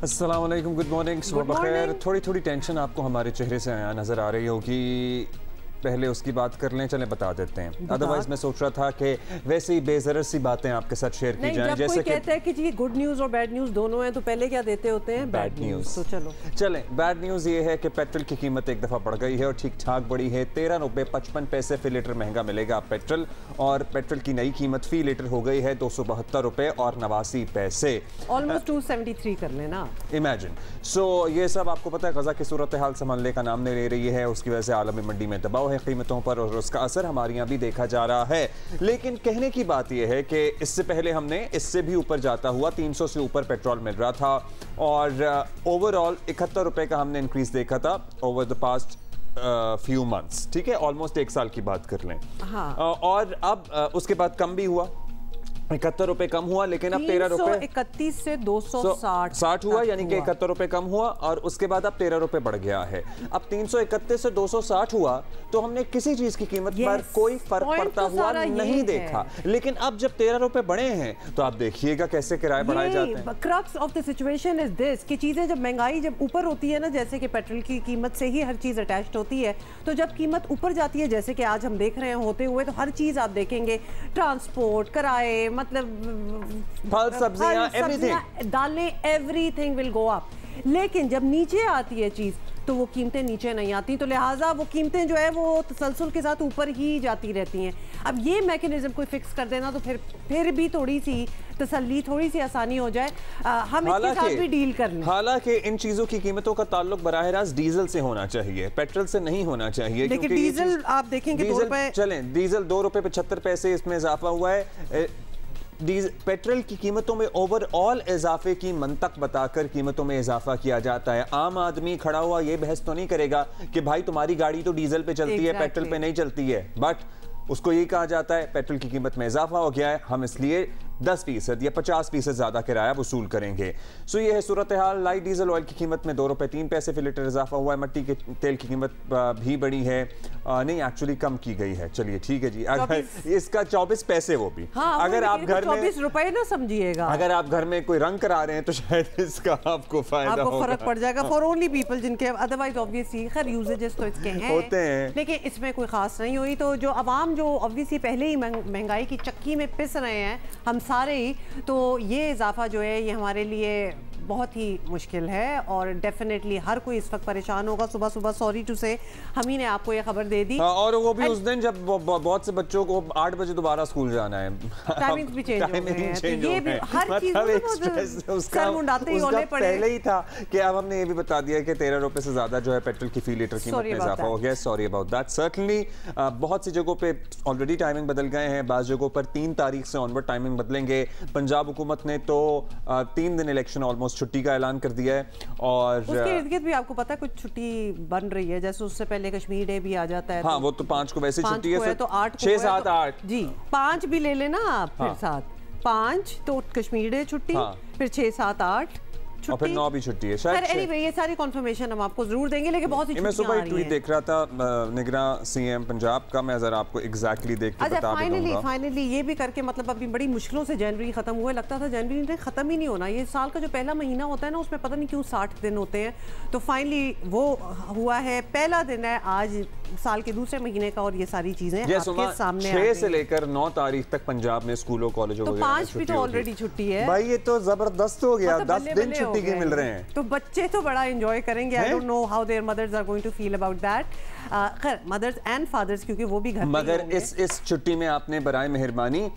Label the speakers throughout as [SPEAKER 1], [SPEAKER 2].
[SPEAKER 1] अस्सलाम वालेकुम, good morning, सुबह बखैर। थोड़ी थोड़ी टेंशन आपको हमारे चेहरे से नज़र आ रही होगी, पहले उसकी बात कर लें, चलें बता देते हैं। अदरवाइज मैं सोच रहा था कि वैसे ही बेज़रर सी बातें आपके साथ शेयर की जाएं।
[SPEAKER 2] जैसे कोई कहता है कि जी गुड न्यूज़ और बैड न्यूज़ दोनों हैं, तो पहले क्या देते होते हैं? Bad news. तो चलो
[SPEAKER 1] चलें, बैड न्यूज़ ये है कि पेट्रोल की कीमत एक दफ़ा बढ़ गई है और ठीक ठाक बढ़ी है। 13 रुपये 55 पैसे फी लीटर महंगा मिलेगा पेट्रोल, और पेट्रोल की नई कीमत फी लीटर हो गई है 272 रुपये और 89 पैसे,
[SPEAKER 2] ऑलमोस्ट 273 कर लेना।
[SPEAKER 1] इमेजिन। सो ये सब आपको पता है, गजा की सूरत हाल संभालने का नाम नहीं ले रही है, उसकी वजह से आलमी मंडी में दबाव है कीमतों पर और उसका असर हमारे यहाँ भी देखा जा रहा है। लेकिन कहने की बात यह है कि इससे पहले हमने इससे भी ऊपर जाता हुआ 300 से ऊपर पेट्रोल मिल रहा था और ओवरऑल 71 रुपए का हमने इंक्रीज देखा था over the past few months. ठीक है, ऑलमोस्ट एक साल की बात कर लें।
[SPEAKER 2] हाँ।
[SPEAKER 1] और अब उसके बाद कम भी हुआ, 71 रुपए कम हुआ, लेकिन अब 13 रुपए
[SPEAKER 2] 31 से 260
[SPEAKER 1] हुआ, यानी कि 71 रुपए कम हुआ और उसके बाद अब 13 रुपए बढ़ गया है। अब 331 से 260 हुआ तो हमने किसी चीज की कीमत पर कोई फर्क पड़ता हुआ नहीं देखा। लेकिन अब जब 13 रुपए बढ़े हैं तो आप देखिएगा कैसे किराए बढ़ाए जाते हैं।
[SPEAKER 2] Crux of the situation is this कि चीजें जब महंगाई जब ऊपर होती है ना, जैसे कि पेट्रोल की कीमत से ही हर चीज अटैच्ड होती है, तो जब कीमत ऊपर जाती है, जैसे कि आज हम देख रहे हैं होते हुए, तो हर चीज आप देखेंगे, ट्रांसपोर्ट, किराए, मतलब
[SPEAKER 1] फल, सब्जियां, एवरीथिंग,
[SPEAKER 2] दालें, एवरीथिंग विल गो अप। लेकिन जब नीचे आती है चीज तो वो कीमतें नीचे नहीं आती, तो लिहाजा वो कीमतें जो है वो तसलसल के साथ ऊपर ही जाती रहती हैं। अब ये मैकेनिज्म कोई फिक्स कर देना तो फिर भी थोड़ी सी तसल्ली, थोड़ी सी आसानी हो जाए, हम इसके साथ भी डील कर लें।
[SPEAKER 1] हालांकि इन चीजों की कीमतों का ताल्लुक बराह रास्त डीजल से होना चाहिए, पेट्रोल से नहीं होना चाहिए।
[SPEAKER 2] लेकिन डीजल आप देखेंगे
[SPEAKER 1] डीजल 2 रुपए 75 पैसे इसमें इजाफा हुआ है। पेट्रोल की कीमतों में ओवरऑल इजाफे की मंतक बताकर कीमतों में इजाफा किया जाता है। आम आदमी खड़ा हुआ ये बहस तो नहीं करेगा कि भाई तुम्हारी गाड़ी तो डीजल पे चलती है, पेट्रोल पे नहीं चलती है, बट उसको ये कहा जाता है पेट्रोल की कीमत में इजाफा हो गया है, हम इसलिए 10% या 50% ज्यादा किराया वसूल करेंगे। सो ये है सूरत हाल। लाइट डीजल ऑयल की कीमत में 2 रुपए 3 पैसे फी लीटर इजाफा हुआ है। मट्टी के तेल की कीमत भी बढ़ी है, नहीं एक्चुअली कम की गई है। चलिए ठीक है जी, अगर इसका 24 पैसे वो भी।
[SPEAKER 2] हाँ,
[SPEAKER 1] अगर आप घर में
[SPEAKER 2] 24 रुपए ना समझिएगा,
[SPEAKER 1] अगर आप घर में कोई रंग करा रहे हैं तो शायद इसका आपको फायदा होगा,
[SPEAKER 2] फर्क पड़ जाएगा फॉर ओनली पीपल जिनके अदरवाइज ऑब्वियसली खैर यूजेजेस तो इसके हैं
[SPEAKER 1] होते हैं,
[SPEAKER 2] लेकिन इसमें कोई खास नहीं हुई। तो जो अवाम जो ऑब्वियसली पहले ही महंगाई की चक्की में पिस रहे हैं हम सारे ही, तो ये इजाफा जो है ये हमारे लिए बहुत ही मुश्किल है और डेफिनेटली हर कोई इस वक्त परेशान होगा। सुबह सुबह सॉरी टू से हम ही ने आपको ये खबर दे दी,
[SPEAKER 1] और वो भी उस दिन जब बहुत से बच्चों को 8 बजे दोबारा स्कूल जाना है,
[SPEAKER 2] टाइमिंग्स भी चेंज हो गए हैं, तो ये भी हर चीज उसका
[SPEAKER 1] पहले ही था कि अब हमने ये भी बता दिया कि 13 रुपए से ज्यादा जो है पेट्रोल की फी लीटर कीमत में इजाफा हो गया। Sorry about that. सर्टनली बहुत सी जगहों पे ऑलरेडी टाइमिंग बदल गए हैं, बाज़ जगहों पर 3 तारीख से ऑनवर्ड टाइमिंग बदलेंगे। पंजाब हुकूमत ने तो 3 दिन इलेक्शन ऑलमोस्ट छुट्टी का ऐलान कर दिया है, और
[SPEAKER 2] उसके इर्द-गिर्द भी आपको पता है कुछ छुट्टी बन रही है, जैसे उससे पहले कश्मीर डे भी आ जाता है।
[SPEAKER 1] हाँ, वो तो 5 को वैसे छुट्टी है,
[SPEAKER 2] तो 8
[SPEAKER 1] 6 7 8
[SPEAKER 2] जी 5 भी ले लेना आप, फिर 7 5 तो कश्मीर डे छुट्टी, फिर 6 7 8
[SPEAKER 1] और फिर 9 भी छुट्टी है शायद।
[SPEAKER 2] anyway, ये सारी कंफर्मेशन हम आपको जरूर देंगे, लेकिन बहुत सी
[SPEAKER 1] मैं सुबह ट्वीट देख रहा था निगरान सीएम पंजाब का, मैं जरा आपको एग्जैक्टली देख के बता दूंगा।
[SPEAKER 2] फाइनली ये भी करके मतलब अभी बड़ी मुश्किलों से जनवरी खत्म हुआ, लगता था जनवरी ने खत्म ही नहीं होना, ये साल का जो पहला महीना होता है ना उसमें पता नहीं क्यों 60 दिन होते हैं, तो फाइनली वो हुआ है, पहला दिन है आज साल के दूसरे महीने का, और ये सारी चीजें आपके सामने
[SPEAKER 1] 6 से लेकर 9 तारीख तक पंजाब में स्कूलों कॉलेजों
[SPEAKER 2] तो 5 भी तो ऑलरेडी छुट्टी है
[SPEAKER 1] भाई, ये तो जबरदस्त हो गया, 10 दिन छुट्टी के मिल रहे हैं,
[SPEAKER 2] तो बच्चे तो बड़ा एंजॉय करेंगे। I don't know how their mothers are going to feel about that, खैर मदर्स एंड फादर्स, क्योंकि वो भी घर
[SPEAKER 1] मगर इस छुट्टी में आपने बराए मेहरबानी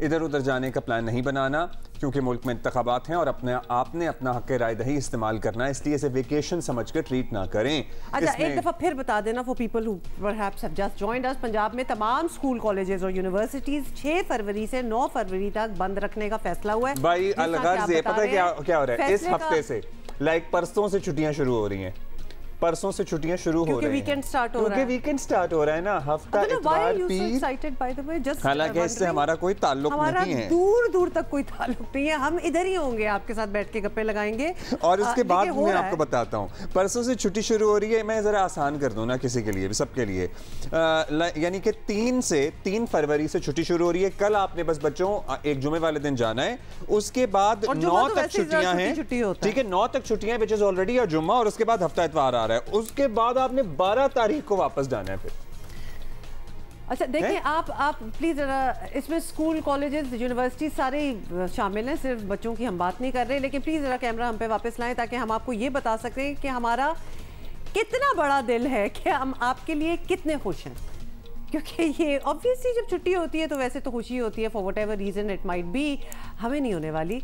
[SPEAKER 1] इधर उधर जाने का प्लान नहीं बनाना, क्योंकि मुल्क में इंतखाबात हैं और आपने अपना हक राय दही इस्तेमाल करना है, इसलिए इसे वेकेशन समझकर ट्रीट ना करें।
[SPEAKER 2] अच्छा, एक दफा फिर बता देना for people who perhaps have just joined us, Punjab में तमाम स्कूल, कॉलेजेस और यूनिवर्सिटीज 6 फरवरी से 9 फरवरी तक बंद रखने का फैसला हुआ है।
[SPEAKER 1] भाई अलगर्ज, ये पता है क्या हो रहा है, इस हफ्ते से परसों से छुट्टियां शुरू हो रही हैं, परसों से छुट्टियां शुरू हो रही हैं,
[SPEAKER 2] वीकेंड स्टार्ट हो रहा है,
[SPEAKER 1] क्योंकि वीकेंड स्टार्ट हो रहा है ना, हफ्ता इतवार पीर। हालांकि इससे हमारा कोई ताल्लुक नहीं है,
[SPEAKER 2] दूर दूर तक कोई ताल्लुक नहीं है, हम इधर ही होंगे आपके साथ बैठ के गप्पे लगाएंगे।
[SPEAKER 1] और इसके बाद मैं आपको बताता हूँ, परसों से छुट्टी शुरू हो रही है। मैं जरा आसान कर दूं ना किसी के लिए भी, सबके लिए, यानी कि 3 फरवरी से छुट्टी शुरू हो रही है। कल आपने बस बच्चों एक जुमे वाले दिन जाना है, उसके बाद 9 तक छुट्टियां हैं, ठीक है, 9 तक छुट्टियां विच इज ऑलरेडी अ जुम्मा, और उसके बाद हफ्ता इतवार आ रहा है। उसके बाद आपने 12 तारीख को वापस जाना है फिर।
[SPEAKER 2] अच्छा देखिए, आप प्लीज जरा इसमें स्कूल, कॉलेजेस, यूनिवर्सिटी सारे शामिल हैं, सिर्फ बच्चों की हम बात नहीं कर रहे, लेकिन प्लीज जरा कैमरा हम पे वापस लाएं ताकि हम आपको ये बता सकें कि हमारा कितना बड़ा दिल है कि हम आपके लिए कितने खुश हैं। क्योंकि ये ऑब्वियसली जब छुट्टी होती है तो वैसे तो खुशी होती है, for whatever reason it might be, हमें नहीं होने वाली,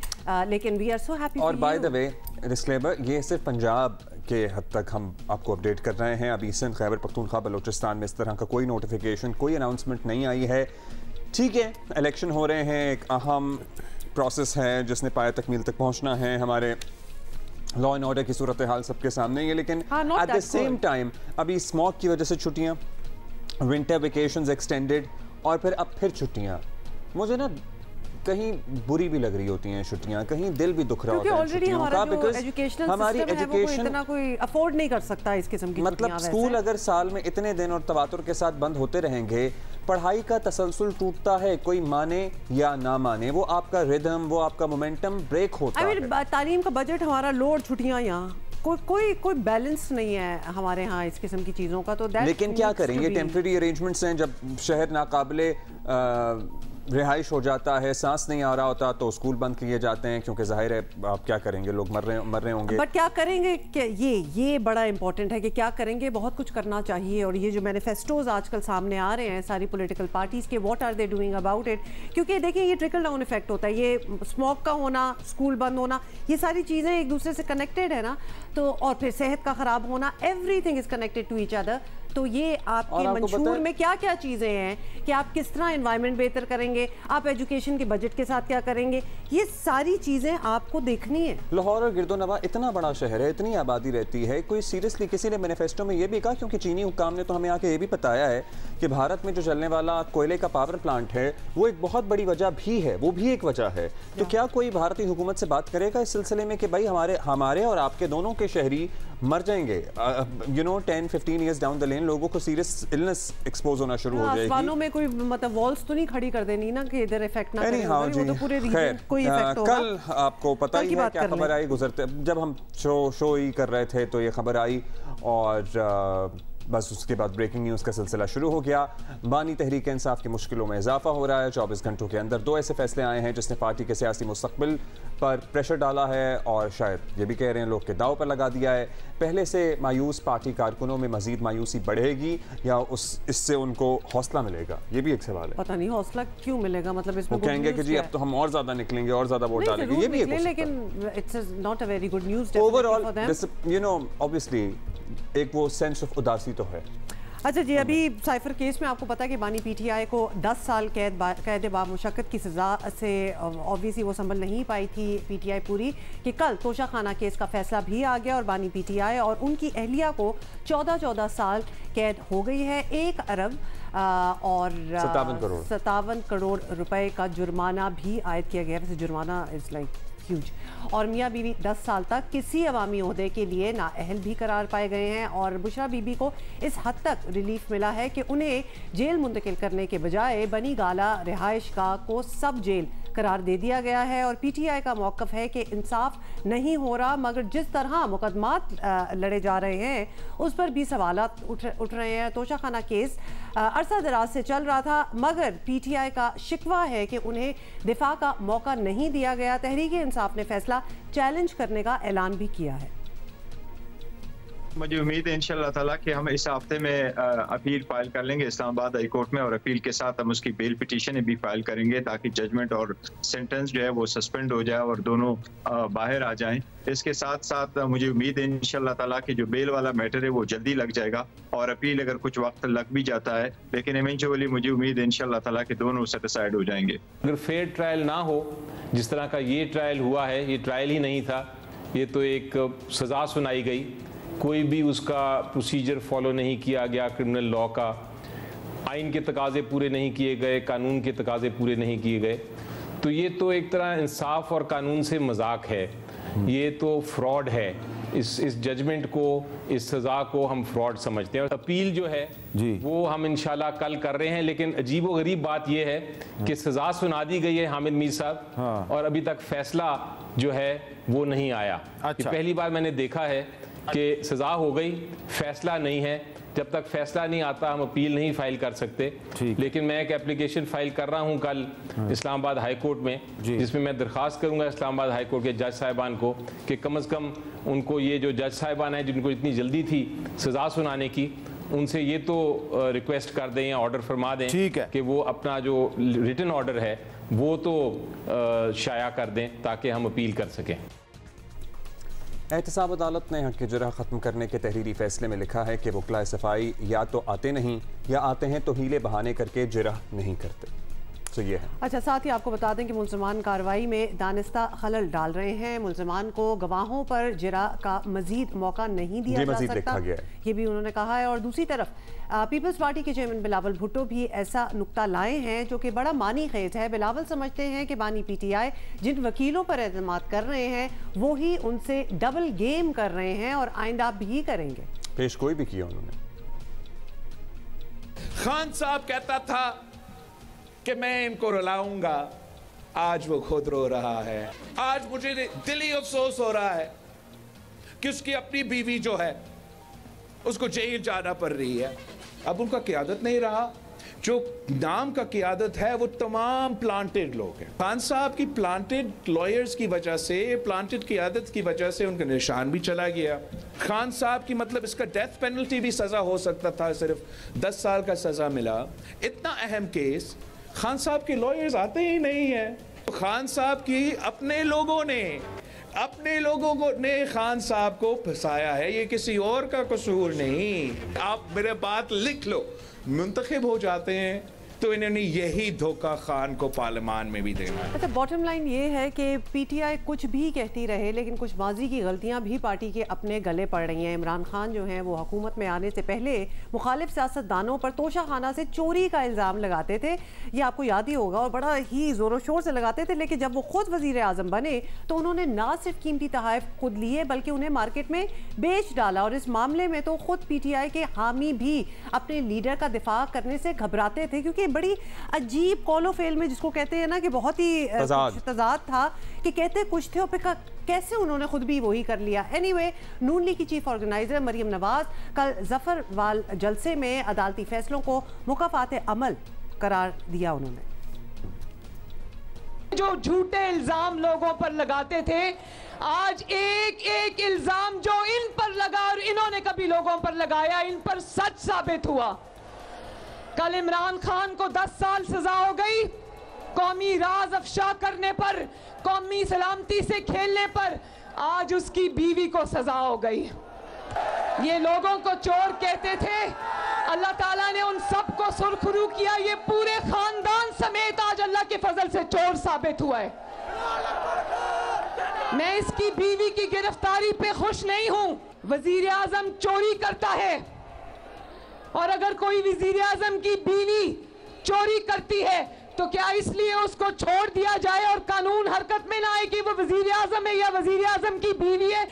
[SPEAKER 2] लेकिन वी आर सो हैप्पी।
[SPEAKER 1] और बाय द वे डिस्क्लेमर, ये सिर्फ पंजाब के हद तक हम आपको अपडेट कर रहे हैं। अभी सिंध, खैबर पख्तूनख्वा, बलूचिस्तान में इस तरह का कोई नोटिफिकेशन, कोई अनाउंसमेंट नहीं आई है। ठीक है, इलेक्शन हो रहे हैं, एक अहम प्रोसेस है जिसने पाया तकमील तक पहुंचना है। हमारे लॉ एंड ऑर्डर की सूरत हाल सबके सामने है, लेकिन एट द सेम टाइम अभी स्मॉग की वजह से छुट्टियां, विंटर वेकेशंस एक्सटेंडेड, और फिर अब फिर छुट्टियां। मुझे ना कहीं बुरी भी लग रही होती हैं छुट्टियां, कहीं दिल भी दुख रहा होता है छुट्टियों का, बिकॉज़ हमारी एजुकेशन
[SPEAKER 2] इतना कोई अफोर्ड नहीं कर सकता इस किस्म की,
[SPEAKER 1] मतलब स्कूल अगर साल में इतने दिन और तवातुर के साथ बंद होते रहेंगे, पढ़ाई का तसलसल टूटता है, कोई माने या ना माने, वो आपका रिदम, वो आपका मोमेंटम ब्रेक होता है।
[SPEAKER 2] तालीम का बजट हमारा लोड, छुट्टियां, यहाँ कोई बैलेंस नहीं है हमारे यहाँ इस किस्म की चीज़ों का। तो
[SPEAKER 1] लेकिन क्या करेंगे, टेम्परेरी अरेंजमेंट्स हैं। जब शहर नाकाबिले रिहाइश हो जाता है, सांस नहीं आ रहा होता, तो स्कूल बंद किए जाते हैं, क्योंकि जाहिर है आप क्या करेंगे, लोग मर रहे होंगे।
[SPEAKER 2] बट क्या करेंगे, क्या ये बड़ा इंपॉर्टेंट है कि क्या करेंगे, बहुत कुछ करना चाहिए। और ये जो मैनिफेस्टोज आजकल सामने आ रहे हैं सारी पॉलिटिकल पार्टीज के, what are they doing about it, क्योंकि देखिए ये ट्रिकल डाउन इफेक्ट होता है, ये स्मोक का होना, स्कूल बंद होना, ये सारी चीज़ें एक दूसरे से कनेक्टेड है ना, तो और फिर सेहत का ख़राब होना, everything is connected to each other. तो ये आपके मंशूर में क्या क्या चीज़ें हैं कि आप किस तरह एनवायरनमेंट बेहतर करेंगे, आप एजुकेशन के बजट के साथ क्या करेंगे, ये सारी चीज़ें आपको देखनी है।
[SPEAKER 1] लाहौर और गिरदोनवा इतना बड़ा शहर है, इतनी आबादी रहती है, कोई सीरियसली किसी ने मैनिफेस्टो में ये भी कहा, क्योंकि चीनी हुक्काम ने तो हमें आके ये भी बताया है कि भारत में जो चलने वाला कोयले का पावर प्लांट है वो एक बहुत बड़ी वजह भी है, वो भी एक वजह है। तो क्या कोई भारतीय हुकूमत से बात करेगा इस सिलसिले में कि भाई हमारे और आपके दोनों के शहरी मर जाएंगे, 10-15 ईयर्स डाउन द लेन लोगों को सीरियस इलनेस एक्सपोज होना शुरू हो जाएगी।
[SPEAKER 2] आसमानों में कोई मतलब वॉल्स तो नहीं खड़ी कर देनी ना कि इधर इफेक्ट ना करे, वो तो पूरे रीजन कोई इफेक्ट होगा।
[SPEAKER 1] कल आपको पता ही है क्या खबर आई, गुजरते जब हम शो ही कर रहे थे तो ये खबर आई, और बस उसके बाद ब्रेकिंग न्यूज़ का सिलसिला शुरू हो गया। बानी तहरीक इंसाफ की मुश्किलों में इजाफा हो रहा है। 24 घंटों के अंदर 2 ऐसे फैसले आए हैं जिसने पार्टी के सियासी मुस्तकबिल पर प्रेशर डाला है, और शायद ये भी कह रहे हैं लोग के दाव पर लगा दिया है। पहले से मायूस पार्टी कारकुनों में मजीद मायूसी बढ़ेगी या इससे उनको हौसला मिलेगा, ये भी एक सवाल है।
[SPEAKER 2] पता नहीं हौसला क्यों मिलेगा, मतलब इसमें
[SPEAKER 1] वो कहेंगे कि जी अब तो हम और ज्यादा निकलेंगे और ज्यादा वोट डालेंगे, ये भी एक,
[SPEAKER 2] लेकिन it's not a very good news
[SPEAKER 1] overall, you know, obviously एक वो सेंस ऑफ उदासी तो है।
[SPEAKER 2] अच्छा जी, अभी साइफर केस में आपको पता है कि बानी पीटीआई को 10 साल कैद बामुशक्कत की सज़ा से ऑब्वियसली वो संभल नहीं पाई थी पीटीआई पूरी, कि कल तोशा खाना केस का फैसला भी आ गया और बानी पीटीआई और उनकी अहलिया को 14 साल कैद हो गई है। 1 अरब और 57 करोड़ रुपए का जुर्माना भी आयद किया गया। वैसे जुर्माना इज़ लाइक ह्यूज। और मियाँ बीवी 10 साल तक किसी अवामी ओहदे के लिए नाअहल भी करार पाए गए हैं, और बुशरा बीबी को इस हद तक रिलीफ मिला है कि उन्हें जेल मुंतकिल करने के बजाय बनी गाला रिहाइश गाह को सब जेल करार दे दिया गया है। और पीटीआई का मौक़िफ़ है कि इंसाफ नहीं हो रहा, मगर जिस तरह मुकदमात लड़े जा रहे हैं उस पर भी सवालात उठ रहे हैं। तोशा खाना केस अरसा दराज से चल रहा था, मगर पीटीआई का शिकवा है कि उन्हें दिफा का मौका नहीं दिया गया। तहरीक इंसाफ ने फैसला चैलेंज करने का ऐलान भी किया है।
[SPEAKER 3] मुझे उम्मीद है इंशाल्लाह ताला कि हम इस हफ्ते में अपील फाइल कर लेंगे इस्लामाबाद हाई कोर्ट में, और अपील के साथ हम उसकी बेल पिटीशन भी फाइल करेंगे ताकि जजमेंट और सेंटेंस जो है वो सस्पेंड हो जाए और दोनों बाहर आ जाएं। इसके साथ साथ मुझे उम्मीद है इंशाल्लाह ताला कि जो बेल वाला मैटर है वो जल्दी लग जाएगा, और अपील अगर कुछ वक्त लग भी जाता है लेकिन इवेंचुअली मुझे उम्मीद है इंशाल्लाह ताला कि दोनों सेटिस्फाइड हो जाएंगे।
[SPEAKER 4] अगर फेयर ट्रायल ना हो, जिस तरह का ये ट्रायल हुआ है, ये ट्रायल ही नहीं था, ये तो एक सज़ा सुनाई गई, कोई भी उसका प्रोसीजर फॉलो नहीं किया गया, क्रिमिनल लॉ का आइन के तकाजे पूरे नहीं किए गए, कानून के तकाजे पूरे नहीं किए गए, तो ये तो एक तरह इंसाफ और कानून से मजाक है, ये तो फ्रॉड है। इस जजमेंट को, इस सज़ा को हम फ्रॉड समझते हैं। और अपील जो है जी वो हम इंशाल्लाह कल कर रहे हैं, लेकिन अजीब व गरीब बात ये है कि सज़ा सुना दी गई है हामिद मीर साहब, हाँ। और अभी तक फैसला जो है वो नहीं आया। अच्छा। पहली बार मैंने देखा है कि सज़ा हो गई, फैसला नहीं है। जब तक फैसला नहीं आता हम अपील नहीं फाइल कर सकते। लेकिन मैं एक एप्लीकेशन फाइल कर रहा हूं कल इस्लामाबाद हाई कोर्ट में, जिसमें मैं दरख्वास्त करूंगा इस्लामाबाद हाई कोर्ट के जज साहिबान को कि कम से कम उनको, ये जो जज साहिबान हैं जिनको इतनी जल्दी थी सज़ा सुनाने की, उनसे ये तो रिक्वेस्ट कर दें या ऑर्डर फरमा दें कि वो अपना जो रिटन ऑर्डर है वो तो शाया कर दें ताकि हम अपील कर सकें।
[SPEAKER 1] एहतसाब अदालत ने हक जुर्ह ख़त्म करने के तहरीरी फैसले में लिखा है कि वकला सफाई या तो आते नहीं या आते हैं तो हीले बहाने करके जुर्ह नहीं करते। तो ये है। अच्छा, साथ ही आपको बता दें कि मुल्ज़मान कार्रवाई में दानिस्ता खलल डाल रहे हैं। मुल्ज़मान को गवाहों पर जिरा का मजीद मौका नहीं दिया जा सकता, ये भी उन्होंने कहा है। और दूसरी तरफ पीपल्स पार्टी के चेयरमैन बिलावल भुट्टो भी ऐसा नुक्ता लाए हैं जो कि बड़ा मानी खेज है। बिलावल समझते हैं कि बानी PTI जिन वकीलों पर एतमाद कर रहे हैं वो ही उनसे डबल गेम कर रहे हैं और आइंदा भी करेंगे। पेश कोई भी किया उन्होंने।
[SPEAKER 5] खान साहब कहता था कि मैं इनको रुलाऊंगा, आज वो खुद रो रहा है। आज मुझे दिली अफसोस हो रहा है कि उसकी अपनी बीवी जो है उसको जेल जाना पड़ रही है। अब उनका क़यादत नहीं रहा, जो नाम का क़यादत है वो तमाम प्लांटेड लोग हैं। खान साहब की प्लांटेड लॉयर्स की वजह से, प्लांटेड क़यादत की वजह से उनका निशान भी चला गया। खान साहब की मतलब इसका डेथ पेनल्टी भी सज़ा हो सकता था, सिर्फ 10 साल का सज़ा मिला। इतना अहम केस, खान साहब के लॉयर्स आते ही नहीं हैं। तो खान साहब की अपने लोगों ने खान साहब को फंसाया है, ये किसी और का कसूर नहीं। आप मेरे बात लिख लो, मुंतखब हो जाते हैं तो इन्होंने यही धोखा खान को पार्लियामान में भी देना है।
[SPEAKER 2] अच्छा, बॉटम लाइन ये है कि PTI कुछ भी कहती रहे लेकिन कुछ माजी की गलतियां भी पार्टी के अपने गले पड़ रही हैं। इमरान खान जो हैं वो हुकूमत में आने से पहले मुखालिफ सियासतदानों पर तोशाखाना से चोरी का इल्ज़ाम लगाते थे, ये आपको याद ही होगा, और बड़ा ही ज़ोरों शोर से लगाते थे। लेकिन जब वो खुद वज़ीर आज़म बने तो उन्होंने ना सिर्फ कीमती तोहफ़े खुद लिए बल्कि उन्हें मार्केट में बेच डाला। और इस मामले में तो खुद PTI के हामी भी अपने लीडर का दिफा करने से घबराते थे, क्योंकि बड़ी अजीब कॉलो फेल में, जिसको कहते हैं ना कि बहुत ही तजाद था कि कहते कुछ थे और फिर कैसे उन्होंने खुद भी वही कर लिया। एनीवे, नून लीग की चीफ ऑर्गेनाइजर मरियम नवाज कल जफरवाल जलसे में अदालती फैसलों को मुकाफात अमल करार दिया। उन्होंने
[SPEAKER 6] जो झूठे इल्जाम लोगों पर लगाते थे, आज एक एक इल्जाम जो इन पर लगा और इन्होंने कभी लोगों पर लगाया, इन पर सच साबित हुआ। कल इमरान खान को 10 साल सजा हो गई कौमी राज अफशा करने पर, कौमी सलामती से खेलने पर। आज उसकी बीवी को सजा हो गई। ये लोगों को चोर कहते थे, अल्लाह ताला ने उन सब को सुरखरू किया। ये पूरे खानदान समेत आज अल्लाह के फजल से चोर साबित हुआ है। मैं इसकी बीवी की गिरफ्तारी पे खुश नहीं हूं। वजीर आजम चोरी करता है, और अगर कोई वजीर आजम की बीवी चोरी करती है तो क्या इसलिए उसको छोड़ दिया जाए और कानून हरकत में ना आए कि वो वजीर आजम है या वजीर आजम की बीवी है?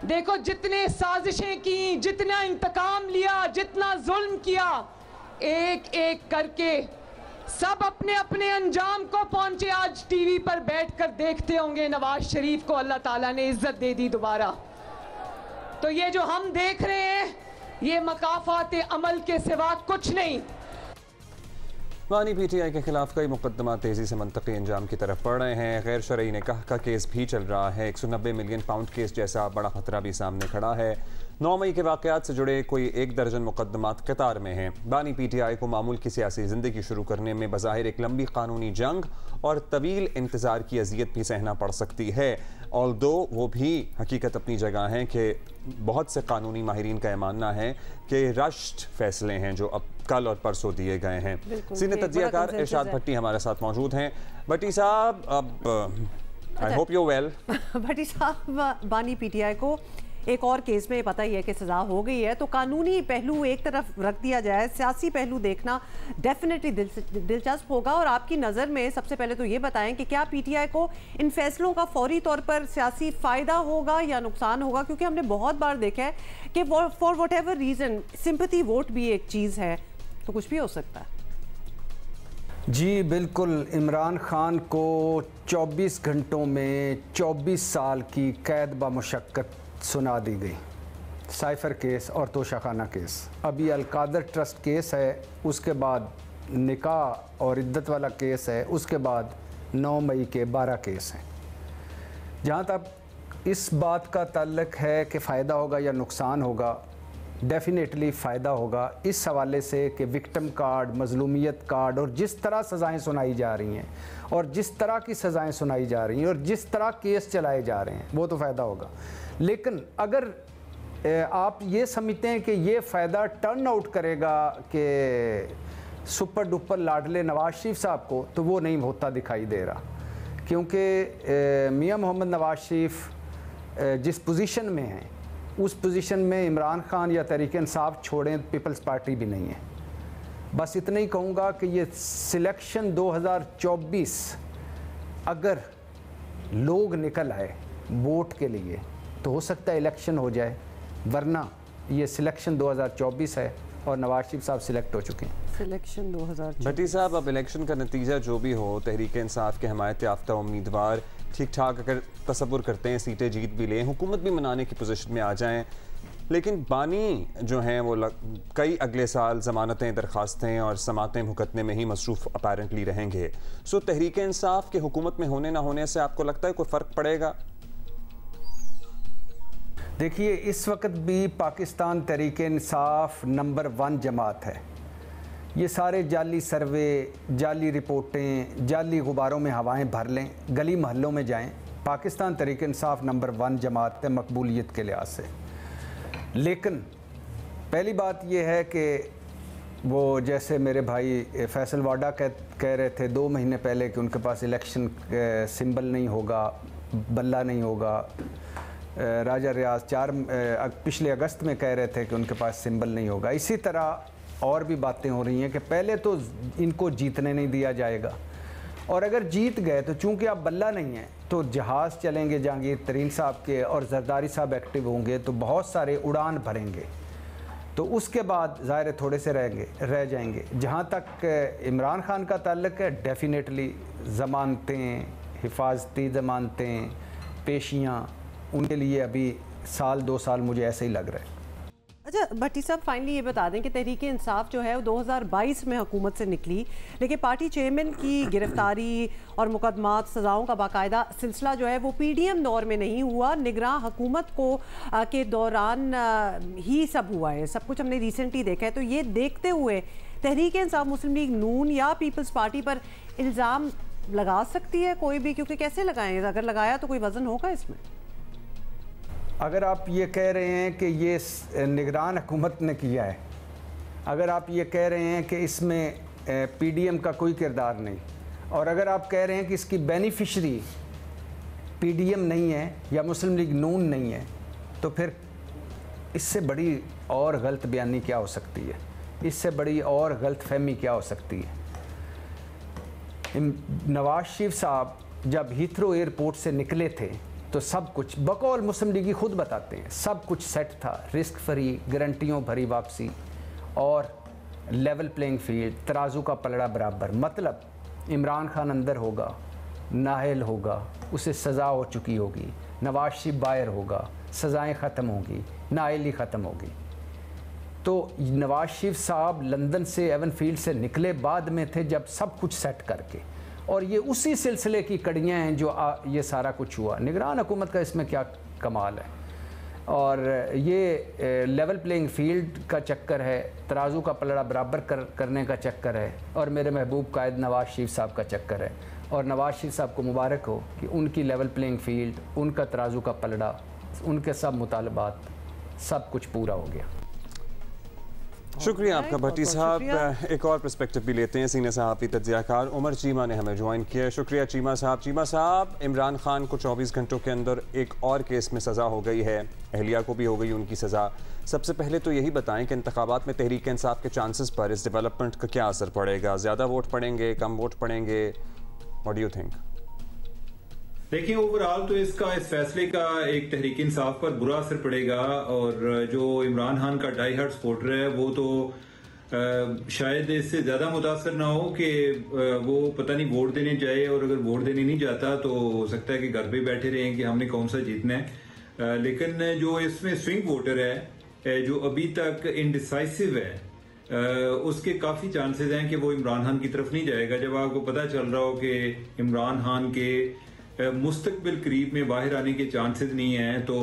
[SPEAKER 6] देखो, जितने साजिशें की, जितना इंतकाम लिया, जितना जुल्म किया, एक एक करके सब अपने अपने अंजाम को पहुंचे। आज टीवी पर बैठकर देखते होंगे नवाज शरीफ को अल्लाह ताला ने इज्जत दे दी दोबारा। तो ये जो हम देख रहे हैं ये मकाफात अमल के सिवा कुछ नहीं।
[SPEAKER 1] बानी PTI के खिलाफ कई मुकदमा तेजी से मंतकी अंजाम की तरफ बढ़ रहे हैं। गैर शरई निकाह का केस भी चल रहा है। 190 मिलियन पाउंड केस जैसा बड़ा खतरा भी सामने खड़ा है। 9 मई के वाक़यात से जुड़े कोई 1 दर्जन मुकदमात कतार में हैं। बानी PTI को मामूल की सियासी ज़िंदगी शुरू करने में बज़ाहिर एक लंबी कानूनी जंग और तवील इंतज़ार की अजियत भी सहना पड़ सकती है। ऑल्दो वो भी हकीकत अपनी जगह है कि बहुत से कानूनी माहिरीन का यह मानना है कि रश्ड फैसले हैं जो अब कल और परसों दिए गए हैं। सीनियर तज्ज़ियाकार इरशाद भट्टी हमारे साथ मौजूद हैं। भट्टी साहब, अब आई होप यू वेल।
[SPEAKER 2] भट्टी साहब, बानी PTI को एक और केस में पता ही है कि सज़ा हो गई है, तो कानूनी पहलू एक तरफ रख दिया जाए, सियासी पहलू देखना डेफिनेटली दिलचस्प होगा। और आपकी नज़र में सबसे पहले तो ये बताएं कि क्या पीटीआई को इन फैसलों का फौरी तौर पर सियासी फ़ायदा होगा या नुकसान होगा, क्योंकि हमने बहुत बार देखा है कि for what ever reason sympathy vote भी एक चीज़ है, तो कुछ भी हो सकता है।
[SPEAKER 7] जी बिल्कुल, इमरान खान को 24 घंटों में 24 साल की कैद बमुशक्कत सुना दी गई। साइफर केस और तोशाखाना केस, अभी अलकादर ट्रस्ट केस है, उसके बाद निकाह और इद्दत वाला केस है, उसके बाद 9 मई के 12 केस हैं। जहाँ तक इस बात का ताल्लुक है कि फ़ायदा होगा या नुकसान होगा, डेफिनेटली फ़ायदा होगा इस हवाले से कि विक्टिम कार्ड, मजलूमियत कार्ड और जिस तरह सज़ाएँ सुनाई जा रही हैं और जिस तरह की सज़ाएँ सुनाई जा रही हैं और जिस तरह केस चलाए जा रहे हैं, वो तो फ़ायदा होगा। लेकिन अगर आप ये समझते हैं कि ये फ़ायदा टर्न आउट करेगा कि सुपर डुपर लाडले नवाज शरीफ साहब को, तो वो नहीं होता दिखाई दे रहा, क्योंकि मियां मोहम्मद नवाज शरीफ जिस पोजीशन में हैं उस पोजीशन में इमरान खान या तहरीक इंसाफ छोड़ें पीपल्स पार्टी भी नहीं है। बस इतना ही कहूँगा कि ये सिलेक्शन 2024 अगर लोग निकल आए वोट के लिए तो हो सकता है इलेक्शन हो जाए, वरना ये सिलेक्शन 2024 है और नवाज शरीफ साहब सिलेक्ट हो चुके हैं।
[SPEAKER 2] सिलेक्शन 2024।
[SPEAKER 1] भट्टी साहब, अब इलेक्शन का नतीजा जो भी हो, तहरीक इंसाफ के हमायत याफ्ता उम्मीदवार ठीक ठाक अगर तसव्वुर करते हैं सीटें जीत भी लें, हुकूमत भी मनाने की पोजीशन में आ जाएं, लेकिन बानी जो हैं वो कई अगले साल ज़मानतें, दरख्वास्तें और समातें भुगतने में ही मसरूफ़ अपेरेंटली रहेंगे। सो तहरीक इंसाफ के हुकूमत में होने ना होने से आपको लगता है कोई फ़र्क पड़ेगा?
[SPEAKER 7] देखिए, इस वक्त भी पाकिस्तान तहरीक इंसाफ नंबर 1 जमात है। ये सारे जाली सर्वे, जाली रिपोर्टें, जाली गुब्बारों में हवाएं भर लें, गली महल्लों में जाएं, पाकिस्तान तहरीक इंसाफ नंबर 1 जमात है मकबूलियत के लिहाज से। लेकिन पहली बात ये है कि वो जैसे मेरे भाई फैसल वाडा कह रहे थे 2 महीने पहले कि उनके पास इलेक्शन सिंबल नहीं होगा, बल्ला नहीं होगा। राजा रियाज पिछले अगस्त में कह रहे थे कि उनके पास सिंबल नहीं होगा। इसी तरह और भी बातें हो रही हैं कि पहले तो इनको जीतने नहीं दिया जाएगा, और अगर जीत गए तो चूंकि अब बल्ला नहीं है तो जहाज़ चलेंगे जहांगीर तरीन साहब के और जरदारी साहब एक्टिव होंगे तो बहुत सारे उड़ान भरेंगे, तो उसके बाद ज़ाहिर थोड़े से रह जाएंगे। जहाँ तक इमरान खान का ताल्लुक है, डेफिनेटली ज़मानतें, हिफाजती ज़मानतें, पेशियाँ, उनके लिए अभी 1-2 साल मुझे ऐसे ही लग रहा है।
[SPEAKER 2] अच्छा भट्टी साहब, फाइनली ये बता दें कि तहरीक इंसाफ जो है वो 2022 में हुकूमत से निकली, लेकिन पार्टी चेयरमैन की गिरफ्तारी और मुकदमात, सज़ाओं का बाकायदा सिलसिला जो है वो पीडीएम दौर में नहीं हुआ, निगरान हुकूमत को के दौरान ही सब हुआ है। सब कुछ हमने रिसेंटली देखा है। तो ये देखते हुए तहरीक इंसाफ, मुस्लिम लीग नून या पीपल्स पार्टी पर इल्ज़ाम लगा सकती है कोई भी? क्योंकि कैसे लगाएं, अगर लगाया तो कोई वज़न होगा इसमें?
[SPEAKER 7] अगर आप ये कह रहे हैं कि ये निगरान हुकूमत ने किया है, अगर आप ये कह रहे हैं कि इसमें पीडीएम का कोई किरदार नहीं, और अगर आप कह रहे हैं कि इसकी बेनिफिशरी पीडीएम नहीं है या मुस्लिम लीग नून नहीं है, तो फिर इससे बड़ी और गलत बयानी क्या हो सकती है? इससे बड़ी और गलत फहमी क्या हो सकती है? नवाज शरीफ साहब जब हीथ्रो एयरपोर्ट से निकले थे तो सब कुछ बकौल मुस्लिम लीगी खुद बताते हैं, सब कुछ सेट था, रिस्क फ्री, गारंटियों भरी वापसी और लेवल प्लेइंग फील्ड, तराजू का पलड़ा बराबर। मतलब इमरान खान अंदर होगा, नाहल होगा, उसे सज़ा हो चुकी होगी, नवाज शरीफ बाहर होगा, सज़ाएँ ख़त्म होंगी, नाहल ही ख़त्म होगी। तो नवाज शरीफ साहब लंदन से, एवन फील्ड से निकले बाद में थे जब सब कुछ सेट करके, और ये उसी सिलसिले की कड़ियाँ हैं जो ये सारा कुछ हुआ। निगरान हुकूमत का इसमें क्या कमाल है? और ये लेवल प्लेइंग फील्ड का चक्कर है, तराजू का पलड़ा बराबर करने का चक्कर है, और मेरे महबूब कायद नवाज शरीफ साहब का चक्कर है। और नवाज शरीफ साहब को मुबारक हो कि उनकी लेवल प्लेइंग फील्ड, उनका तराजू का पलड़ा, उनके सब मुतालबात, सब कुछ पूरा हो गया।
[SPEAKER 1] शुक्रिया आपका भट्टी साहब। एक और पर्सपेक्टिव भी लेते हैं। सीनियर सहाफ़ी तज्ज़ियाकार उमर चीमा ने हमें ज्वाइन किया। शुक्रिया चीमा साहब। चीमा साहब, इमरान खान को 24 घंटों के अंदर एक और केस में सज़ा हो गई है, अहलिया को भी हो गई उनकी सज़ा। सबसे पहले तो यही बताएं कि इंतखाबात में तहरीक इंसाफ के चांसेस पर इस डेवलपमेंट का क्या असर पड़ेगा? ज़्यादा वोट पड़ेंगे, कम वोट पड़ेंगे? What do you think?
[SPEAKER 8] देखिए, ओवरऑल तो इस फैसले का एक तहरीक इंसाफ पर बुरा असर पड़ेगा, और जो इमरान खान का डाई हार्ड सपोर्टर है वो तो शायद इससे ज्यादा मुतासर ना हो कि वो पता नहीं वोट देने जाए, और अगर वोट देने नहीं जाता तो हो सकता है कि घर पे बैठे रहें कि हमने कौन सा जीतना है। लेकिन जो इसमें स्विंग वोटर है जो अभी तक इनडिसाइसिव है, उसके काफी चांसेस हैं कि वो इमरान खान की तरफ नहीं जाएगा। जब आपको पता चल रहा हो कि इमरान खान के मुस्तकबिल करीब में बाहर आने के चांसेस नहीं हैं, तो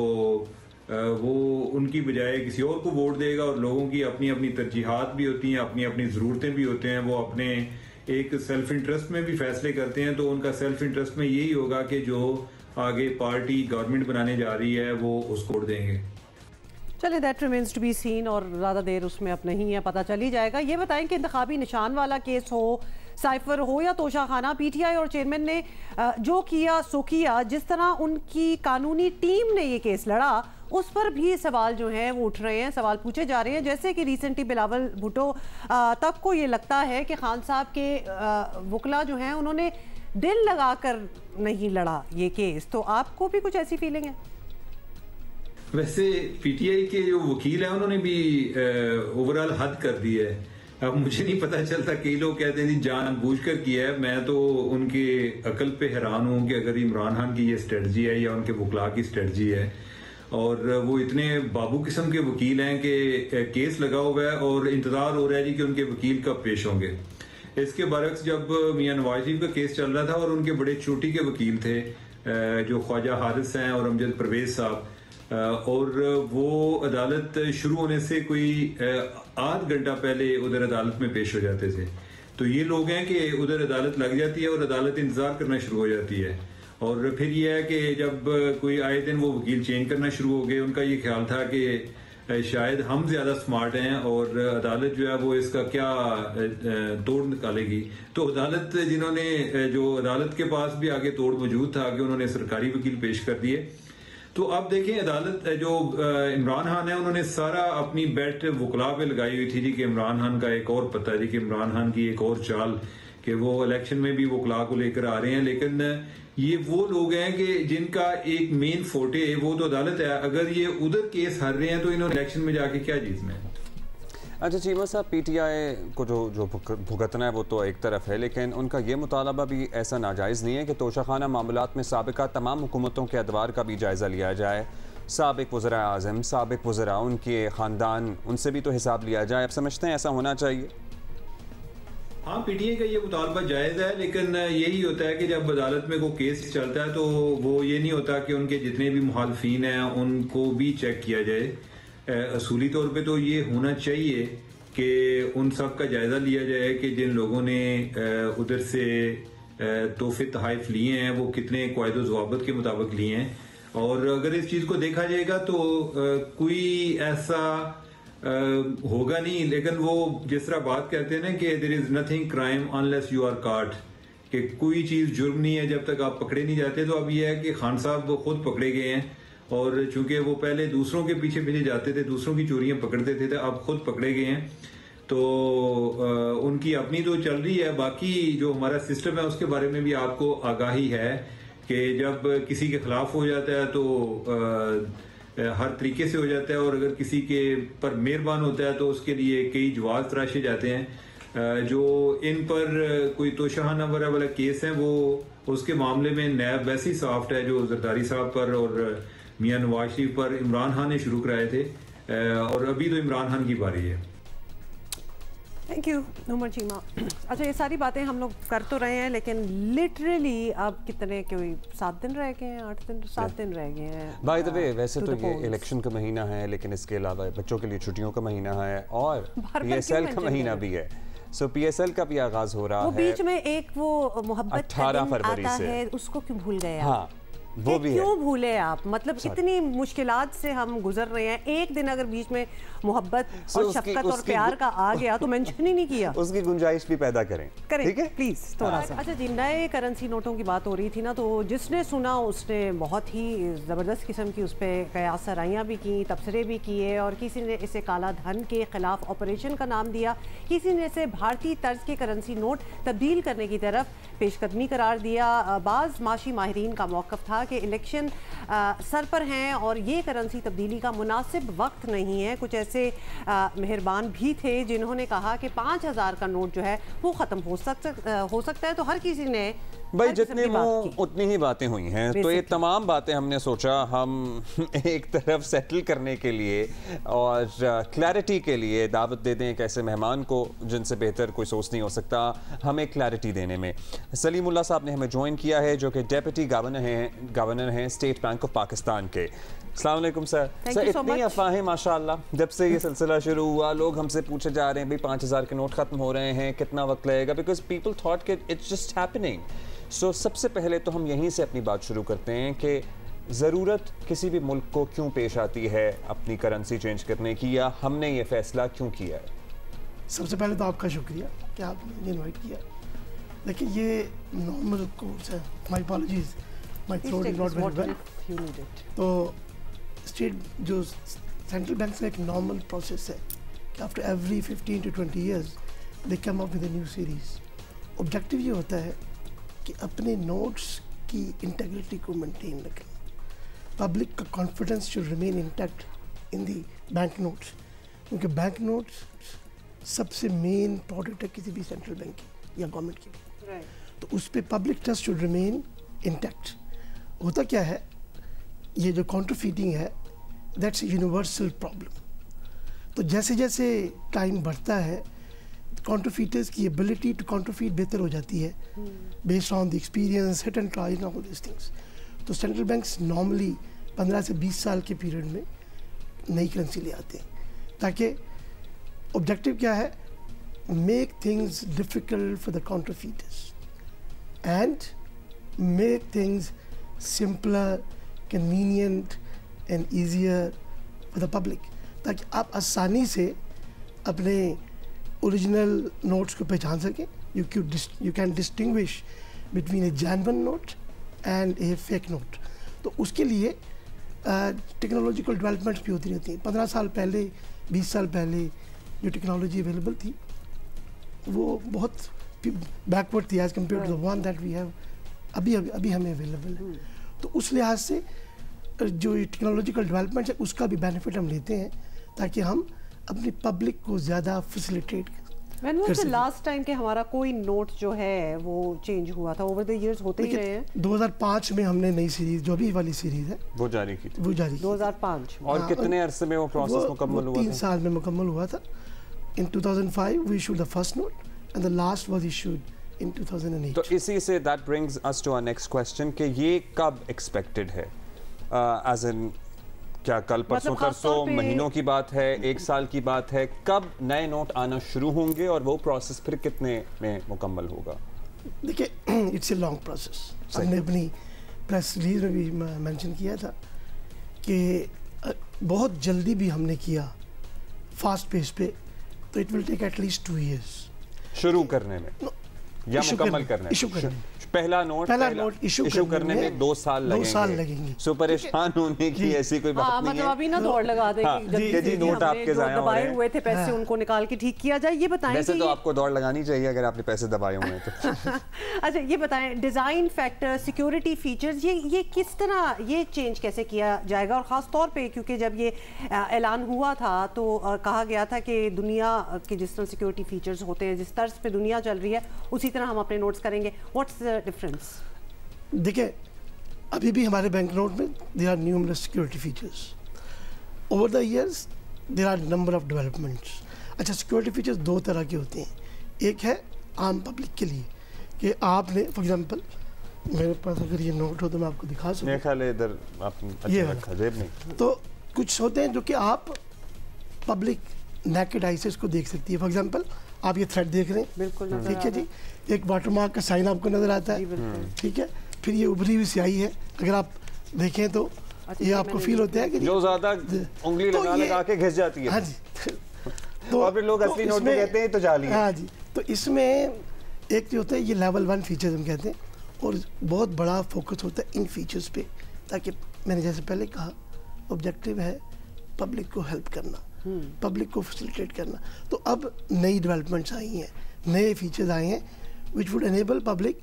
[SPEAKER 8] वो उनकी बजाय किसी और को वोट देगा। और लोगों की अपनी अपनी तरजीहात भी होती हैं, अपनी अपनी ज़रूरतें भी होते हैं, वो अपने एक सेल्फ इंटरेस्ट में भी फैसले करते हैं। तो उनका सेल्फ इंटरेस्ट में यही होगा कि जो आगे पार्टी गवर्नमेंट बनाने जा रही है वो उसको वोट देंगे।
[SPEAKER 2] चलिए, that remains to be seen, और ज़्यादा देर उसमें अब नहीं है, पता चल ही जाएगा। ये बताएं कि इंतखाबी निशान वाला केस हो, साइफर हो या तोशाखाना, पीटीआई और चेयरमैन ने जो किया सो किया, जिस तरह उनकी कानूनी टीम ने ये केस लड़ा, उस पर भी सवाल जो है वो उठ रहे हैं, सवाल पूछे जा रहे हैं। जैसे कि रिसेंटली बिलावल भुट्टो तक को ये लगता है कि खान साहब के वकला जो हैं उन्होंने दिल लगाकर नहीं लड़ा ये केस, तो आपको भी कुछ ऐसी फीलिंग है?
[SPEAKER 8] वैसे पीटीआई के जो वकील हैं उन्होंने भी ओवरऑल हद कर दी है। अब मुझे नहीं पता चलता, कई लोग कहते हैं जी जानबूझकर किया है। मैं तो उनके अकल पे हैरान हूं कि अगर इमरान खान की ये स्ट्रेटजी है या उनके वकला की स्ट्रेटजी है, और वो इतने बाबू किस्म के वकील हैं कि केस लगा हुआ है और इंतजार हो रहा है जी कि उनके वकील कब पेश होंगे। इसके बरक्स जब मियां नवाज शरीफ का केस चल रहा था और उनके बड़े चोटी के वकील थे जो ख्वाजा हारिस हैं और अमजद परवेज साहब, और वो अदालत शुरू होने से कोई आध घंटा पहले उधर अदालत में पेश हो जाते थे। तो ये लोग हैं कि उधर अदालत लग जाती है और अदालत इंतजार करना शुरू हो जाती है। और फिर ये है कि जब कोई आए दिन वो वकील चेंज करना शुरू हो गए। उनका ये ख्याल था कि शायद हम ज्यादा स्मार्ट हैं और अदालत जो है वो इसका क्या तोड़ निकालेगी। तो अदालत जो अदालत के पास भी आगे तोड़ मौजूद था कि उन्होंने सरकारी वकील पेश कर दिए। तो अब देखें, अदालत जो इमरान खान है उन्होंने सारा अपनी बैट वकला पे लगाई हुई थी जी कि इमरान खान का एक और पता है जी कि इमरान खान की एक और चाल कि वो इलेक्शन में भी वकला को लेकर आ रहे हैं। लेकिन ये वो लोग हैं कि जिनका एक मेन फोटे वो तो अदालत है। अगर ये उधर केस हार रहे हैं तो इन्होंने इलेक्शन में जाके क्या जीतना है।
[SPEAKER 1] अच्छा चीमा साहब, पीटीआई को जो भुगतना है वो तो एक तरफ है, लेकिन उनका ये मुतालबा भी ऐसा नाजायज़ नहीं है कि तोशाखाना मामलात में साबिका तमाम हुकूमतों के अदवार का भी जायज़ा लिया जाए। साबिक वज़रा आज़म, साबिक वज़रा, उनके ख़ानदान, उनसे भी तो हिसाब लिया जाए। आप समझते हैं ऐसा होना चाहिए?
[SPEAKER 8] हाँ, पीटीआई का ये मुतालबा जायज़ है, लेकिन यही होता है कि जब अदालत में कोई केस चलता है तो वो ये नहीं होता कि उनके जितने भी मुखालफीन हैं उनको भी चेक किया जाए। असूली तौर पे तो ये होना चाहिए कि उन सब का जायज़ा लिया जाए कि जिन लोगों ने उधर से तोहफे तहाइफ लिए हैं वो कितने क़वाइद ज़वाबित के मुताबिक लिए हैं। और अगर इस चीज़ को देखा जाएगा तो कोई ऐसा होगा नहीं। लेकिन वो जिस तरह बात कहते हैं ना कि there is nothing crime unless you are caught, कि कोई चीज़ जुर्म नहीं है जब तक आप पकड़े नहीं जाते। तो अब यह है कि खान साहब खुद पकड़े गए हैं, और चूंकि वो पहले दूसरों के पीछे पीछे जाते थे, दूसरों की चोरियां पकड़ते थे, तो अब खुद पकड़े गए हैं। तो उनकी अपनी तो चल रही है। बाकी जो हमारा सिस्टम है उसके बारे में भी आपको आगाही है कि जब किसी के खिलाफ हो जाता है तो हर तरीके से हो जाता है, और अगर किसी के पर मेहरबान होता है तो उसके लिए कई जवाब तराशे जाते हैं। जो इन पर कोई तोशाखाना वाला केस है वो उसके मामले में नैब वैसी सॉफ्ट है जो जरदारी साहब पर और मियां नवाज शरीफ पर इमरान खान ने शुरू कराए थे, और अभी तो इमरान खान की बारी है।
[SPEAKER 2] Thank you Umar Cheema. अच्छा, ये सारी बातें हम लोग कर तो रहे हैं, लेकिन लिटरली अब कितने कोई 7 दिन रह गए हैं, 8 दिन 7 दिन रह गए हैं।
[SPEAKER 1] बाय द वे, वैसे तो ये इलेक्शन का महीना है, लेकिन इसके अलावा बच्चों के लिए छुट्टियों का महीना है और PSL का महीना भी है। सो PSL का भी आगाज हो रहा है।
[SPEAKER 2] बीच में एक वो मोहब्बत
[SPEAKER 1] 18 फरवरी
[SPEAKER 2] आता
[SPEAKER 1] से
[SPEAKER 2] है, उसको क्यों भूल गए?
[SPEAKER 1] हाँ, वो भी
[SPEAKER 2] क्यों भूले आप? मतलब इतनी मुश्किलात से हम गुजर रहे हैं, एक दिन अगर बीच में मोहब्बत और शफकत और प्यार का आ गया तो मेंशन ही नहीं किया।
[SPEAKER 1] उसकी गुंजाइश भी पैदा करें, ठीक है
[SPEAKER 2] प्लीज थोड़ा सा। अच्छा जी, नए करेंसी नोटों की बात हो रही थी ना, तो जिसने सुना उसने बहुत ही ज़बरदस्त किस्म की उस पर कयास सराइयाँ भी की, तबसरे भी किए, और किसी ने इसे काला धन के खिलाफ ऑपरेशन का नाम दिया, किसी ने इसे भारतीय तर्ज के करेंसी नोट तब्दील करने की तरफ पेशकदमी करार दिया। बाज़ माशी माहिरीन का मौक़िफ़ था कि इलेक्शन सर पर हैं और ये करेंसी तब्दीली का मुनासिब वक्त नहीं है। कुछ ऐसे मेहरबान भी थे जिन्होंने कहा कि 5000 का नोट जो है वो ख़त्म हो सकता है। तो हर किसी ने
[SPEAKER 1] भाई जितने मुंह उतनी ही बातें हुई हैं, तो ये तमाम बातें हमने सोचा हम एक तरफ सेटल करने के लिए और क्लैरिटी के लिए दावत दे दें एक ऐसे मेहमान को जिनसे बेहतर कोई सोच नहीं हो सकता हमें क्लैरिटी देने में। सलीमुल्लाह साहब ने हमें ज्वाइन किया है, जो कि डेप्यूटी गवर्नर हैं स्टेट बैंक ऑफ पाकिस्तान के। अस्सलाम वालेकुम सर। सर इतनी अफवाहें माशाल्लाह जब से ये सिलसिला शुरू हुआ, लोग हमसे पूछे जा रहे हैं भाई 5000 के नोट खत्म हो रहे हैं, कितना वक्त लगेगा, बिकॉज पीपल थॉट कि इट्स जस्ट हैपनिंग। सो सबसे पहले तो हम यहीं से अपनी बात शुरू करते हैं कि ज़रूरत किसी भी मुल्क को क्यों पेश आती है अपनी करेंसी चेंज करने की, या हमने ये फैसला क्यों किया है?
[SPEAKER 9] सबसे पहले तो आपका शुक्रिया कि आपने मुझे इन्वाइट किया। देखिए ये नॉर्मल कोर्स है, my apologies, my throat is not very well. तो स्टेट जो सेंट्रल बैंक का एक नॉर्मल प्रोसेस है कि after every 15 to 20 years they come up with a new series. Objective ये होता है कि अपने नोट्स की इंटेग्रिटी को मेंटेन रखें। पब्लिक का confidence should remain intact in the bank notes, क्योंकि बैंक नोट्स सबसे मेन प्रोडक्ट है किसी भी सेंट्रल बैंक की या गवर्नमेंट की भी। तो उस पर public trust should remain intact. होता क्या है, ये जो काउंटरफीटिंग है दैट्स यूनिवर्सल प्रॉब्लम। तो जैसे जैसे टाइम बढ़ता है काउंटरफीटर्स की एबिलिटी टू काउंटरफीट बेहतर हो जाती है based on the experience, hit and try, all this things. तो सेंट्रल बैंक्स नॉर्मली 15 से 20 साल के पीरियड में नई करेंसी ले आते हैं, ताकि ऑब्जेक्टिव क्या है, make things difficult for the counterfeiters and make things simpler, convenient and easier for the public, ताकि आप आसानी से अपने ओरिजिनल नोट्स को पहचान सकें। You can distinguish between A genuine note and A fake note. तो उसके लिए टेक्नोलॉजिकल डेवलपमेंट्स भी होती रहती हैं। 15 साल पहले, 20 साल पहले जो टेक्नोलॉजी अवेलेबल थी वो बहुत बैकवर्ड थी as compare to the one that we have अभी हमें अवेलेबल है। तो उस लिहाज से जो टेक्नोलॉजिकल डेवलपमेंट्स है उसका भी बेनिफिट हम लेते हैं, ताकि हम अपनी पब्लिक को ज़्यादा facilitate
[SPEAKER 2] When was the last time कि हमारा कोई नोट जो है वो चेंज हुआ था? ओवर द इयर्स होते ही रहे हैं।
[SPEAKER 9] 2005 में हमने नई सीरीज, जो अभी वाली सीरीज है
[SPEAKER 1] वो जारी की थी।
[SPEAKER 2] 2005।
[SPEAKER 1] और कितने अरसे में वो प्रोसेस मुकम्मल हुआ था?
[SPEAKER 9] 3 साल में मुकम्मल हुआ था। In 2005 we issued the first note and the last was issued in 2008.
[SPEAKER 1] तो इसी से that brings us to our next question कि ये कब expected है? As in क्या कल परसों तरसों, महीनों की बात है, 1 साल की बात है, कब नए नोट आना शुरू होंगे और वो प्रोसेस फिर कितने में मुकम्मल होगा?
[SPEAKER 9] देखिए इट्स ए लॉन्ग प्रोसेस। हमने अपनी प्रेस रिलीज में भी मेंशन किया था कि बहुत जल्दी भी हमने किया फास्ट पेस पे, तो it will take at least 2 years
[SPEAKER 1] शुरू करने में या मुकम्मल करने में। पहला नोट इशू करने में 2 साल लगेंगे। सो परेशान होने की ऐसी कोई बात नहीं है।
[SPEAKER 2] मतलब अभी ना दौड़ लगा दे
[SPEAKER 1] कि जी नोट आपके ज़ाया हो रहे हैं,
[SPEAKER 2] हुए थे पैसे उनको निकाल के ठीक किया जाए। ये बताएं,
[SPEAKER 1] वैसे तो आपको दौड़ लगानी चाहिए अगर आपने पैसे दबाए हुए हैं तो।
[SPEAKER 2] अच्छा ये बताएं, डिज़ाइन फैक्टर, सिक्योरिटी फीचर्स, ये किस तरह ये चेंज कैसे किया जाएगा? और ख़ास तौर पे क्योंकि जब ये ऐलान हुआ था तो कहा गया था कि दुनिया के जिस तरह सिक्योरिटी फीचर्स होते हैं, जिस तर्ज पे दुनिया चल रही है उसी तरह हम अपने नोट्स करेंगे। What's the difference?
[SPEAKER 9] देखिए अभी भी हमारे बैंक नोट में there are numerous security features. Over the years there are number of developments. अच्छा, सिक्योरिटी फीचर्स 2 तरह के होते हैं। एक है आम पब्लिक के लिए कि आपने फॉर एग्जांपल, मेरे पास अगर ये नोट हो तो मैं आपको दिखा सकूँ।
[SPEAKER 1] मेरे ख्याल है इधर आपने रखा जेब में।
[SPEAKER 9] तो कुछ होते हैं जो कि आप पब्लिक नेकेड आई से इसको देख सकती है। फॉर एग्जांपल आप ये थ्रेड देख रहे हैं,
[SPEAKER 2] बिल्कुल
[SPEAKER 9] ठीक है जी, एक वाटरमार्क का साइन आपको नजर आता है, ठीक है। फिर ये उभरी हुई स्याही है, अगर आप देखें तो ये आपको फील होता है कि
[SPEAKER 1] जो ज्यादा उंगली
[SPEAKER 9] तो
[SPEAKER 1] लगा के घिस जाती है।
[SPEAKER 9] हाँ जी।
[SPEAKER 1] तो अब लोग असली नोट में कहते हैं तो जाली है।
[SPEAKER 9] हाँ जी। तो इसमें एक जो होता है ये लेवल 1 फीचर्स हम कहते हैं, और बहुत बड़ा फोकस होता है इन फीचर्स पे, ताकि मैंने जैसे पहले कहा ऑब्जेक्टिव है पब्लिक को हेल्प करना, पब्लिक को फैसिलिटेट करना। तो अब नई डेवलपमेंट्स आई हैं, नए फीचर्स आए हैं विच वुड एनेबल पब्लिक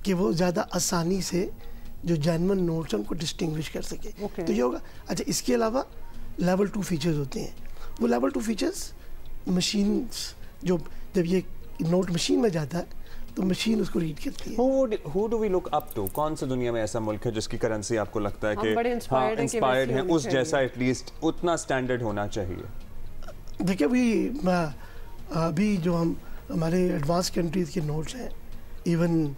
[SPEAKER 9] कि वो ज़्यादा आसानी से जो जेन्युइन नोट्स हैं उनको डिस्टिंग्विश कर सके। तो ये होगा। अच्छा, इसके अलावा लेवल 2 फीचर्स होते हैं। वो लेवल 2 फीचर्स मशीन्स, जो जब ये नोट मशीन में जाता है तो मशीन उसको रीड करती है।
[SPEAKER 1] Who do we look up to? कौन से दुनिया में ऐसा मुल्क है जिसकी करेंसी आपको लगता है कि इंस्पायर्ड है, उस जैसा एटलीस्ट उतना स्टैंडर्ड होना चाहिए?
[SPEAKER 9] देखिए अभी जो हमारे एडवांस कंट्रीज के नोट्स हैं, इवन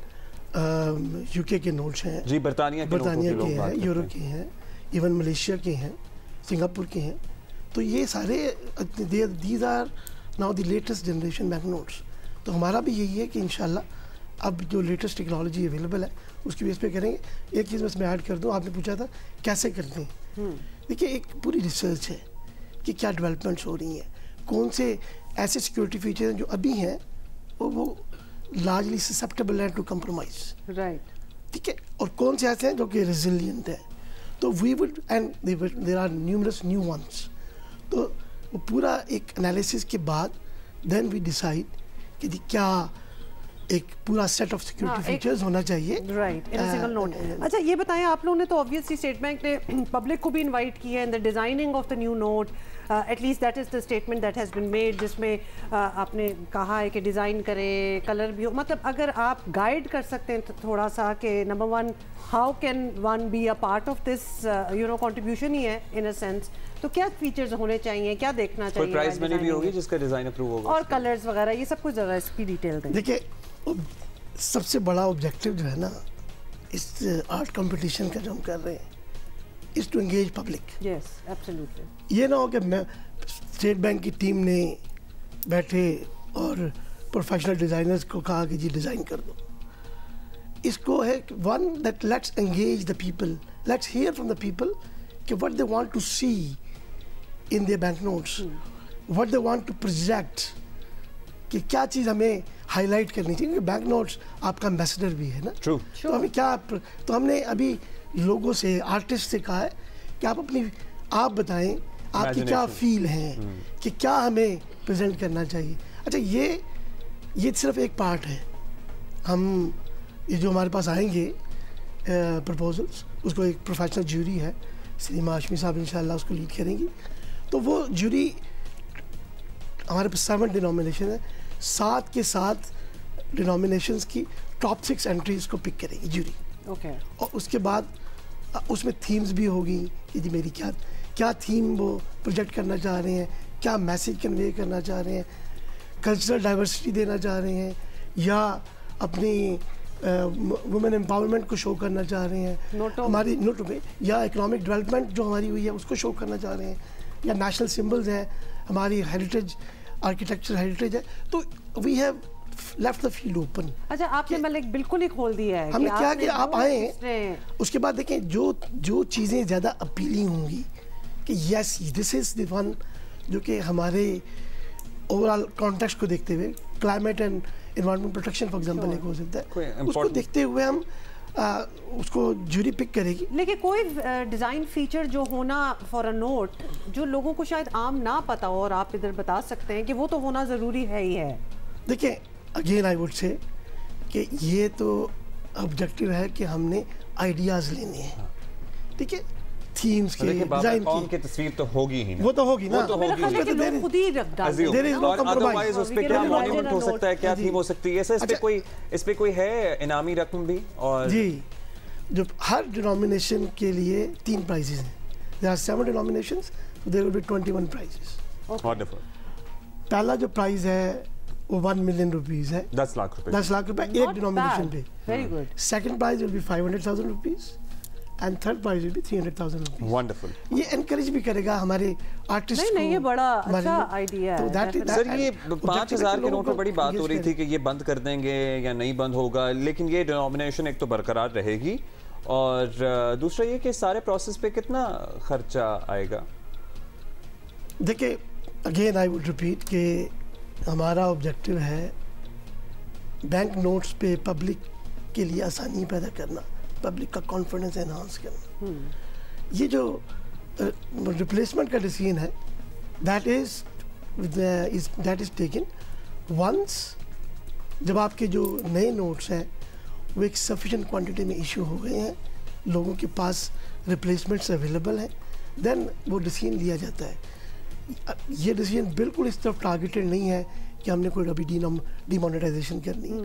[SPEAKER 9] यूके के नोट्स हैं
[SPEAKER 1] जी, बर्तानिया के
[SPEAKER 9] हैं, यूरोप के हैं, इवन मलेशिया के हैं, सिंगापुर के हैं। तो ये सारे these are now the latest generation bank notes. तो हमारा भी यही है कि इंशाल्लाह अब जो लेटेस्ट टेक्नोलॉजी अवेलेबल है उसकी बेस पे करेंगे। एक चीज़ मैं इसमें ऐड कर दूँ, आपने पूछा था कैसे करते हैं। देखिए एक पूरी रिसर्च है कि क्या डेवलपमेंट्स हो रही हैं, कौन से ऐसे सिक्योरिटी फीचर हैं जो अभी हैं वो लार्जली ससेप्टेबल है टू कंप्रोमाइज,
[SPEAKER 2] राइट,
[SPEAKER 9] ठीक है, और कौन से ऐसे हैं जो कि रेजिलिएंट है। तो we would and there are numerous new ones. तो वो पूरा एक एनालिसिस के बाद देन वी डिसाइड कि क्या एक पूरा सेट ऑफ सिक्योरिटी फीचर्स होना चाहिए,
[SPEAKER 2] right, in a single note. अच्छा, ये बताएं, आप लोगों ने तो ऑब्वियसली स्टेट बैंक ने पब्लिक को भी इनवाइट किया है in the designing of the new note, at least that is the statement that has been made, जिसमें आपने कहा है कि डिज़ाइन करे, कलर भी हो। मतलब अगर आप गाइड कर सकते हैं तो थोड़ा सा कि number 1 how can one be a part of this contribution ही है इन अ सेंस, तो क्या फीचर्स होने चाहिए, क्या देखना चाहिए,
[SPEAKER 1] कोई प्राइस मनी भी होगी जिसका डिजाइन अप्रूव होगा,
[SPEAKER 2] और कलर्स वगैरह, ये सब कुछ ज़रा इसकी डिटेल दें।
[SPEAKER 9] देखिए सबसे बड़ा ऑब्जेक्टिव जो है ना इस आर्ट कंपटीशन का जो हम कर रहे हैं is to engage public.
[SPEAKER 2] Yes, absolutely.
[SPEAKER 9] ये ना हो कि मैं स्टेट बैंक की टीम ने बैठे और प्रोफेशनल डिज़ाइनर्स को कहा कि जी डिज़ाइन कर दो। इसको है one that let's engage the people, let's hear from the people कि what they want to see in their bank notes, what they want to project, कि क्या चीज़ हमें हाईलाइट करनी चाहिए, क्योंकि बैंक नोट्स आपका एम्बेसडर भी है ना।
[SPEAKER 1] True.
[SPEAKER 9] तो हमें क्या, तो हमने अभी लोगों से, आर्टिस्ट से कहा है कि आप बताएं आपकी क्या फील है कि क्या हमें प्रेजेंट करना चाहिए। अच्छा, ये सिर्फ एक पार्ट है। हम ये जो हमारे पास आएंगे प्रपोजल्स, उसको एक प्रोफेशनल ज्यूरी है, सलीमा हाशमी साहब इंशाल्लाह उसको लीड करेंगी। तो वो ज्यूरी हमारे पास 7 डिनोमिनेशन है, 7 के 7 डिनोमिनेशंस की टॉप 6 एंट्रीज को पिक करेगी ज्यूरी।
[SPEAKER 2] ओके।
[SPEAKER 9] और उसके बाद उसमें थीम्स भी होगी कि जी मेरी क्या थीम वो प्रोजेक्ट करना चाह रहे हैं, क्या मैसेज कन्वे करना चाह रहे हैं, कल्चरल डाइवर्सिटी देना चाह रहे हैं, या अपनी वुमेन एम्पावरमेंट को शो करना चाह रहे हैं हमारी नोटों में, या इकोनॉमिक डेवलपमेंट जो हमारी हुई है उसको शो करना चाह रहे हैं, या नेशनल सिम्बल्स हैं, हमारी हेरिटेज, आर्किटेक्चर हेरिटेज है। तो we have left the field open.
[SPEAKER 2] अच्छा, आपने मतलब बिल्कुल ही खोल दिया है।
[SPEAKER 9] हमने क्या कि आप आए, उसके बाद देखें जो चीज़ें ज़्यादा अपीलिंग होंगी कि yes this is the one, जो कि हमारे ओवरऑल कॉन्टेक्स्ट को देखते हुए, climate and environment protection for example एक हो सकता है, उसको देखते हुए हम उसको ज्यूरी पिक करेगी।
[SPEAKER 2] लेकिन कोई डिज़ाइन फीचर जो होना फॉर अ नोट जो लोगों को शायद आम ना पता हो और आप इधर बता सकते हैं कि वो तो होना ज़रूरी है ही है।
[SPEAKER 9] देखिए अगेन आई वुड से कि ये तो ऑब्जेक्टिव है कि हमने आइडियाज़ लेने हैं, ठीक है, थीम्स के, डिजाइन
[SPEAKER 1] की तस्वीर तो होगी ही ना,
[SPEAKER 9] वो तो होगी ना,
[SPEAKER 2] तो होगी, लोग खुद ही रख डालते हैं।
[SPEAKER 9] देयर इज नो
[SPEAKER 1] अदरवाइज उस पे क्या मॉन्यूमेंट हो सकता है, क्या थीम हो सकती है, इस पे कोई है इनामी रकम भी? और
[SPEAKER 9] जी, जो हर डिनोमिनेशन के लिए 3 प्राइजेस हैं, there are 7 denominations, so there will be 21 prizes.
[SPEAKER 1] Wonderful.
[SPEAKER 9] पहला जो प्राइज है वो 1 मिलियन रुपीस है,
[SPEAKER 1] 10 लाख रुपए,
[SPEAKER 9] 10 लाख रुपए एक डिनोमिनेशन पे।
[SPEAKER 2] Very good.
[SPEAKER 9] Second prize will be 500,000 rupees and third prize will be 300,000 rupees.
[SPEAKER 1] Wonderful.
[SPEAKER 9] ये एनकरेज भी करेगा हमारे आर्टिस्ट को।
[SPEAKER 2] नहीं, ये बड़ा अच्छा आइडिया है।
[SPEAKER 1] सर, ये 5,000 के नोट पर बड़ी बात हो रही थी कि ये बंद कर देंगे या नहीं बंद होगा, लेकिन ये डिनोमिनेशन एक तो बरकरार रहेगी और दूसरा ये कि सारे प्रोसेस पे कितना खर्चा आएगा?
[SPEAKER 9] देखिए, अगेन आई वुड रिपीट कि हमारा ऑब्जेक्टिव है बैंक नोट्स पे पब्लिक के लिए आसानी पैदा करना, पब्लिक का कॉन्फिडेंस एनहांस करना। ये जो रिप्लेसमेंट का डिसीजन है दैट इज टेकन वंस जब आपके जो नए नोट्स हैं वो एक सफिशिएंट क्वांटिटी में इशू हो गए हैं, लोगों के पास रिप्लेसमेंट्स अवेलेबल हैं, देन वो डिसीजन लिया जाता है। ये डिसीजन बिल्कुल इस तरफ टारगेटेड नहीं है कि हमने कोई अभी डिमोनेटाइजेशन करनी है,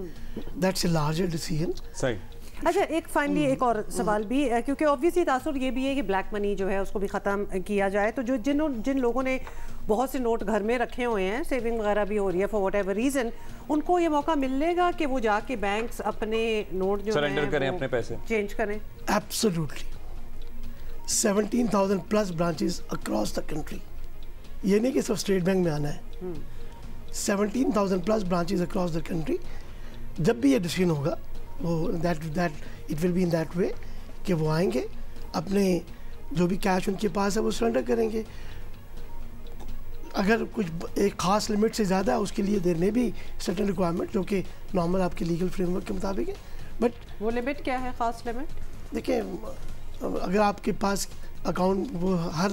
[SPEAKER 9] दैट्स ए लार्जर डिसीजन।
[SPEAKER 1] सही।
[SPEAKER 2] अच्छा, एक फाइनली एक और सवाल भी, क्योंकि ऑब्वियसली तासुर ये भी है कि ब्लैक मनी जो है उसको भी ख़त्म किया जाए, तो जो जिन लोगों ने बहुत से नोट घर में रखे हुए हैं, सेविंग वगैरह भी हो रही है फॉर वट एवर रीज़न, उनको ये मौका मिलेगा कि वो जाके बैंक्स अपने नोट जो
[SPEAKER 1] सरेंडर करें, अपने पैसे
[SPEAKER 2] चेंज करें?
[SPEAKER 9] Absolutely. 17,000 plus branches across the country, ये नहीं कि सब स्टेट बैंक में आना है। 17,000 plus branches across the country. जब भी ये डिसीजन होगा वो that it will be in that way कि वो आएंगे, अपने जो भी कैश उनके पास है वो सरेंडर करेंगे। अगर कुछ एक ख़ास लिमिट से ज़्यादा है उसके लिए देर में भी सर्टेन रिक्वायरमेंट जो कि नॉर्मल आपके लीगल फ्रेमवर्क के मुताबिक है। बट
[SPEAKER 2] वो लिमिट क्या है, ख़ास लिमिट?
[SPEAKER 9] देखिए, अगर आपके पास अकाउंट, वो हर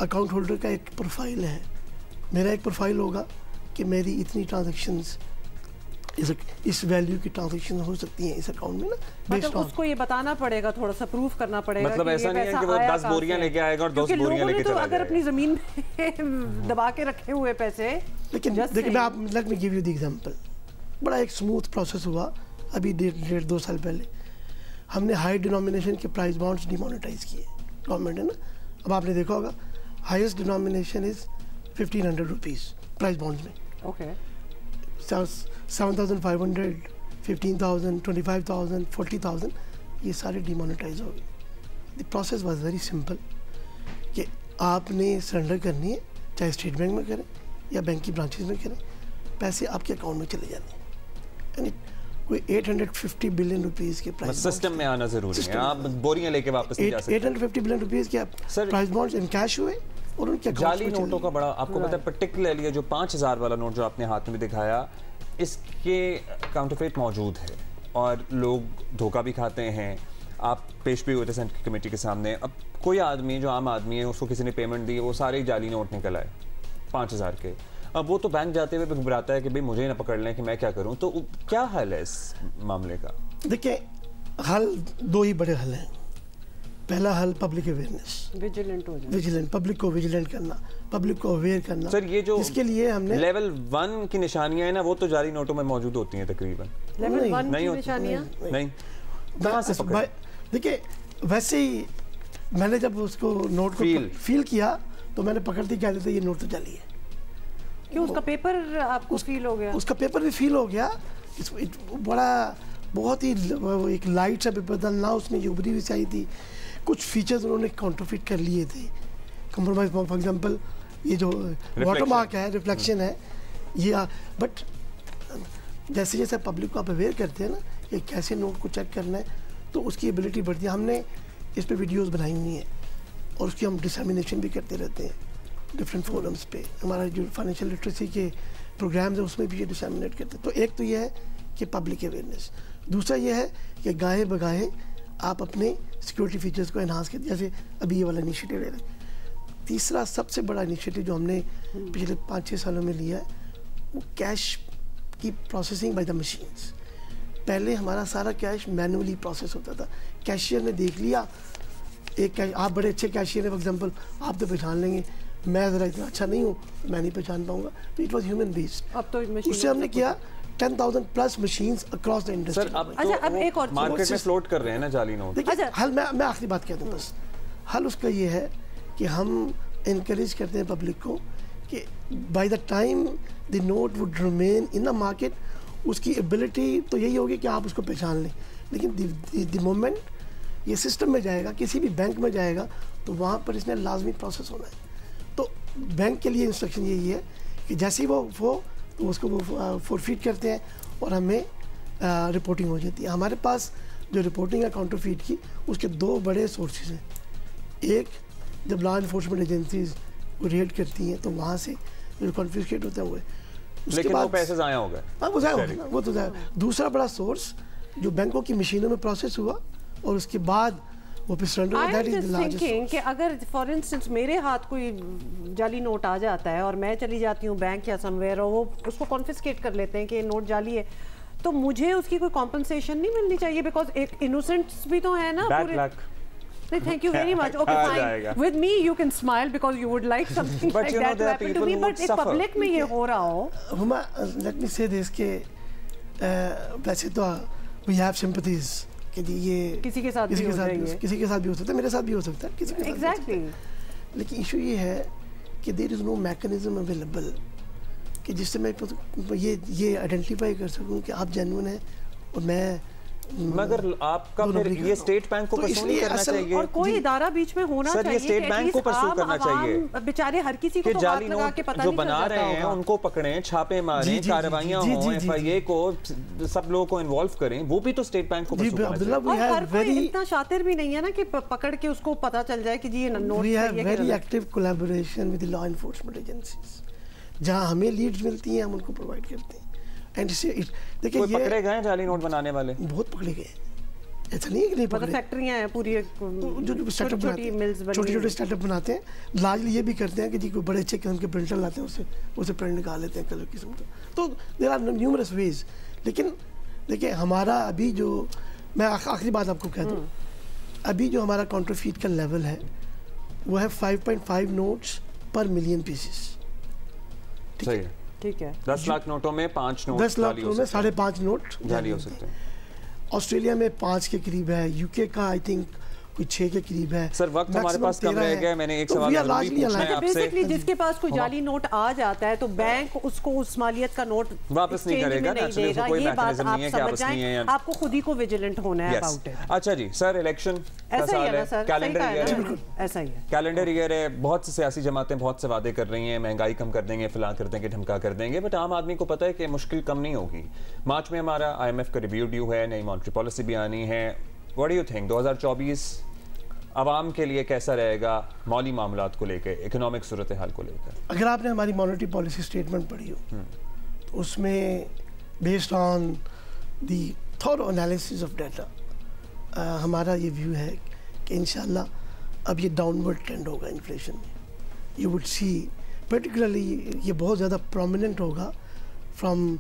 [SPEAKER 9] अकाउंट होल्डर का एक प्रोफाइल है। मेरा एक प्रोफाइल होगा कि मेरी इतनी ट्रांजैक्शंस, इस वैल्यू की ट्रांजैक्शन हो सकती हैं इस अकाउंट में ना,
[SPEAKER 2] मतलब उसको ये बताना पड़ेगा, थोड़ा सा प्रूफ करना पड़ेगा।
[SPEAKER 1] मतलब ऐसा नहीं है कि वो 10 बोरियां लेके आएगा और 10 बोरियां लेके चला जाएगा।
[SPEAKER 2] अगर अपनी जमीन में दबा के रखे हुए पैसे,
[SPEAKER 9] लेकिन देखिए, मैं आप let me give you the example. बड़ा एक स्मूथ प्रोसेस हुआ अभी 1.5-2 साल पहले। हमने हाई डिनोमिनेशन के प्राइस बॉन्ड्स डिमोनेटाइज किए, गवर्नमेंट है ना। अब आपने देखा होगा highest denomination is 1,500 rupees price bonds में।
[SPEAKER 2] ओके।
[SPEAKER 9] 7,500, 15,000, 25,000, 40,000, ये सारे डिमोनेटाइज हो गए। The process was very simple कि आपने सरेंडर करनी है, चाहे स्टेट बैंक में करें या बैंक की ब्रांचेस में करें, पैसे आपके अकाउंट में चले जाने हैं। यानी कोई 850 बिलियन रुपीज़ के प्राइस
[SPEAKER 1] सिस्टम में आना जरूरी है, आप बोरियां लेके वापस नहीं जा सकते।
[SPEAKER 9] 850 बिलियन रुपीज़ के प्राइस बॉन्ड्स इन कैश हुए और उनके
[SPEAKER 1] जाली नोटों का बड़ा आपको पता है, पर्टिकुलरली जो 5,000 वाला नोट जो आपने हाथ में दिखाया, इसके काउंटरफेट मौजूद है और लोग धोखा भी खाते हैं। आप पेश भी हुए थे सेंट्रल कमेटी के सामने। अब कोई आदमी जो आम आदमी है, उसको किसी ने पेमेंट दी, वो सारे जाली नोट निकल आए 5,000 के। अब वो तो बैंक जाते हुए घबराता है कि भाई मुझे ना पकड़ लें कि मैं क्या करूं। तो क्या हल है इस मामले का?
[SPEAKER 9] देखिए, हल 2 ही बड़े हल हैं। पहला हल पब्लिक अवेयरनेस, विजिलेंट, पब्लिक को विजिलेंट करना, पब्लिक को अवेयर करना।
[SPEAKER 1] सर, ये जो
[SPEAKER 9] इसके लिए हमने
[SPEAKER 1] लेवल 1 की निशानियां हैं ना, वो तो जाली नोटों में मौजूद होती हैं तकरीबन।
[SPEAKER 2] लेवल 1 की निशानियां
[SPEAKER 1] नहीं, कहां से पकड़े?
[SPEAKER 9] देखिए, वैसे ही मैंने जब उसको नोट को फील किया तो मैंने पकड़ दी, क्या लेते ये नोट तो जाली है।
[SPEAKER 2] क्यों? उसका पेपर आपको फील हो गया?
[SPEAKER 9] उसका पेपर भी फील हो गया। बड़ा बहुत ही एक लाइट सा पेपर था ना, उसमें यूबरी भी चाहिए थी, कुछ फीचर्स उन्होंने काउंटरफिट कर लिए थे, कंप्रोमाइज। फॉर एग्जांपल ये जो वाटरमार्क है, रिफ्लेक्शन है ये, बट जैसे जैसे पब्लिक को आप अवेयर करते हैं ना कि कैसे नोट को चेक करना है, तो उसकी एबिलिटी बढ़ती है। हमने इस पे वीडियोस बनाई हुई हैं और उसकी हम डिसमिनेशन भी करते रहते हैं डिफरेंट फोरम्स पे। हमारा जो फाइनेंशियल लिटरेसी के प्रोग्राम्स है उसमें भी ये डिसमिनेट करते हैं। तो एक तो ये है कि पब्लिक अवेयरनेस, दूसरा ये है कि गाहे बगाहे आप अपने सिक्योरिटी फीचर्स को एनहांस कर, जैसे अभी ये वाला इनिशिएटिव ले रहे हैं। तीसरा सबसे बड़ा इनिशिएटिव जो हमने पिछले 5-6 सालों में लिया है, वो कैश की प्रोसेसिंग बाय द मशीन्स। पहले हमारा सारा कैश मैनुअली प्रोसेस होता था। कैशियर ने देख लिया, आप बड़े अच्छे कैशियर हैं, फॉर एग्जांपल आप तो पहचान लेंगे, मैं ज़रा इतना अच्छा नहीं हूँ, मैं नहीं पहचान पाऊंगा, तो इट वाज ह्यूमन बेस्ड।
[SPEAKER 2] अब तो
[SPEAKER 9] उससे हमने किया 10,000 plus machines across the industry.
[SPEAKER 1] Sir, अब तो
[SPEAKER 2] अब एक और
[SPEAKER 1] मार्केट में फ्लोट कर रहे हैं ना जाली नोट।
[SPEAKER 9] देखिए, हल मैं आखिरी बात कहता हूँ बस। हल उसका ये है कि हम इनकरेज करते हैं पब्लिक को कि by the time the note would remain in the market, उसकी एबिलिटी तो यही होगी कि आप उसको पहचान लें, लेकिन द मोमेंट ये सिस्टम में जाएगा, किसी भी बैंक में जाएगा, तो वहाँ पर इसने लाजमी प्रोसेस होना है। तो बैंक के लिए इंस्ट्रक्शन यही है कि जैसे ही वो तो उसको वो फॉरफिट करते हैं और हमें रिपोर्टिंग हो जाती है। हमारे पास जो रिपोर्टिंग है काउंटरफीट की, उसके दो बड़े सोर्सेज हैं। एक, जब लॉ इन्फोर्समेंट एजेंसीज को रेड करती हैं तो वहाँ से जो कॉन्फिस्केट होता है वो है,
[SPEAKER 1] लेकिन वो पैसे ज़ाया हो गए।
[SPEAKER 9] हाँ, वो ज़ाया हो गया, वो तो ज़ाया। दूसरा बड़ा सोर्स जो बैंकों की मशीनों में प्रोसेस हुआ और उसके बाद वो फिर सरेंडर हुआ, that is the largest source.
[SPEAKER 2] कि अगर फॉर इंस्टेंस मेरे हाथ कोई जाली नोट आ जाता है और मैं चली जाती हूँ बैंक या समवेयर और वो उसको कॉन्फिस्केट कर लेते हैं कि नोट जाली है, तो मुझे उसकी कोई कॉम्पनसेशन नहीं मिलनी चाहिए? बिकॉज एक इनोसेंट्स भी तो है ना पूरे। Thank you very much. Okay, fine. With me, you can smile because you would like something like that to happen to me. But if public में ये हो रहा हो,
[SPEAKER 9] Huma, let me say this कि वैसे तो we have sympathies कि ये
[SPEAKER 2] किसी के साथ भी हो सकता
[SPEAKER 9] है, मेरे साथ भी हो सकता है, किसी के साथ
[SPEAKER 2] exactly.
[SPEAKER 9] लेकिन इशू ये है कि there is no mechanism available कि जिससे मैं ये आइडेंटिफाई कर सकूं कि आप जेन्युइन हैं और मैं,
[SPEAKER 1] मगर आपका फिर ये स्टेट बैंक को परसू नहीं करना चाहिए
[SPEAKER 2] और कोई इदारा बीच में होना चाहिए।
[SPEAKER 1] ये स्टेट बैंक को परसू करना चाहिए।
[SPEAKER 2] बेचारे हर किसी को तो
[SPEAKER 1] जाली नोट जो बना रहे हैं उनको पकड़ें, छापे मारें, कार्रवाइयां हों, एफआईए को सब लोगों को इन्वॉल्व करें, वो भी तो स्टेट बैंक को परसू करना चाहिए।
[SPEAKER 2] और हर कोई इतना शातिर भी नहीं है ना कि पकड़ के उसको पता चल जाए कि जी ये नोट।
[SPEAKER 9] We have very active collaboration with the law enforcement agencies, जहां हमें लीड्स मिलती हैं हम उनको प्रोवाइड करते हैं।
[SPEAKER 1] देखिए ये पकड़े गए जाली नोट बनाने वाले,
[SPEAKER 9] बहुत पकड़े गए, ऐसा नहीं है कि नहीं पकड़े।
[SPEAKER 2] फैक्ट्रियां हैं पूरी,
[SPEAKER 9] जो स्टार्टअप छोटे-छोटे स्टार्टअप बनाते हैं, लार्जली ये भी करते हैं कि जी कोई बड़े अच्छे किस्म के प्रिंटर लाते हैं, उसे प्रिंट निकाल लेते हैं कलर किस्म का। तो देयर आर न्यूमरस वेज। लेकिन देखिए हमारा अभी जो, मैं आखिरी बात आपको कह दूं, अभी जो हमारा काउंटरफीट का लेवल है वो है 5.5 नोट्स पर मिलियन पीसेस।
[SPEAKER 1] सही है,
[SPEAKER 2] ठीक है।
[SPEAKER 1] 10 लाख नोटों में 5 नोट,
[SPEAKER 9] 10 लाख नोटों में 5.5 नोट
[SPEAKER 1] जाली हो सकते हैं।
[SPEAKER 9] ऑस्ट्रेलिया में 5 के करीब है, यूके का आई थिंक कोई 6 के करीब है।
[SPEAKER 1] सर वक्त हमारे पास कम रह गया, मैंने एक सवाल पूछना है आपसे।
[SPEAKER 2] बेसिकली जिसके पास कोई जाली नोट आ जाता है तो बैंक उसको उस मालियत का नोट
[SPEAKER 1] वापस नहीं करेगा,
[SPEAKER 2] ये बात आप समझ जाएं, आपको खुद ही को विजिलेंट होना है अबाउट इट।
[SPEAKER 1] अच्छा जी सर, इलेक्शन का साल है, कैलेंडर ईयर है,
[SPEAKER 2] ऐसा ही है,
[SPEAKER 1] कैलेंडर ईयर है, बहुत सी सियासी जमातें बहुत से वादे कर रही हैं, महंगाई कम कर देंगे, फिलहाल कर देंगे, ढमका कर देंगे, बट आम आदमी को पता है कि मुश्किल कम नहीं होगी। मार्च में हमारा IMF का रिव्यू ड्यू है, नई मॉनेटरी पॉलिसी भी आनी है। व्हाट डू यू थिंक 2024 आवाम के लिए कैसा रहेगा मौली मामलात को लेकर, इकोनॉमिक सूरत हाल को लेकर?
[SPEAKER 9] अगर आपने हमारी मॉनेटरी पॉलिसी स्टेटमेंट पढ़ी हो तो उसमें based on the thorough analysis of data हमारा ये व्यू है कि इंशाल्लाह अब ये डाउनवर्ड ट्रेंड होगा इन्फ्लेशन में। यू वुड सी पर्टिकुलरली ये बहुत ज़्यादा प्रोमिनेंट होगा फ्रॉम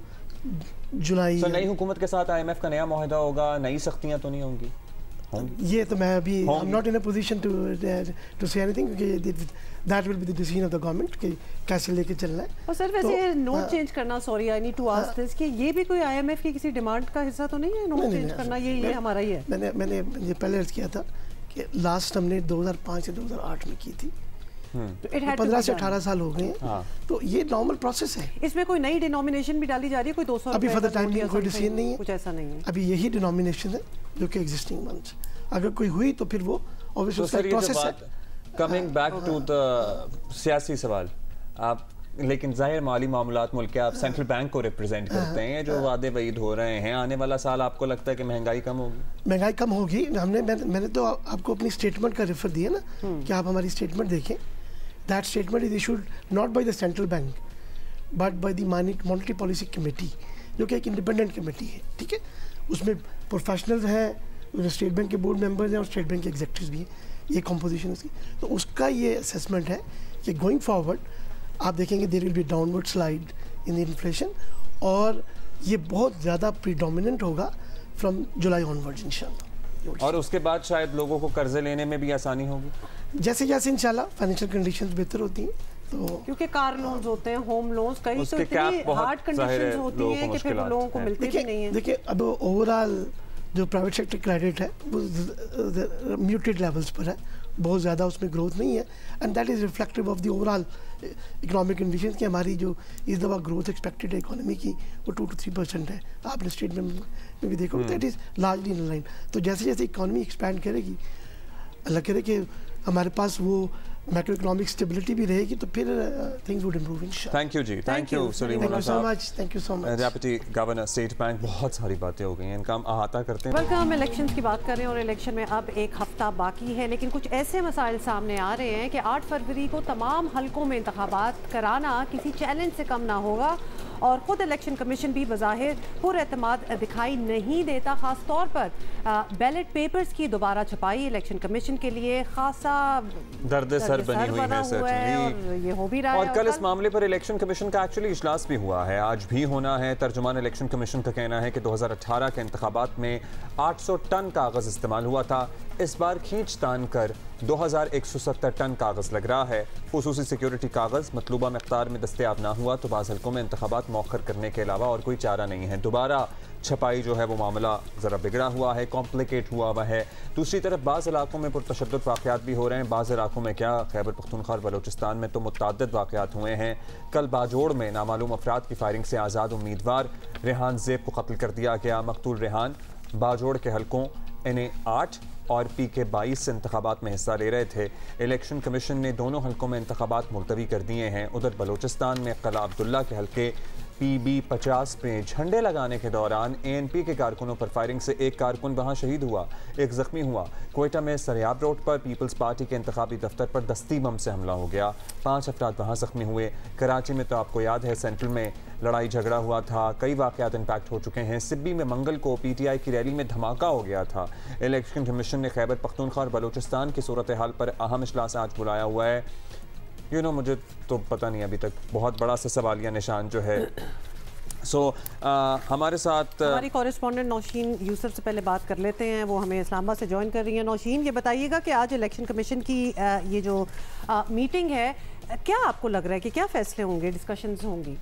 [SPEAKER 9] जुलाई।
[SPEAKER 1] नई हुकूमत के साथ IMF का नया मुआहदा होगा, नई सख्तियाँ तो नहीं होंगी?
[SPEAKER 9] ये तो मैं अभी I am not in a position to say anything, क्योंकि that will be the decision of the government कि कैसे लेके चलना है।
[SPEAKER 2] और सर वैसे नोट चेंज करना, sorry I need to ask this, कि ये भी कोई IMF की किसी डिमांड का हिस्सा तो नहीं है नोट चेंज करना? ये हमारा ही है।
[SPEAKER 9] मैंने ये पहले अर्ज किया था कि लास्ट हमने 2005 से 2008 में की थी, तो 15 से 18 साल हो गए हैं, तो ये नॉर्मल प्रोसेस है।
[SPEAKER 2] इसमें कोई नई डिनोमिनेशन भी डाली जा रही है? कोई 200
[SPEAKER 9] अभी फॉर द टाइम कोई डिसीजन नहीं है,
[SPEAKER 2] कुछ ऐसा नहीं है,
[SPEAKER 9] अभी यही डिनोमिनेशन है जो कि एग्जिस्टिंग मंथ्स। अगर कोई हुई तो फिर वो ऑब्वियसली उसका प्रोसेस है।
[SPEAKER 1] कमिंग बैक टू द सियासी सवाल, आप लेकिन जाहिर माली मामलात मुल्क के, आप सेंट्रल बैंक को रिप्रेजेंट करते हैं, जो वादे वईद हो रहे हैं, आने वाला साल आपको लगता है कि महंगाई कम होगी?
[SPEAKER 9] महंगाई कम होगी। मैंने तो आपको अपनी स्टेटमेंट का रेफर दिया ना कि आप हमारी स्टेटमेंट देखें। That statement is issued not by the central bank but by the monetary policy committee, जो कि एक इंडिपेंडेंट कमेटी है, ठीक है। उसमें प्रोफेशनल्स हैं, स्टेट बैंक के बोर्ड मेंबर्स हैं और स्टेट बैंक के एग्जीक्यूटिव्स भी हैं, ये कंपोजिशन उसकी। तो उसका ये असेसमेंट है कि गोइंग फॉरवर्ड आप देखेंगे there will be downward slide in the inflation, और ये बहुत ज़्यादा प्रीडोमिनेंट होगा फ्रॉम जुलाई ऑनवर्ड्स इंशाल्लाह।
[SPEAKER 1] और उसके बाद शायद लोगों को कर्जे लेने में भी आसानी होगी,
[SPEAKER 9] जैसे जैसे इंशाल्लाह फाइनेंशियल कंडीशंस बेहतर होती हैं, तो
[SPEAKER 2] क्योंकि कार लोन्स होते हैं, होम लोन्स, कई तो इतनी हार्ड कंडीशंस होती हैं कि फिर लोगों को मिलते भी नहीं है।
[SPEAKER 9] देखिए अब ओवरऑल जो प्राइवेट सेक्टर क्रेडिट है वो म्यूटेड लेवल्स पर है, बहुत ज़्यादा उसमें ग्रोथ नहीं है, and that is reflective of the overall economic condition कि हमारी जो इस दफ़ा ग्रोथ एक्सपेक्टेड है इकोनॉमी की वो 2 to 3% है। आपने स्टेटमेंट में भी देखो, that is largely in line. तो जैसे जैसे इकोनॉमी एक्सपैंड करेगी, अल्लाह करे कि हमारे पास वो मैक्रो इकोनॉमिक स्टेबिलिटी भी रहेगी तो फिर थिंग्स वुड इंप्रूव इंशाल्लाह।
[SPEAKER 1] थैंक यू जी, thank you
[SPEAKER 9] thank you so much, thank you so much.
[SPEAKER 1] Deputy governor State Bank, बहुत सारी बातें हो गई हैं, इनका हम अहाता करते हैं।
[SPEAKER 2] बल्कि हम इलेक्शंस की बात कर रहे हैं और इलेक्शन में अब एक हफ्ता बाकी है, लेकिन कुछ ऐसे मसाइल सामने आ रहे हैं कि 8 फरवरी को तमाम हलकों में इंतखाबात कराना किसी चैलेंज से कम ना होगा और ख़ुद इलेक्शन कमीशन भी बज़ाहिर पुरएतमाद दिखाई नहीं देता। ख़ास तौर पर बैलेट पेपर्स की दोबारा छपाई इलेक्शन कमीशन के लिए खासा
[SPEAKER 1] दर्द सर बनी हुई है
[SPEAKER 2] और ये हो भी रहा है।
[SPEAKER 1] और कल इस मामले पर इलेक्शन कमीशन का एक्चुअली इजलास भी हुआ है, आज भी होना है। तर्जुमान इलेक्शन कमीशन का कहना है कि 2018 के इंतखाबात में 800 टन कागज़ इस्तेमाल हुआ था, इस बार खींच तान कर 2170 टन कागज़ लग रहा है। खुसूसी सिक्योरिटी कागज़ मतलूबा मकदार में दस्तयाब ना हुआ तो बाज़ हल्कों में इंतखाबात मौखर करने के अलावा और कोई चारा नहीं है। दोबारा छपाई जो है वो मामला ज़रा बिगड़ा हुआ है, कॉम्प्लिकेट हुआ है। दूसरी तरफ बाज़ इलाकों में पुरतशद्दुद वाक़यात भी हो रहे हैं, बाज़ इलाकों में क्या, खैबर पख्तूनख्वा बलूचिस्तान में तो मुतअद्दिद वाक़यात हुए हैं। कल बाजोड़ में नामालूम अफराद की फायरिंग से आज़ाद उम्मीदवार रेहान ज़ेब को कत्ल कर दिया गया। मकतूल रेहान बाजोड़ के हलकों NA 8 और PK 22 से इंतखाबात में हिस्सा ले रहे थे। इलेक्शन कमीशन ने दोनों हलकों में इंतखाबात मुलतवी कर दिए हैं। उधर बलूचिस्तान में कला अब्दुल्ला के हलके PB 50 में झंडे लगाने के दौरान ANP के कारकुनों पर फायरिंग से एक कारकुन वहां शहीद हुआ, एक जख्मी हुआ। क्वेटा में सरियाब रोड पर पीपल्स पार्टी के इंतखाबी दफ्तर पर दस्ती बम से हमला हो गया, 5 अफराद वहां जख्मी हुए। कराची में तो आपको याद है सेंट्रल में लड़ाई झगड़ा हुआ था, कई वाक़यात इम्पैक्ट हो चुके हैं। सिब्बी में मंगल को PTI की रैली में धमाका हो गया था। इलेक्शन कमीशन ने खैबर पख्तूनख्वा और बलूचिस्तान की सूरत हाल पर अहम इजलास आज बुलाया हुआ है। मुझे तो पता नहीं अभी तक, बहुत बड़ा सा सवालिया निशान जो है। हमारे साथ
[SPEAKER 2] हमारी कॉरेस्पॉन्डेंट नौशीन यूसुफ से पहले बात कर लेते हैं, वो हमें इस्लामाबाद से ज्वाइन कर रही है। नौशीन, ये बताइएगा कि आज इलेक्शन कमीशन की ये जो मीटिंग है, क्या आपको लग रहा है कि क्या फैसले होंगे, डिस्कशंस होंगी?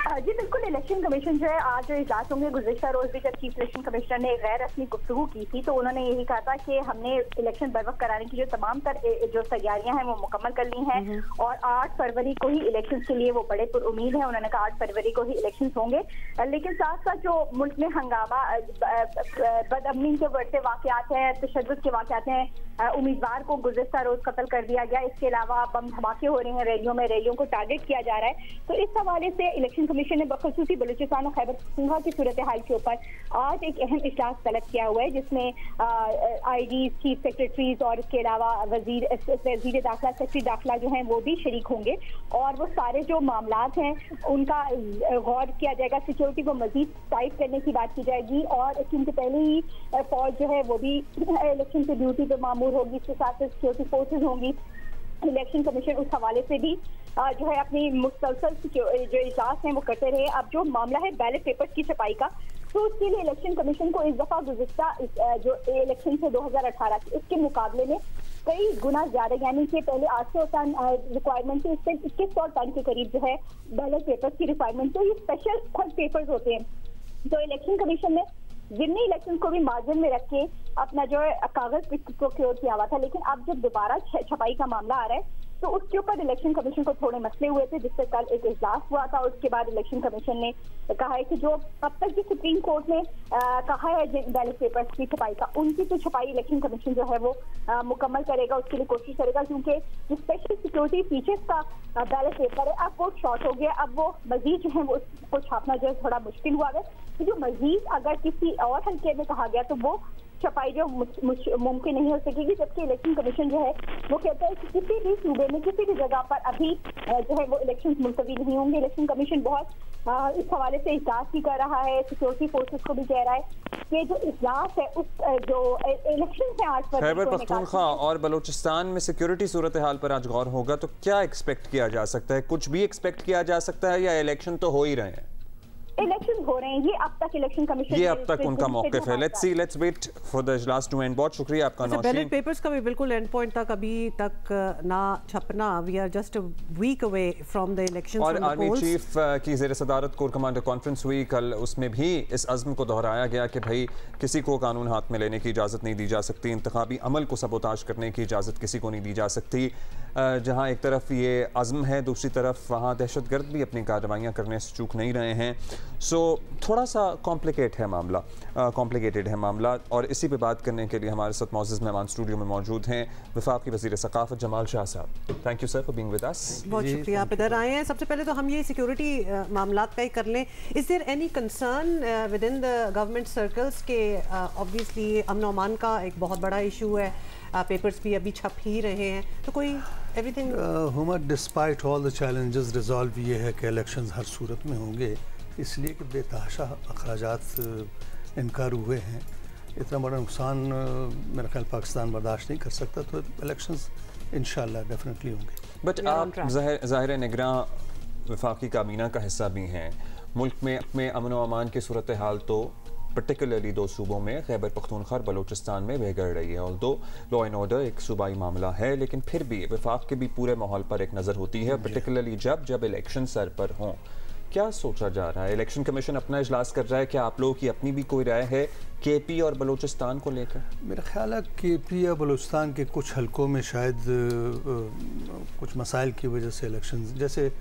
[SPEAKER 10] जी बिल्कुल, इलेक्शन कमीशन जो है आज जो इजलास होंगे, गुज़िश्ता रोज भी जब चीफ इलेक्शन कमिश्नर ने गैर रस्मी गुफ्तगू की थी तो उन्होंने यही कहा था कि हमने इलेक्शन बर्वक्त कराने की जो तमाम जो तैयारियां हैं वो मुकम्मल कर ली हैं और 8 फरवरी को ही इलेक्शन के लिए वो बड़े उम्मीद है। उन्होंने कहा 8 फरवरी को ही इलेक्शन होंगे, लेकिन साथ साथ जो मुल्क में हंगामा, बदअमनी के बढ़ते वाक़यात हैं, तशद्दुद के वाक़यात हैं, उम्मीदवार को गुज़िश्ता रोज कत्ल कर दिया गया, इसके अलावा बम धमाके हो रहे हैं रैलियों को टारगेट किया जा रहा है। तो इस हवाले से इलेक्शन कमीशन ने बखसूसी बलूचिस्तान और खैबर पख्तूनख्वा की सूरत हाल के ऊपर आज एक अहम इजलास तलब किया हुआ है, जिसमें IG, चीफ सेक्रेटरीज और इसके अलावा वजीर दाखिला, सेक्रेटरी दाखिला जो हैं वो भी शरीक होंगे और वो सारे जो मामलात हैं उनका गौर किया जाएगा। सिक्योरिटी को मजीद टाइट करने की बात की जाएगी और इलेक्शन से पहले ही फौज जो है वो भी इलेक्शन की ड्यूटी पे मामूर होगी, इसके साथ सिक्योरिटी फोर्सेज होंगी। इलेक्शन कमीशन उस हवाले से भी जो है अपनी मुसलसल जो इजलास हैं वो करते रहे। अब जो मामला है बैलेट पेपर्स की छपाई का, तो उसके लिए इलेक्शन कमीशन को इस दफा गुज़िश्ता जो इलेक्शन से 2018 के उसके मुकाबले में कई गुना ज्यादा, यानी कि पहले 800 टन रिक्वायरमेंट थी, इससे 2100 टन के करीब जो है बैलेट पेपर्स की रिक्वायरमेंट। तो ये स्पेशल खुद पेपर्स होते हैं। तो इलेक्शन कमीशन ने जिमनी इलेक्शन को भी मार्जिन में रख के अपना जो है कागज प्रोक्योर किया हुआ था, लेकिन अब जब दोबारा छपाई का मामला आ रहा है तो उसके ऊपर इलेक्शन कमीशन को थोड़े मसले हुए थे, जिससे कल एक इजलास हुआ था। उसके बाद इलेक्शन कमीशन ने कहा है कि जो अब तक जो सुप्रीम कोर्ट ने कहा है बैलेट पेपर्स की छपाई का, उनकी तो छपाई इलेक्शन कमीशन जो है वो मुकम्मल करेगा, उसके लिए कोशिश करेगा, क्योंकि जो स्पेशल सिक्योरिटी फीचर्स का बैलेट पेपर है अब वो शॉर्ट हो गया। अब वो मजीद जो है वो उसको छापना जो है थोड़ा मुश्किल हुआ है। तो जो मजीद अगर किसी और हल्के में कहा गया तो वो छपाई जो मुमकिन नहीं हो सकेगी, जबकि इलेक्शन कमीशन जो है वो कहता है कि किसी भी सूबे में किसी भी जगह पर अभी जो है वो इलेक्शन मुलतवी नहीं होंगे। इलेक्शन कमीशन बहुत इस हवाले से इजलास भी कर रहा है, सिक्योरिटी फोर्सेस को भी कह रहा है कि जो इजलास है उस जो इलेक्शन से आज
[SPEAKER 1] खैबर पख्तूनख्वा और बलूचिस्तान में सिक्योरिटी सूरत हाल पर आज गौर होगा, तो क्या एक्सपेक्ट किया जा सकता है? कुछ भी एक्सपेक्ट किया जा सकता है या इलेक्शन तो हो ही रहे हैं?
[SPEAKER 10] इलेक्शन हो रहे हैं, ये अब तक इलेक्शन कमीशन, ये अब
[SPEAKER 1] तक उनका मौक़िफ़ है। Let's see, let's wait for the इजलास टू एंड। बहुत शुक्रिया आपका नौशीन।
[SPEAKER 2] बैलेट पेपर्स का भी बिल्कुल एंड पॉइंट तक अभी तक ना छपना, we are just a week away from the elections.
[SPEAKER 1] और आर्मी चीफ की ज़ेर सदारत कोर कमांडर कॉन्फ्रेंस हुई कल, उसमें भी इस अज़्म को दोहराया गया कि भाई किसी को कानून हाथ में लेने की इजाज़त नहीं दी जा सकती, इंतखाबी अमल को सबोताश करने की इजाज़त किसी को नहीं दी जा सकती। जहाँ एक तरफ ये अज़्म है, दूसरी तरफ वहाँ दहशतगर्द भी अपनी कार्रवाइयाँ करने से चूक नहीं रहे हैं। सो थोड़ा सा कॉम्प्लिकेटेड है मामला और इसी पे बात करने के लिए हमारे साथ मौजूद मेहमान स्टूडियो में मौजूद हैं वफाकी वज़ीर सकाफ़त जमाल शाह साहब। Thank you sir for being with us.
[SPEAKER 2] बहुत शुक्रिया आप इधर आए हैं। सबसे पहले तो हम ये सिक्योरिटी मामलात का ही कर लें। Is there any concern within the government circles के ऑब्वियसली अमन अमान का एक बहुत बड़ा इशू है, पेपर्स भी अभी छप ही रहे हैं, तो कोई everything
[SPEAKER 11] Huma despite all the challenges resolve ये है कि इलेक्शंस हर सूरत में होंगे, इसलिए कि बेतहाशा अखराजात इनकार हुए हैं। इतना बड़ा नुकसान मेरा ख्याल पाकिस्तान बर्दाश्त नहीं कर सकता, तो इलेक्शंस इंशाल्लाह डेफिनेटली होंगे।
[SPEAKER 1] बट आप ज़ाहिर निगरान वफाकी काबीना का हिस्सा भी हैं। मुल्क में अमन व अमान की सूरत हाल तो पर्टिकुलरली दो सूबों में खैबर पख्तूनख्वा और बलूचिस्तान में बिगड़ रही है। ऑल्दो लॉ एंड ऑर्डर एक सूबाई मामला है, लेकिन फिर भी वफाक के भी पूरे माहौल पर एक नज़र होती है, पर्टिकुलरली जब इलेक्शन सर पर हों। क्या सोचा जा रहा है? इलेक्शन कमीशन अपना इजलास कर रहा है, क्या आप लोगों की अपनी भी कोई राय है केपी और बलूचिस्तान को लेकर?
[SPEAKER 11] मेरा ख्याल है केपी या बलूचिस्तान के कुछ हलकों में शायद कुछ मसाइल की वजह से इलेक्शन, जैसे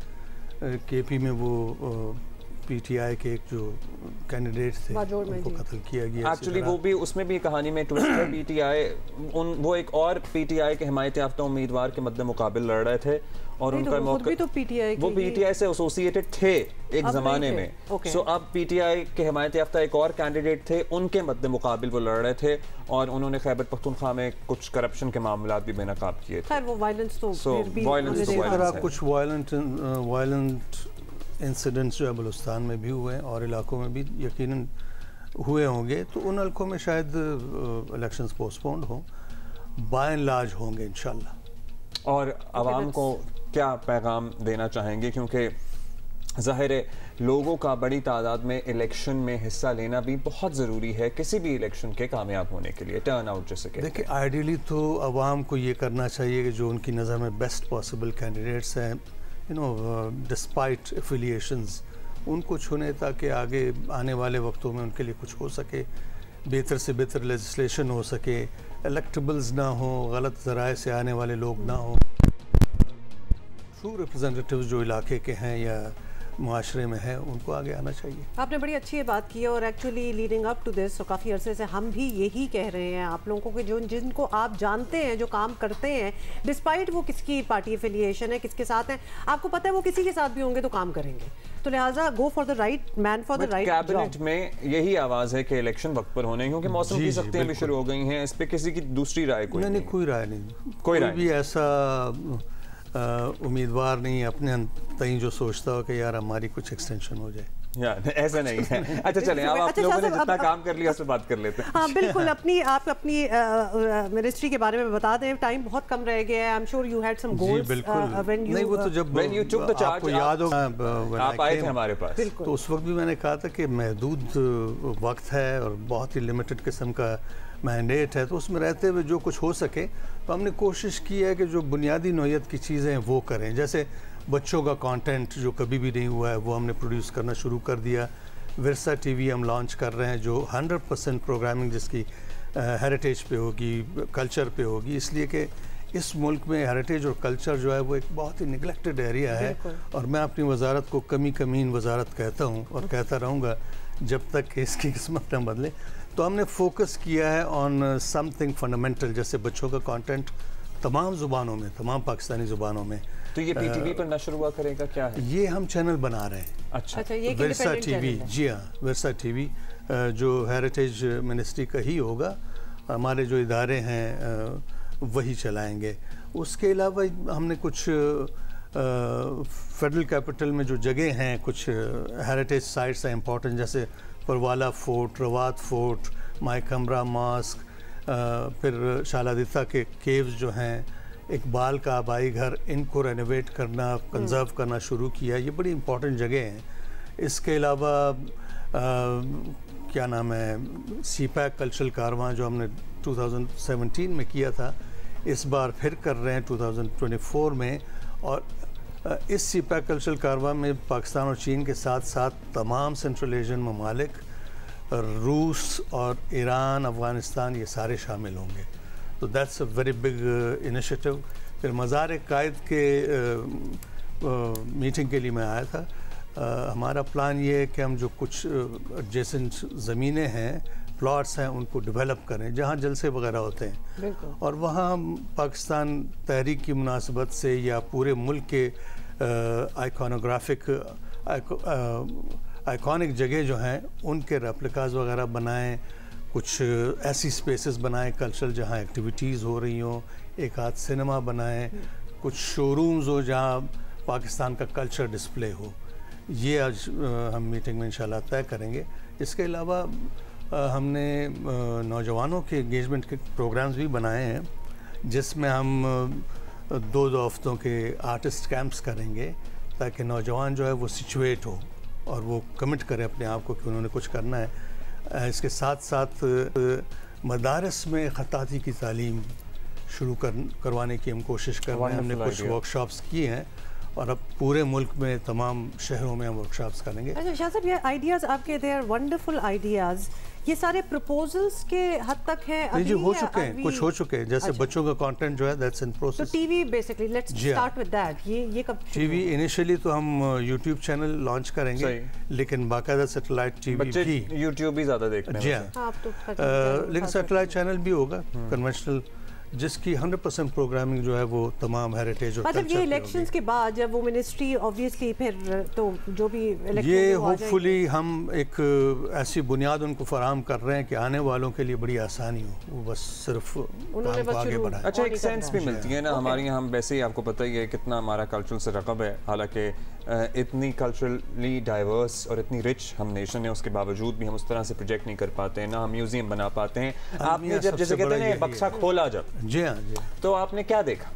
[SPEAKER 11] केपी में वो पीटीआई के एक जो कैंडिडेट थे उनको कत्ल किया गया।
[SPEAKER 1] एक्चुअली वो भी उसमें भी कहानी में ट्विस्ट है। पीटीआई वो एक और पीटीआई के हिमायत याफ्ता उम्मीदवार के मद्दे मुकाबिल लड़ रहे थे और उनका मौका
[SPEAKER 2] तो
[SPEAKER 1] पीटीआई से एसोसिएटेड थे एक ज़माने में। सो अब पीटीआई के हिमायत याफ्ता एक और कैंडिडेट थे, उनके मद्दे मुकाबिल वो लड़ रहे थे और उन्होंने खैबर पख्तूनख्वा में कुछ करप्शन के मामला भी बेनकाब किए थे।
[SPEAKER 2] वो वायलेंस तो
[SPEAKER 11] कुछ वायलेंट इंसिडेंट्स जो है बलूचिस्तान में भी हुए हैं और इलाकों में भी यकीनन हुए होंगे, तो उन इलाकों में शायद इलेक्शंस पोस्टपोन्ड हों, बाय एंड लार्ज होंगे इंशाल्लाह।
[SPEAKER 1] और आवाम को क्या पैगाम देना चाहेंगे, क्योंकि ज़ाहिर है लोगों का बड़ी तादाद में इलेक्शन में हिस्सा लेना भी बहुत ज़रूरी है किसी भी इलेक्शन के कामयाब होने के लिए, टर्न आउट जैसे कि।
[SPEAKER 11] देखिए आइडियली तो आवाम को ये करना चाहिए कि जो उनकी नज़र में बेस्ट पॉसिबल कैंडिडेट्स हैं, डिस्पाइट एफिलिएशंस, उनको चुने ताकि आगे आने वाले वक्तों में उनके लिए कुछ हो सके, बेहतर से बेहतर लेजिस्लेशन हो सके, इलेक्टेबल्स ना हो, गलत ज़राए से आने वाले लोग ना हो, ट्रू रिप्रेजेंटेटिव्स जो इलाके के हैं या मुआशरे में है उनको आगे आना चाहिए।
[SPEAKER 2] आपने बड़ी अच्छी बात की है और actually leading up to this, तो काफ़ी अरसे से हम भी यही कह रहे हैं आप लोगों को कि जिनको आप जानते हैं, जो काम करते हैं, डिस्पाइट वो किसकी पार्टी एफिलिएशन है, किसके साथ हैं, आपको पता है वो किसी के साथ भी होंगे तो काम करेंगे, तो लिहाजा go for the right man for the right job.
[SPEAKER 1] Cabinet में यही आवाज़ है कि इलेक्शन वक्त पर होने, क्योंकि मौसम की सख्तियां भी शुरू हो गई हैं, इस पे किसी की दूसरी राय कोई नहीं?
[SPEAKER 11] कोई राय नहीं, कोई भी ऐसा उम्मीदवार नहीं अपने तई जो सोचता हो कि यार हमारी कुछ एक्सटेंशन हो जाए,
[SPEAKER 1] ऐसा नहीं है। अच्छा चलें, अब आप लोगों ने जितना काम कर लिया उस पर बात कर लेते हैं।
[SPEAKER 2] हाँ बिल्कुल, आप अपनी मिनिस्ट्री के बारे में बता दें, टाइम बहुत कम रह गया है। I am sure you had some goals
[SPEAKER 11] नहीं, वो तो जब
[SPEAKER 1] when you took the charge, आपको याद होगा आप आए थे हमारे पास,
[SPEAKER 11] तो उस वक्त भी मैंने कहा था कि महदूद वक्त है और बहुत ही लिमिटेड किस्म का मैंडेट है, तो उसमें रहते हुए जो कुछ हो सके तो हमने कोशिश की है कि जो बुनियादी नौइयत की चीज़ें वो करें। जैसे बच्चों का कंटेंट जो कभी भी नहीं हुआ है वो हमने प्रोड्यूस करना शुरू कर दिया। विरसा टीवी हम लॉन्च कर रहे हैं जो 100% प्रोग्रामिंग जिसकी हेरिटेज पे होगी, कल्चर पे होगी, इसलिए कि इस मुल्क में हेरिटेज और कल्चर जो है वो एक बहुत ही निगलेक्टेड एरिया है और मैं अपनी वजारत को कमी कमीन वजारत कहता हूँ और कहता रहूँगा जब तक कि इसकी किस्मत न बदले। तो हमने फोकस किया है ऑन समथिंग फंडामेंटल, जैसे बच्चों का कंटेंट तमाम ज़ुबानों में, तमाम पाकिस्तानी ज़ुबानों में।
[SPEAKER 1] तो ये पीटीवी पर नशर हुआ करेगा क्या है?
[SPEAKER 11] ये हम चैनल बना रहे हैं।
[SPEAKER 2] अच्छा, ये
[SPEAKER 11] विरसा टीवी, जी हाँ, विरसा टीवी जो हेरिटेज मिनिस्ट्री का ही होगा, हमारे जो इदारे हैं वही चलाएंगे। उसके अलावा हमने कुछ फेडरल कैपिटल में जो जगह हैं, कुछ हेरिटेज साइट्स हैं इम्पोर्टेंट, जैसे परवाला फोर्ट, रवात फोर्ट, माइकमरा मॉस्क, फिर शालादिता के केव्स जो हैं, इकबाल का आबाई घर, इनको रेनोवेट करना, कंजर्व करना शुरू किया। ये बड़ी इंपॉर्टेंट जगह हैं। इसके अलावा क्या नाम है, सीपैक कल्चरल कारवां जो हमने 2017 में किया था, इस बार फिर कर रहे हैं 2024 में। और इस सीपैक कल्चरल कारवां में पाकिस्तान और चीन के साथ साथ तमाम सेंट्रल एशियन ममालिक, रूस और ईरान, अफ़गानिस्तान, ये सारे शामिल होंगे। तो that's a very big initiative. फिर मज़ार कायद के मीटिंग के लिए मैं आया था, हमारा प्लान ये है कि हम जो कुछ एडजेसेंट ज़मीनें हैं, प्लॉट्स हैं, उनको डेवलप करें जहाँ जलसे वगैरह होते हैं, और वहाँ हम पाकिस्तान तहरीक की मुनासबत से या पूरे मुल्क के आइकॉनिक जगह जो हैं उनके रेप्लिकाज वगैरह बनाएं, कुछ ऐसी स्पेसेस बनाएं कल्चरल जहाँ एक्टिविटीज़ हो रही हों, एक आध सिनेमा बनाएं, कुछ शोरूम्स हो जहाँ पाकिस्तान का कल्चर डिस्प्ले हो। ये आज हम मीटिंग में इंशाल्लाह तय करेंगे। इसके अलावा हमने नौजवानों के एंगेजमेंट के प्रोग्राम्स भी बनाए हैं, जिसमें हम 2 हफ्तों के आर्टिस्ट कैंप्स करेंगे ताकि नौजवान जो है वो सिचुएट हो और वो कमिट करें अपने आप को कि उन्होंने कुछ करना है। इसके साथ साथ मदारस में ख़त्ताती की तालीम शुरू करवाने की हम कोशिश कर रहे हैं। हमने कुछ वर्कशॉप्स किए हैं और अब पूरे मुल्क में तमाम शहरों में हम वर्कशॉप्स करेंगे।
[SPEAKER 2] अच्छा शाह साहब, ये आइडियाज़ आपके दे आर वंडरफुल आइडियाज़, ये सारे प्रपोजल्स के हद तक हैं?
[SPEAKER 11] नहीं जी, हो चुके हैं, कुछ हो चुके हैं। जैसे बच्चों का कंटेंट जो है दैट्स इन प्रोसेस।
[SPEAKER 2] तो TV basically, let's start with that. ये कब
[SPEAKER 11] टीवी? इनिशियली तो हम यूट्यूब चैनल लॉन्च करेंगे, लेकिन बाकायदा सैटेलाइट टीवी भी,
[SPEAKER 1] यूट्यूब भी ज़्यादा देखते हैं।
[SPEAKER 11] जी हाँ, लेकिन सैटेलाइट चैनल भी होगा कन्वेंशनल, जिसकी 100% प्रोग्रामिंग जो है वो तमाम हेरिटेज और
[SPEAKER 2] मतलब ये इलेक्शंस के बाद जब वो मिनिस्ट्री ऑब्वियसली फिर तो जो भी
[SPEAKER 11] ये होपफुली हम एक ऐसी बुनियाद उनको फराहम कर रहे हैं कि आने वालों के लिए बड़ी आसानी हो, वो बस सिर्फ काम को आगे बढ़ाएं।
[SPEAKER 1] अच्छा, एक सेंस भी मिलती है ना हमारे यहाँ, हम वैसे ही आपको पता ही है कितना हमारा कल्चरल से रकब है, हालांकि इतनी कल्चरली डाइवर्स और इतनी रिच हम नेशन है, उसके बावजूद भी हम उस तरह से प्रोजेक्ट नहीं कर पाते हैं, ना हम म्यूजियम बना पाते हैं। आपने जब जैसे कहते हैं बक्सा खोला जब,
[SPEAKER 11] जी हाँ जी,
[SPEAKER 1] तो आपने क्या देखा?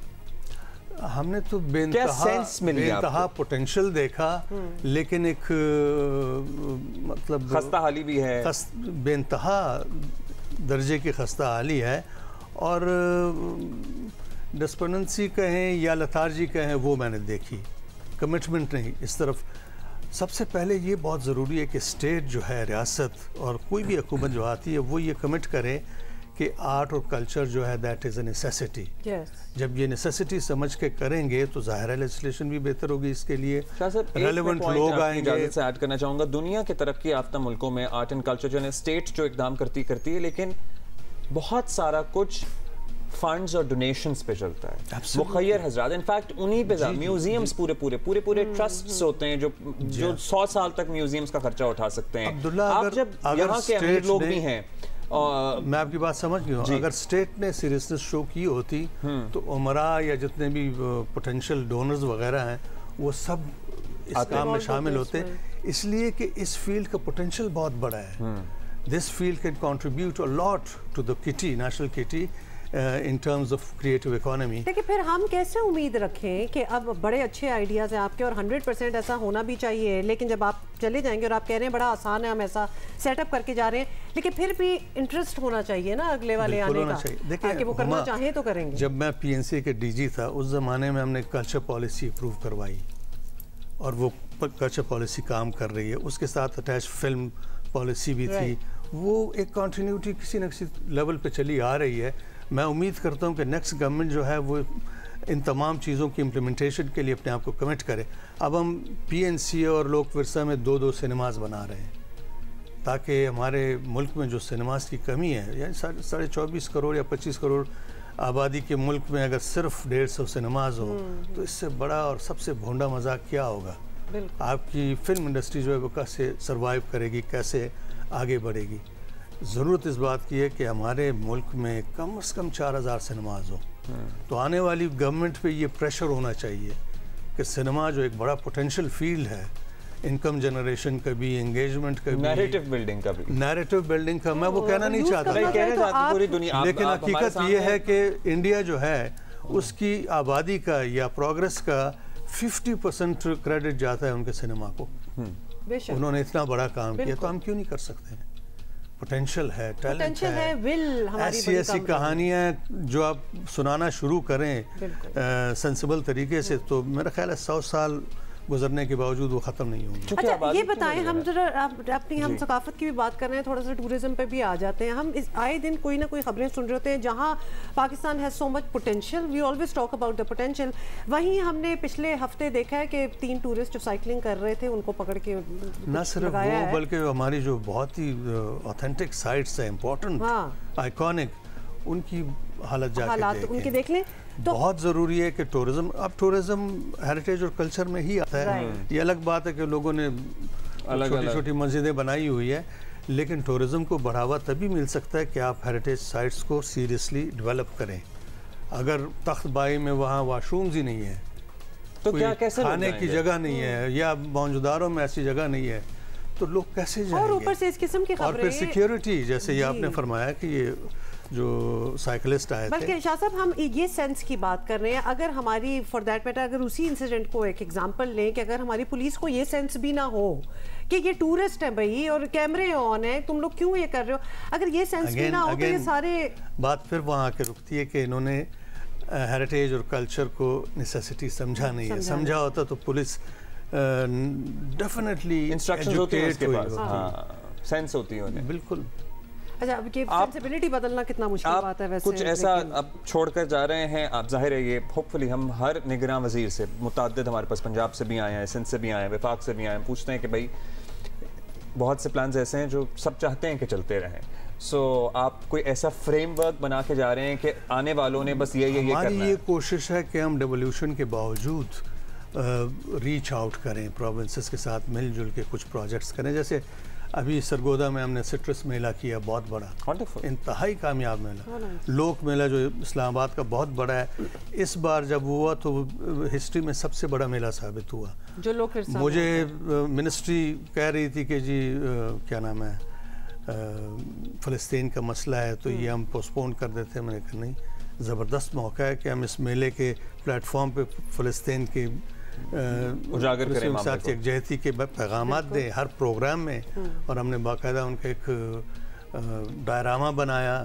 [SPEAKER 11] हमने तो बेनतहा पोटेंशियल देखा, लेकिन एक मतलब
[SPEAKER 1] खस्ता हाली भी है,
[SPEAKER 11] बेनतहा दर्जे की खस्ता हाली है, और डिस्पेंडेंसी कहें या लथार्जी कहें वो मैंने देखी, कमिटमेंट नहीं इस तरफ। सबसे पहले ये बहुत ज़रूरी है कि स्टेट जो है, रियासत और कोई भी हुकूमत जो आती है, वो ये कमिट करे कि आर्ट और कल्चर जो है दैट इज़ अ नेसेसिटी। जब ये नेसेसिटी समझ के करेंगे तो ज़ाहिर है लेजिस्लेशन भी बेहतर होगी, इसके लिए रेलेवेंट लोग आएंगे।
[SPEAKER 1] इजाज़त से ऐड करना चाहूँगा, दुनिया के तरक्की याफ्ता मुल्कों में आर्ट एंड कल्चर जो है स्टेट जो इकदाम करती है, लेकिन बहुत सारा कुछ फंड्स और डोनेशंस पे चलता है, मुखय्यर हजरात। इनफैक्ट उन्हीं पे म्यूजियम्स पूरे ट्रस्ट्स होते हैं जो 100 साल तक म्यूजियम्स का खर्चा उठा सकते हैं। आप जब यहाँ के अमीर लोग भी हैं,
[SPEAKER 11] मैं आपकी बात समझ गया हूँ, अगर स्टेट ने सीरियसनेस शो की होती तो उमरा या जितने भी पोटेंशियल डोनर्स वगैरह हैं वो सब इस काम में शामिल होते, इसलिए कि इस फील्ड का पोटेंशियल बहुत बड़ा है। This field can contribute a lot to the kitty, national kitty, in terms of creative economy।
[SPEAKER 2] देखिए फिर हम कैसे उम्मीद रखें कि अब बड़े अच्छे आइडियाज़ हैं आपके और 100% ऐसा होना भी चाहिए, लेकिन जब आप चले जाएंगे और आप कह रहे हैं बड़ा आसान है, हम ऐसा सेटअप करके जा रहे हैं, लेकिन फिर भी इंटरेस्ट होना चाहिए ना अगले वाले आने का, ताकि वो करना चाहें तो करेंगे।
[SPEAKER 11] जब मैं PNC के DG था उस ज़माने में हमने कल्चर पॉलिसी अप्रूव करवाई और वो कल्चर पॉलिसी काम कर रही है, उसके साथ अटैच फिल्म पॉलिसी भी थी, वो एक कंटिन्यूटी किसी न किसी लेवल पे चली आ रही है। मैं उम्मीद करता हूँ कि नेक्स्ट गवर्नमेंट जो है वो इन तमाम चीज़ों की इम्प्लीमेंटेशन के लिए अपने आप को कमिट करे। अब हम PNC और लोक विरसा में 2-2 सिनेमाज बना रहे हैं, ताकि हमारे मुल्क में जो सिनेमाज की कमी है, यानी 24.5 करोड़ या 25 करोड़ आबादी के मुल्क में अगर सिर्फ 150 सिनेमाज हो तो इससे बड़ा और सबसे भोंडा मजाक क्या होगा। आपकी फिल्म इंडस्ट्री जो है वो कैसे सर्वाइव करेगी, कैसे आगे बढ़ेगी। ज़रूरत इस बात की है कि हमारे मुल्क में कम से कम 4000 सिनेमाज हो, तो आने वाली गवर्नमेंट पे ये प्रेशर होना चाहिए कि सिनेमा जो एक बड़ा पोटेंशियल फील्ड है, इनकम जनरेशन का भी, एंगेजमेंट का भी,
[SPEAKER 1] नैरेटिव बिल्डिंग का मैं
[SPEAKER 11] वो कहना नहीं चाहता,
[SPEAKER 1] पूरी दुनिया,
[SPEAKER 11] लेकिन हकीकत ये है कि इंडिया जो है उसकी आबादी का या प्रोग्रेस का 50% क्रेडिट जाता है उनके सिनेमा को। उन्होंने इतना बड़ा काम किया, तो हम क्यों नहीं कर सकते हैं? पोटेंशियल है, टैलेंट है,
[SPEAKER 2] विल हमारी
[SPEAKER 11] ऐसी कहानियाँ जो आप सुनाना शुरू करें सेंसिबल तरीके से, तो मेरा ख्याल है 100 साल गुजरने के बावजूद वो ख़त्म नहीं होंगी।
[SPEAKER 2] अच्छा ये बताएं, हम जरा अपनी हम सकाफत की भी बात कर रहे हैं, थोड़ा सा टूरिज्म पे भी आ जाते हैं। हम इस आए दिन कोई ना कोई खबरें सुन रहे होते हैं जहाँ Pakistan has so much potential, we always talk about the potential. वहीं हमने पिछले हफ्ते देखा है कि 3 टूरिस्ट जो साइकिलिंग कर रहे थे उनको पकड़ के
[SPEAKER 11] न सिर्फ वो बल्कि हमारी जो बहुत ही ऑथेंटिक साइट्स है, इम्पोर्टेंट आइकॉनिक, उनकी हालत
[SPEAKER 2] उनकी देख लें
[SPEAKER 11] तो बहुत ज़रूरी है कि टूरिज्म, अब टूरिज्म हेरिटेज और कल्चर में ही आता है। ये अलग बात है कि लोगों ने छोटी छोटी मस्जिदें बनाई हुई है, लेकिन टूरिज्म को बढ़ावा तभी मिल सकता है कि आप हेरिटेज साइट्स को सीरियसली डेवलप करें। अगर तख्तबाई में वहाँ वाशरूम्स ही नहीं है,
[SPEAKER 1] तो क्या कैसे
[SPEAKER 11] खाने की जगह नहीं है, या मौजूदारों में ऐसी जगह नहीं है, तो लोग कैसे जाएंगे?
[SPEAKER 2] और ऊपर से इस किस्म की खबरें,
[SPEAKER 11] और फिर सिक्योरिटी, जैसे ये आपने फरमाया कि ये जो साइकिलिस्ट आए थे,
[SPEAKER 2] बल्कि शाह साहब हम ये सेंस की बात कर रहे हैं, अगर हमारी फॉर दैट मैटर अगर उसी इंसिडेंट को एक एग्जांपल लें कि अगर हमारी पुलिस को ये सेंस भी ना हो कि ये टूरिस्ट है भाई और कैमरे ऑन है, तुम लोग क्यों ये कर रहे हो, अगर ये सेंस भी ना हो तो ये सारे
[SPEAKER 11] बात फिर वहाँ के रुकती है कि इन्होंने हेरिटेज और कल्चर को नेसेसिटी समझा नहीं है। समझा होता तो पुलिस डेफिनेटली
[SPEAKER 1] इंस्ट्रक्शंस होती है उसके पास, सेंस होती है उन्हें,
[SPEAKER 11] बिल्कुल।
[SPEAKER 2] अच्छा, अब ये सेंसिबिलिटी बदलना कितना मुश्किल बात है वैसे।
[SPEAKER 1] कुछ ऐसा अब छोड़कर जा रहे हैं आप, जाहिर है ये होपफुली हम हर निगरान वजीर से, मुतअद्दिद हमारे पास पंजाब से भी आए हैं, सिंध से भी आए हैं, वफाक से भी आए हैं, पूछते हैं कि भाई बहुत से प्लान्स ऐसे हैं जो सब चाहते हैं कि चलते रहें। सो आप कोई ऐसा फ्रेमवर्क बना के जा रहे हैं कि आने वालों ने बस ये करना है?
[SPEAKER 11] हमारी ये कोशिश है कि हम डेवोल्यूशन के बावजूद रीच आउट करें, प्रोविंसेस के साथ मिलजुल के कुछ प्रोजेक्ट्स करें। जैसे अभी सरगोदा में हमने सिट्रस मेला किया, बहुत बड़ा, इंतहाई कामयाब मेला। लोक मेला जो इस्लामाबाद का बहुत बड़ा है, इस बार जब हुआ तो हिस्ट्री में सबसे बड़ा मेला साबित हुआ।
[SPEAKER 2] जो लोग
[SPEAKER 11] मुझे मिनिस्ट्री कह रही थी कि जी क्या नाम है, फ़लस्तीन का मसला है तो ये हम पोस्टपोन कर देते हैं। मैंने कहा नहीं, ज़बरदस्त मौका है कि हम इस मेले के प्लेटफॉर्म पे फ़लस्तीन के
[SPEAKER 1] उजागर करें,
[SPEAKER 11] साथ यकजहती के पैगामात दें हर प्रोग्राम में। और हमने बाकायदा उनका एक डायरामा बनाया,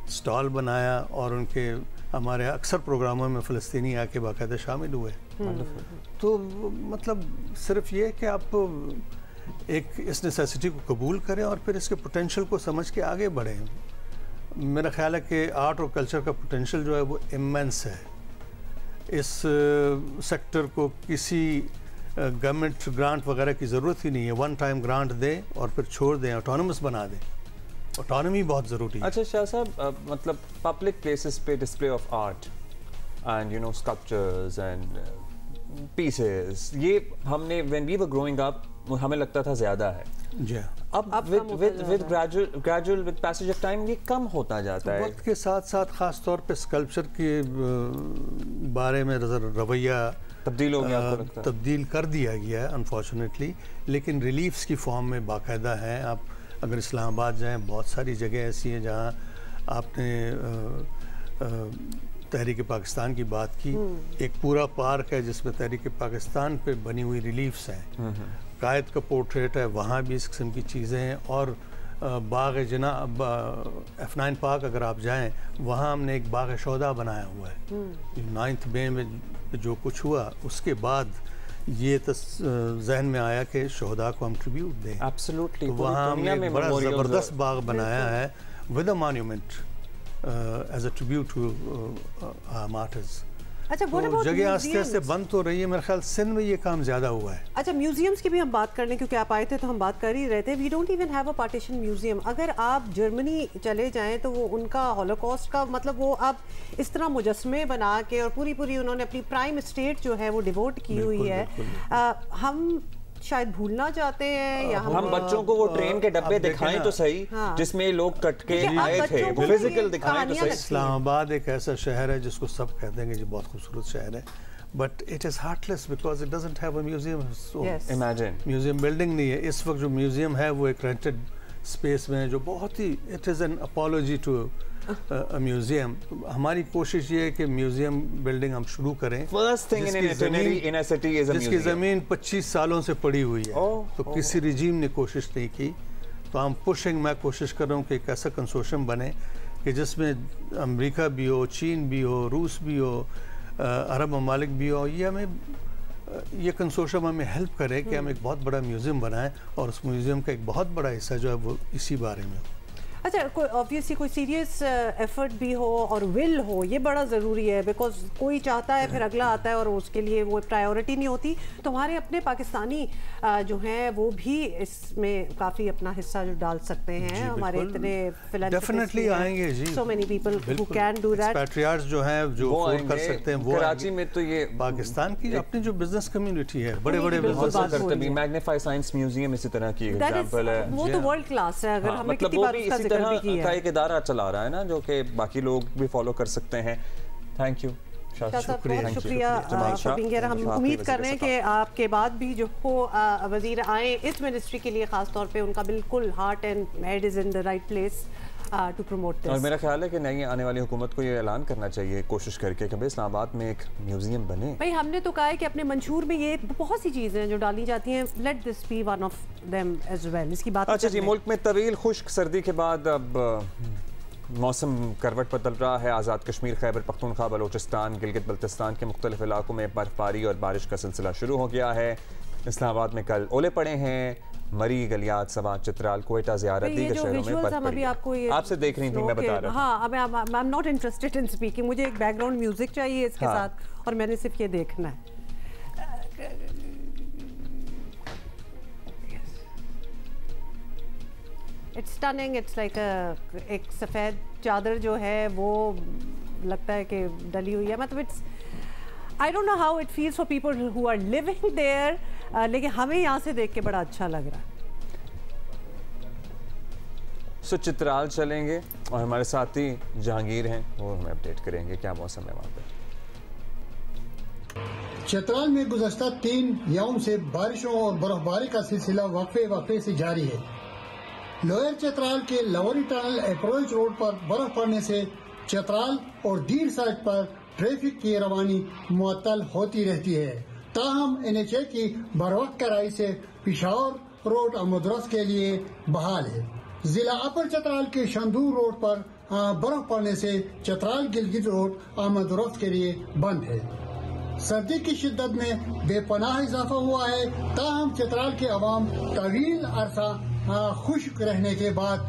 [SPEAKER 11] स्टॉल बनाया, और उनके हमारे अक्सर प्रोग्रामों में फ़लस्तीनी आके बाकायदा शामिल हुए। तो मतलब सिर्फ ये कि आप एक इस नेसेसिटी को कबूल करें और फिर इसके पोटेंशियल को समझ के आगे बढ़ें। मेरा ख्याल है कि आर्ट और कल्चर का पोटेंशियल जो है वो इमेंस है। इस सेक्टर को किसी गवर्नमेंट ग्रांट वगैरह की ज़रूरत ही नहीं है। वन टाइम ग्रांट दें और फिर छोड़ दें, ऑटोनमस बना दें। ऑटोनमी बहुत ज़रूरी है।
[SPEAKER 1] अच्छा शाह साहब, मतलब पब्लिक प्लेसेस पे display of art and you know sculptures and pieces, ये हमने when we were growing up हमें लगता था ज़्यादा है।
[SPEAKER 11] जी,
[SPEAKER 1] अब with gradual with passage of time ये कम होता जाता है।
[SPEAKER 11] वक्त के साथ साथ ख़ास तौर पे स्कल्पचर के बारे में रवैया
[SPEAKER 1] तब्दील हो गया, आपको लगता है?
[SPEAKER 11] तब्दील कर दिया गया है अनफॉर्चुनेटली, लेकिन रिलीफ्स की फॉर्म में बाकायदा हैं। आप अगर इस्लामाबाद जाएँ, बहुत सारी जगह ऐसी हैं जहाँ आपने तहरीक पाकिस्तान की बात की, एक पूरा पार्क है जिसमें तहरीक पाकिस्तान पे बनी हुई रिलीफ्स हैं। कायद का पोर्ट्रेट है, वहाँ भी इस किस्म की चीज़ें हैं। और बाग जना F9 पार्क अगर आप जाएं, वहाँ हमने एक बाग शोदा बनाया हुआ है। 9th मई में जो कुछ हुआ उसके बाद ये जहन में आया कि शोहदा को हम ट्रिब्यूट दें।
[SPEAKER 1] एब्सोल्युटली,
[SPEAKER 11] तो वहाँ हमने एक बड़ा ज़बरदस्त बाग बनाया है with a monument as a tribute to martyrs.
[SPEAKER 2] अच्छा,
[SPEAKER 11] तो जगह आस्ते आस्ते बंद तो रही है, मेरे ख्याल सिंध में ये काम ज़्यादा हुआ है।
[SPEAKER 2] अच्छा, म्यूजियम्स की भी हम बात कर लें, क्योंकि आप आए थे तो हम बात कर ही रहे थे। We don't even have a partition museum. अगर आप जर्मनी चले जाएं तो वो उनका हॉलोकॉस्ट का मतलब वो आप इस तरह मुजस्मे बना के और पूरी उन्होंने अपनी प्राइम स्टेट जो है वो डिवोट की हुई है। हम शायद भूलना चाहते हैं, या
[SPEAKER 1] हम बच्चों को वो ट्रेन के डब्बे दिखाएं तो सही, जिसमें लोग कट के आए थे, वो फिजिकल दिखाएं तो सही।
[SPEAKER 11] इस्लामाबाद एक ऐसा शहर है जिसको सब कहते हैं कि बहुत खूबसूरत शहर है, but it is heartless because it doesn't have a museum.
[SPEAKER 1] Imagine,
[SPEAKER 11] museum building नहीं है। इस वक्त जो म्यूजियम है वो एक रेंटेड स्पेस में, जो बहुत ही it is an apology to museum. हमारी कोशिश ये है कि म्यूजियम बिल्डिंग हम शुरू करें।
[SPEAKER 1] First thing in a city is a museum.
[SPEAKER 11] जिसकी ज़मीन 25 सालों से पड़ी हुई है, तो किसी रिजीम ने कोशिश नहीं की। तो हम मैं कोशिश कर रहा हूँ कि एक ऐसा कंसोर्शियम बने कि जिसमें अमेरिका भी हो, चीन भी हो, रूस भी हो, अरब ममालिक भी हो। ये हमें ये कंसोर्शियम हमें हेल्प करे कि हम एक बहुत बड़ा म्यूज़ियम बनाएं और उस म्यूज़ियम का एक बहुत बड़ा हिस्सा जो है वो इसी बारे में हो।
[SPEAKER 2] अच्छा, कोई ऑब्वियसली कोई सीरियस एफर्ट भी हो और विल हो, ये बड़ा ज़रूरी है, बिकॉज कोई चाहता है फिर अगला आता है और उसके लिए वो प्रायोरिटी नहीं होती। तो हमारे अपने पाकिस्तानी जो हैं वो भी इसमें काफ़ी अपना हिस्सा जो डाल सकते हैं। हमारे इतने
[SPEAKER 11] डेफिनेटली आएंगे जी,
[SPEAKER 2] so many people who can do that.
[SPEAKER 11] Expatriates जो हैं जो अफोर्ड कर सकते हैं वो
[SPEAKER 1] कराची में तो ये
[SPEAKER 11] पाकिस्तान की अपनी जो बिजनेस कम्युनिटी है, बड़े-बड़े बिजनेस
[SPEAKER 1] मैग्नीफाई साइंस म्यूजियम इसी तरह की एग्जांपल है,
[SPEAKER 2] वो तो वर्ल्ड क्लास है। अगर हमें कितनी बार उसका
[SPEAKER 1] तरह का एक इदारा चला रहा है ना, जो कि बाकी लोग भी फॉलो कर सकते हैं। थैंक यू
[SPEAKER 2] शुक्रिया। हम उम्मीद कर रहे हैं कि आपके बाद भी जो हो वजीर आए इस मिनिस्ट्री के लिए, खास तौर पे उनका बिल्कुल heart and head is in the right place to promote this.
[SPEAKER 1] और मेरा ख्याल है कि नई आने वाली हुकूमत को ये ऐलान करना चाहिए, कोशिश करके कि इस्लामाबाद में एक म्यूजियम बने।
[SPEAKER 2] भाई हमने तो कहा है कि अपने मंशूर में ये बहुत सी चीज़ें हैं जो डाली जाती हैं, let this be one of them as well. इसकी बात
[SPEAKER 1] अच्छा जी, मुल्क में तवील खुश्क सर्दी के बाद अब मौसम करवट बदल रहा है। आज़ाद कश्मीर, खैबर पख्तूनख्वा, बलोचिस्तान, गिलगित बल्तिस्तान के मुख्तलिफ इलाकों में बर्फबारी और बारिश का सिलसिला शुरू हो गया है। इस्लामाबाद में कल ओले पड़े हैं। मरी, गलियात, सवात, चित्राल, कोयटा, ज़ियारत, दीगर शहरों में बर्फ पड़ी। आपसे देख रही थी, मैं बता रहा था।
[SPEAKER 2] हाँ, आई am not interested in speaking, मुझे एक बैकग्राउंड म्यूजिक चाहिए इसके साथ और मैंने सिर्फ ये देखना है। इट्स स्टनिंग, इट्स लाइक एक सफ़ेद चादर जो है वो लगता है कि डली हुई है। मतलब it's I don't know how it feels for people who are living there, लेकिन हमें यहाँ से देख के बड़ा अच्छा लग रहा है।
[SPEAKER 1] सो चित्राल चलेंगे और हमारे साथी जहांगीर हैं, वो हमें अपडेट करेंगे क्या मौसम है वहाँ पे।
[SPEAKER 12] चित्राल में गुज़श्ता 3 यौम से बारिशों और बर्फबारी का सिलसिला वक्फे से जारी है। लोअर चित्राल के लवरी टनल अप्रोच रोड पर बर्फ पड़ने से चित्राल और डीर साइड पर ट्रैफिक की रवानी मुअत्तल होती रहती है। ताहम NHA की बरवक्त कराई से पिशावर रोड आमदरफ्त के लिए बहाल है। जिला अपर चित्राल के शंदूर रोड पर बर्फ पड़ने से चित्राल गिलगित रोड आमदरफ्त के लिए बंद है। सर्दी की शिद्दत में बेपनाह इजाफा हुआ है। ताहम चित्राल के अवाम तवील अरसा खुश्क रहने के बाद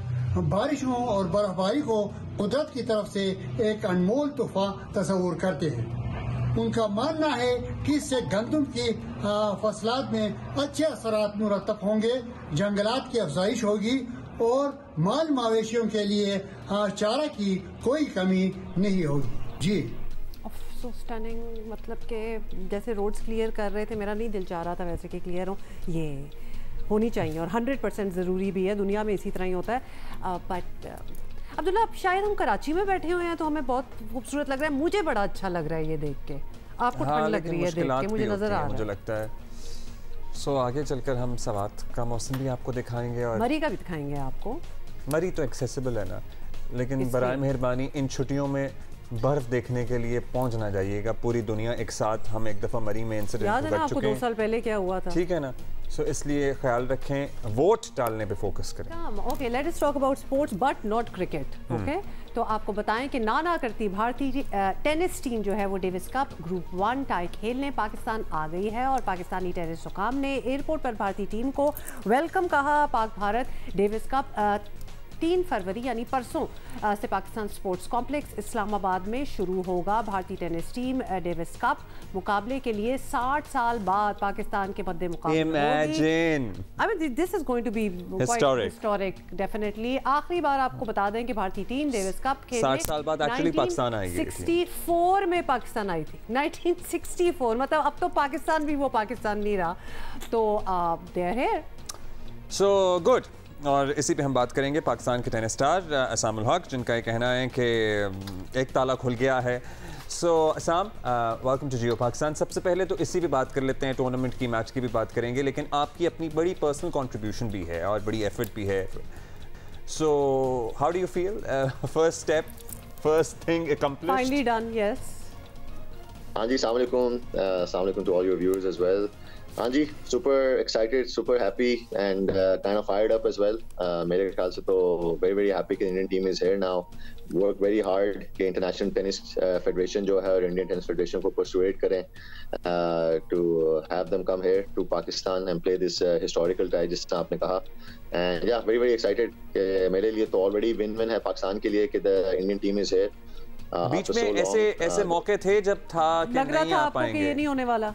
[SPEAKER 12] बारिशों और बर्फबारी को कुदरत की तरफ से एक अनमोल तोहफा तस्वूर करते हैं। उनका मानना है कि इससे गंदम की फसलात में अच्छे असरात मुरतब होंगे, जंगलात की अफजाइश होगी और माल मवेशियों के लिए चारा की कोई कमी नहीं होगी। जी
[SPEAKER 2] सो स्टनिंग, मतलब कि जैसे रोड्स क्लियर कर रहे थे, मेरा नहीं दिल चाह रहा था वैसे कि क्लियर हो, ये होनी चाहिए और 100% ज़रूरी भी है। दुनिया में इसी तरह ही होता है। बट अब्दुल्ला, अब शायद हम कराची में बैठे हुए हैं तो हमें बहुत खूबसूरत लग रहा है, मुझे बड़ा अच्छा लग रहा है ये देख के। आपको ठंड लग रही है देख के, मुझे नजर आ रहा है,
[SPEAKER 1] मुझे लगता है। सो आगे चलकर हम सवात का मौसम भी आपको दिखाएंगे और
[SPEAKER 2] मरी का भी दिखाएंगे आपको।
[SPEAKER 1] मरी तो एक्सेसिबल है ना, लेकिन बराए मेहरबानी इन छुट्टियों में बर्फ देखने के लिए पहुंच ना जाइएगा। पूरी दुनिया एक साथ, हम एक दफ़ा मरी में इंसिडेंट
[SPEAKER 2] याद है ना आपको 2 साल पहले क्या हुआ था,
[SPEAKER 1] ठीक है ना। सो इसलिए ख्याल रखें, वोट डालने पे फोकस करें।
[SPEAKER 2] Okay, let us talk about sports but not cricket. Okay, तो आपको बताएं कि ना करती भारतीय टेनिस टीम जो है वो डेविस कप ग्रुप 1 टाई खेलने पाकिस्तान आ गई है और पाकिस्तानी टेनिस हुकाम ने एयरपोर्ट पर भारतीय टीम को वेलकम कहा। पाक भारत डेविस कप 3 फरवरी यानी परसों से पाकिस्तान स्पोर्ट्स कॉम्प्लेक्स इस्लामाबाद में शुरू होगा। भारतीय टेनिस टीम डेविस कप मुकाबले के लिए 60 साल बाद पाकिस्तान के मद्दे मुकाबले होगी। This is going to be historic definitely. आखिरी बार आपको बता दें कि भारतीय टीम डेविस कप खेलने
[SPEAKER 1] 60 साल बाद एक्चुअली पाकिस्तान आई थी।
[SPEAKER 2] 64 में पाकिस्तान आई थी, 1964। मतलब अब तो पाकिस्तान भी वो पाकिस्तान नहीं रहा, तो they are here.
[SPEAKER 1] So good. और इसी पे हम बात करेंगे पाकिस्तान के टेनिस स्टार असाम उल हक, जिनका ये कहना है कि एक ताला खुल गया है। सो असाम, वेलकम टू जियो पाकिस्तान। सबसे पहले तो इसी पे बात कर लेते हैं, टूर्नामेंट की, मैच की भी बात करेंगे, लेकिन आपकी अपनी बड़ी पर्सनल कंट्रीब्यूशन भी है और बड़ी एफर्ट भी है। So how do you feel? First step, first thing accomplished,
[SPEAKER 2] finally done, yes.
[SPEAKER 13] हाँ जी, अस्सलाम वालेकुम to all your viewers as well. हाँ जी, super excited, super happy and kind of fired up as well. मेरे ख्याल से तो वेरी वेरी हैप्पी कि Indian team is here now. Work very hard कि इंटरनेशनल टेनिस फेडरेशन जो है और इंडियन टेनिस फेडरेशन को परसुएड करें to have them come here to Pakistan and play this historical tie, जिस तरह आपने कहा. एंड या वेरी वेरी एक्साइटेड. मेरे लिए तो ऑलरेडी विन विन है पाकिस्तान के लिए कि the Indian team is here.
[SPEAKER 1] बीच में ऐसे मौके थे जब था कि नहीं आ पाएंगे, ये नहीं
[SPEAKER 2] होने वाला.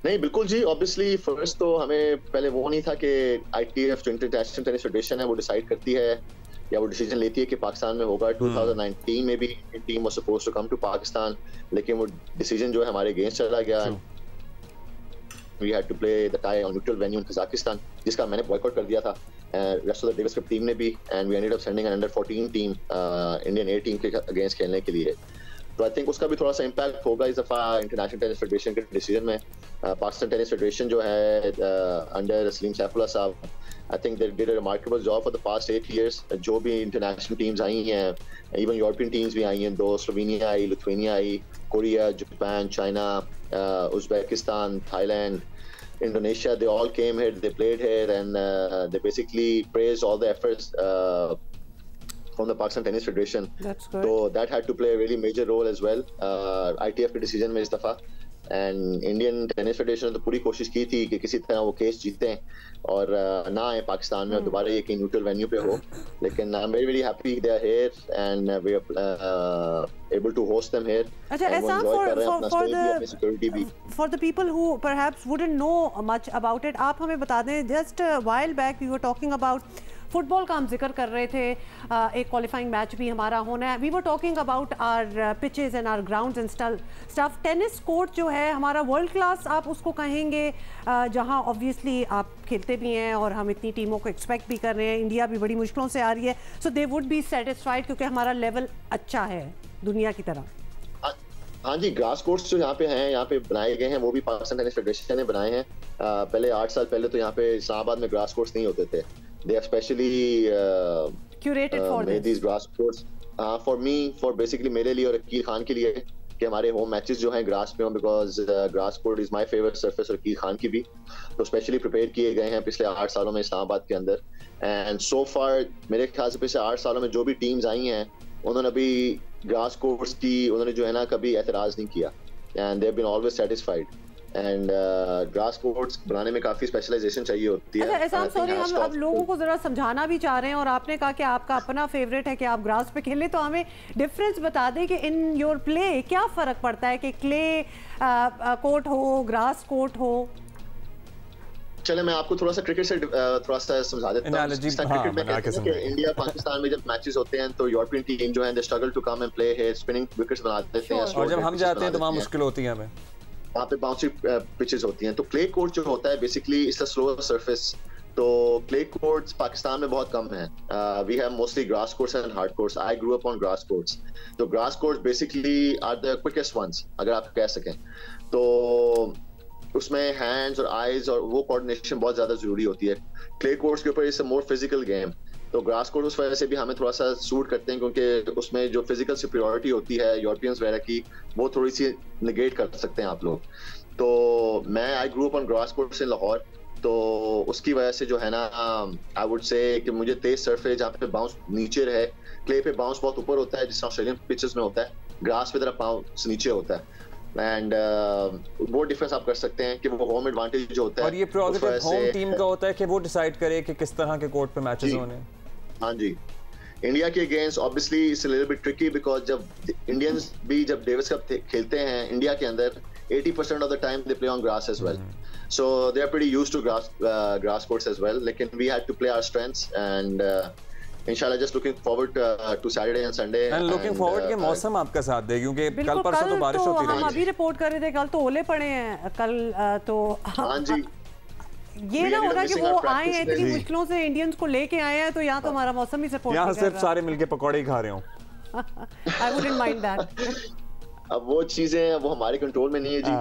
[SPEAKER 13] नहीं, बिल्कुल जी. ऑब्वियसली फर्स्ट तो हमें पहले वो नहीं था कि ITF जो इंटरनेशनल टेनिस फेडरेशन है वो डिसाइड करती है या वो डिसीजन लेती है कि पाकिस्तान में होगा. 2019 में भी team was supposed to come to Pakistan, लेकिन वो डिसीजन जो है हमारे अगेंस्ट चला गया. We had to play the tie on neutral venue in Kazakhstan, जिसका मैंने बॉयकॉट कर दिया था. Rest of the Davis Cup team ने भी, and we ended up sending an under 14 team Indian A team के अगेंस्ट खेलने के लिए. तो आई थिंक उसका भी थोड़ा सा इम्पैक्ट होगा इस दफा इंटरनेशनल टेनिस फेडरेशन के डिसीजन में. पाकिस्तान टेनिस फेडरेशन जो है अंडर सलीम सैफुल्लाह साहब, I think they did a remarkable job for the past 8 years. जो भी इंटरनेशनल टीम्स आई हैं, इवन यूरोपियन टीम्स भी आई हैं, 2 Slovenia I, Lithuania I, Korea, Japan, China, Uzbekistan, Thailand, Indonesia, they all came here, they played here, and they basically praised all the efforts from the Pakistan Tennis Federation.
[SPEAKER 2] That's good.
[SPEAKER 13] So that had to play a really major role as well. ITF के decision में इस दफा, and Indian Tennis Federation ने तो पूरी कोशिश की थी कि किसी तरह वो केस जीतें और ना आए पाकिस्तान में और दोबारा ये कहीं न्यूट्रल वेन्यू पे हो. लेकिन I'm very very happy they are here and we are able to host them here.
[SPEAKER 2] अच्छा, for the people who perhaps wouldn't know much about it, आप हमें बता दें. Just a while back we were talking about football का हम जिक्र कर रहे थे. एक क्वालिफाइंग मैच भी हमारा होना है. We were talking about our pitches and our grounds and stuff. Tennis court जो है हमारा वर्ल्ड क्लास आप उसको कहेंगे, जहां ऑब्वियसली आप खेलते भी हैं और हम इतनी टीमों को एक्सपेक्ट भी कर रहे हैं. इंडिया भी बड़ी मुश्किलों से आ रही है, सो दे वुड बी सेटिस्फाइड क्योंकि हमारा लेवल अच्छा है दुनिया की तरह.
[SPEAKER 13] हाँ जी, ग्रास कोर्ट्स जो यहाँ पे हैं, यहाँ पे बनाए गए हैं, वो भी पाकिस्तान टेनिस फेडरेशन ने बनाए हैं. पहले 8 साल पहले तो यहाँ पे इस्लामाबाद में ग्रास कोर्ट्स नहीं होते थे. They have specially
[SPEAKER 2] curated for
[SPEAKER 13] made these grass courts for me, for basically मेरे लिए और अकील खान के लिए कि हमारे होम मैचेस जो हैं ग्रास पे हों, because grass court is my favorite surface और अकील खान की भी. तो स्पेशली प्रिपेयर किए गए हैं पिछले 8 सालों में इस्लामाबाद के अंदर. एंड सो फार मेरे ख्याल से पिछले 8 सालों में जो भी टीम्स आई हैं उन्होंने अभी ग्रास कोर्ट्स की उन्होंने जो है ना कभी एतराज़ नहीं किया. And they have been always satisfied. And grass courts बनाने में काफी स्पेशलाइजेशन चाहिए होती है.
[SPEAKER 2] ऐसा सॉरी, हम अब लोगों को जरा समझाना भी चाह रहे हैं और आपने कहा कि आपका अपना फेवरेट है कि आप ग्रास पे खेलें, तो हमें डिफरेंस बता दें कि इन योर प्ले क्या फर्क पड़ता है कि क्ले कोर्ट हो, ग्रास कोर्ट हो.
[SPEAKER 13] चले मैं आपको थोड़ा सा क्रिकेट से थोड़ा सा समझा देता हूं. क्रिकेट में कहते हैं कि इंडिया पाकिस्तान में जब मैचेस होते हैं तो यूरोपियन टीम जो है they struggle to come and play here, spinning wickets बना देते हैं
[SPEAKER 1] और जब हम जाते हैं तो वहां मुश्किल होती है हमें.
[SPEAKER 13] वहाँ पे बाउंसी पिचेस होती हैं. तो क्ले कोर्ट जो होता है basically it's a slower surface. तो क्ले कोर्ट्स पाकिस्तान में बहुत कम है. We have mostly grass courts and hard courts. I grew up on grass courts. तो grass courts basically are the quickest ones अगर आप कह सकें. तो उसमें हैंड्स और आईज और वो कोऑर्डिनेशन बहुत ज्यादा जरूरी होती है. क्ले कोर्ट्स के ऊपर it's a more physical game. तो ग्रास कोर्ट उस वजह से भी हमें थोड़ा सा सूट करते हैं क्योंकि उसमें जो फिजिकल सुपीरियरिटी होती है यूरोपियंस वगैरह की वो थोड़ी सी निगेट कर सकते हैं आप लोग. तो मैं I grew up on grass courts in Lahore. तो उसकी वजह से जो है ना आई वुड से कि मुझे तेज सरफेस जहाँ पे बाउंस नीचे रहे. क्ले पे बाउंस बहुत ऊपर होता है जिस ऑस्ट्रेलियन पिचेस में होता है. ग्रास पे तरफ बाउंस नीचे होता है. एंड वो डिफरेंस आप कर सकते हैं कि वो होम एडवांटेज जो होता है
[SPEAKER 1] और ये प्रोग्रेसिव होम टीम का होता है कि वो डिसाइड करे कि किस तरह के कोर्ट पे मैचेस होने.
[SPEAKER 13] हाँ जी, इंडिया के against obviously it's a little bit tricky because जब इंडियंस भी जब डेविस कप खेलते हैं इंडिया के अंदर 80% of the time they play on grass as well. So they are pretty used to grass courts as well. लेकिन we had to play our strengths and इंशाल्लाह just looking forward to Saturday and Sunday
[SPEAKER 1] and looking forward के मौसम आपका साथ दे क्योंकि कल परसों तो बारिश होती रही.
[SPEAKER 2] हम अभी रिपोर्ट कर रहे थे कल तो ओले पड़े हैं कल. तो
[SPEAKER 13] हाँ जी,
[SPEAKER 2] ये ना होगा कि वो आए हैं इतनी मुश्किलों से इंडियंस को लेके आए हैं तो यहाँ तो हमारा मौसम ही सपोर्ट
[SPEAKER 1] यहाँ सिर्फ सारे मिलके पकौड़े ही खा रहे हो.
[SPEAKER 2] I wouldn't mind that.
[SPEAKER 13] अब वो चीजें वो हमारे कंट्रोल में नहीं है जी.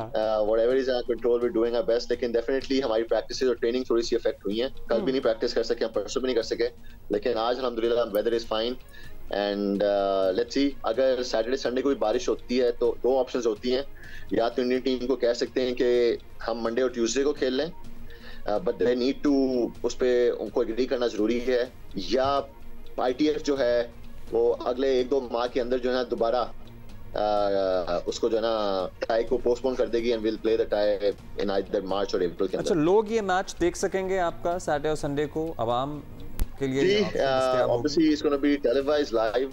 [SPEAKER 13] Whatever is our control we are doing our best. लेकिन डेफिनेटली हमारी प्रैक्टिसेस और ट्रेनिंग थोड़ी सी इफेक्ट हुई है. कल भी नहीं प्रैक्टिस कर सके, हम परसों भी नहीं कर सके. लेकिन आज अल्हम्दुलिल्लाह weather is fine and let's see, अगर सैटरडे संडे कोई बारिश होती है तो दो ऑप्शंस होती हैं, या तो इंडियन टीम को कह सकते हैं कि हम मंडे और ट्यूसडे को खेल लें, बट दे नीड टू, उस पर उनको एग्री करना जरूरी है, या ITF जो है वो अगले 1-2 माह के अंदर जो है दोबारा उसको जो है ना टाई को पोस्टपोन कर देगी and will play the tie in either March or April के अंदर।
[SPEAKER 1] अच्छा, लोग ये मैच देख सकेंगे आपका सैटरडे और संडे को आवाम के लिए?
[SPEAKER 13] जी, obviously it's gonna be televised live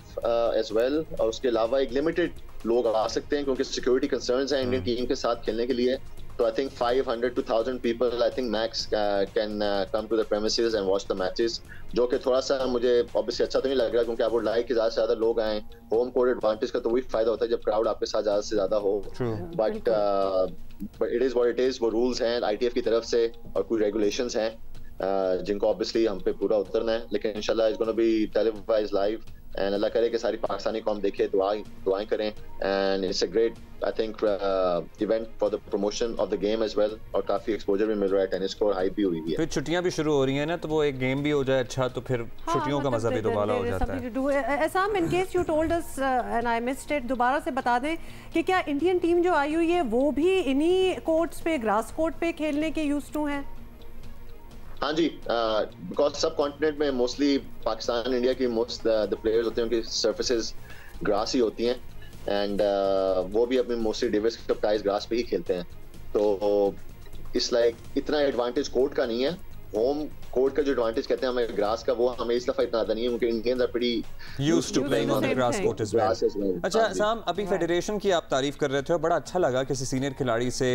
[SPEAKER 13] as well, और उसके अलावा एक लिमिटेड लोग आ सकते हैं क्योंकि सिक्योरिटी कंसर्न्स हैं इंडियन टीम के साथ खेलने के लिए, तो I think 500 to 1000 people I think max can come to the premises and watch the matches, जो कि थोड़ा सा मुझे ऑब्वियसली अच्छा तो नहीं लग रहा क्योंकि आप वुड लाइक कि ज़्यादा से ज़्यादा लोग आए। होम कोर्ट एडवांटेज का तो वही फायदा होता है जब क्राउड आपके साथ ज़्यादा से ज़्यादा हो, but it is what it is, वो रूल्स हैं ITF की तरफ से और कुछ रेगुलेशंस हैं जिनको ऑब्वियसली हम पे पूरा उतरना है, लेकिन इंशाल्लाह it's gonna be televised live and अल्लाह करे कि सारी पाकिस्तानी कौम देखे, दुआएं करें, and it's a great I think event for the promotion of the game as well, और काफी एक्सपोजर भी मिल रहा है टेनिस को और हाइप भी हुई है।
[SPEAKER 1] फिर छुट्टियां भी शुरू हो रही हैं ना, तो वो एक गेम भी हो जाए अच्छा, तो फिर छुट्टियों का मजा भी दोबारा हो जाता है।
[SPEAKER 2] Ehsam, in case you told us and I missed it, दोबारा से बता दें कि क्या इंडियन टीम जो आई हुई है वो भी इन्हीं कोर्ट्स पे, ग्रास कोर्ट पे खेलने के यूज्ड टू हैं?
[SPEAKER 13] हाँ जी, बिकॉज सब कॉन्टिनेंट में मोस्टली पाकिस्तान इंडिया की मोस्ट द प्लेयर्स होते हैं उनकी सर्फेसेस ग्रास ही होती हैं, एंड वो भी अपनी mostly Davis cup ties grass पे ही खेलते हैं, तो इस लाइक इतना एडवांटेज कोर्ट का नहीं है। होम कोर्ट का जो एडवांटेज कहते हैं हमें ग्रास का, वो हमें इस दफा इतना आता नहीं है क्योंकि Indians are pretty
[SPEAKER 1] used to playing on the grass court as well. अच्छा साम, अभी फेडरेशन की आप तारीफ कर रहे थे और बड़ा अच्छा लगा किसी सीनियर खिलाड़ी से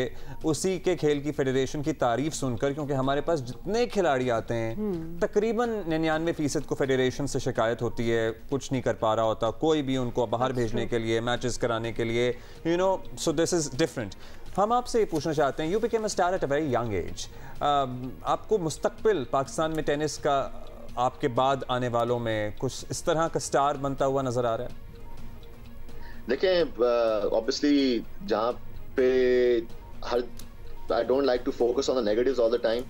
[SPEAKER 1] उसी के खेल की फेडरेशन की तारीफ सुनकर, क्योंकि हमारे पास जितने खिलाड़ी आते हैं तकरीबन 99% को फेडरेशन से शिकायत होती है, कुछ नहीं कर पा रहा होता कोई भी उनको बाहर भेजने के लिए, मैचेस कराने के लिए, you know, so this is different. हम आपसे पूछना चाहते हैं, you became a star at a very young age, आपको मुस्तकबिल पाकिस्तान में टेनिस का आपके बाद आने वालों में कुछ इस तरह का स्टार बनता हुआ नजर आ रहा है?
[SPEAKER 13] देखें, ऑब्वियसली जहाँ पे हर, I don't like to focus on the negatives all the time,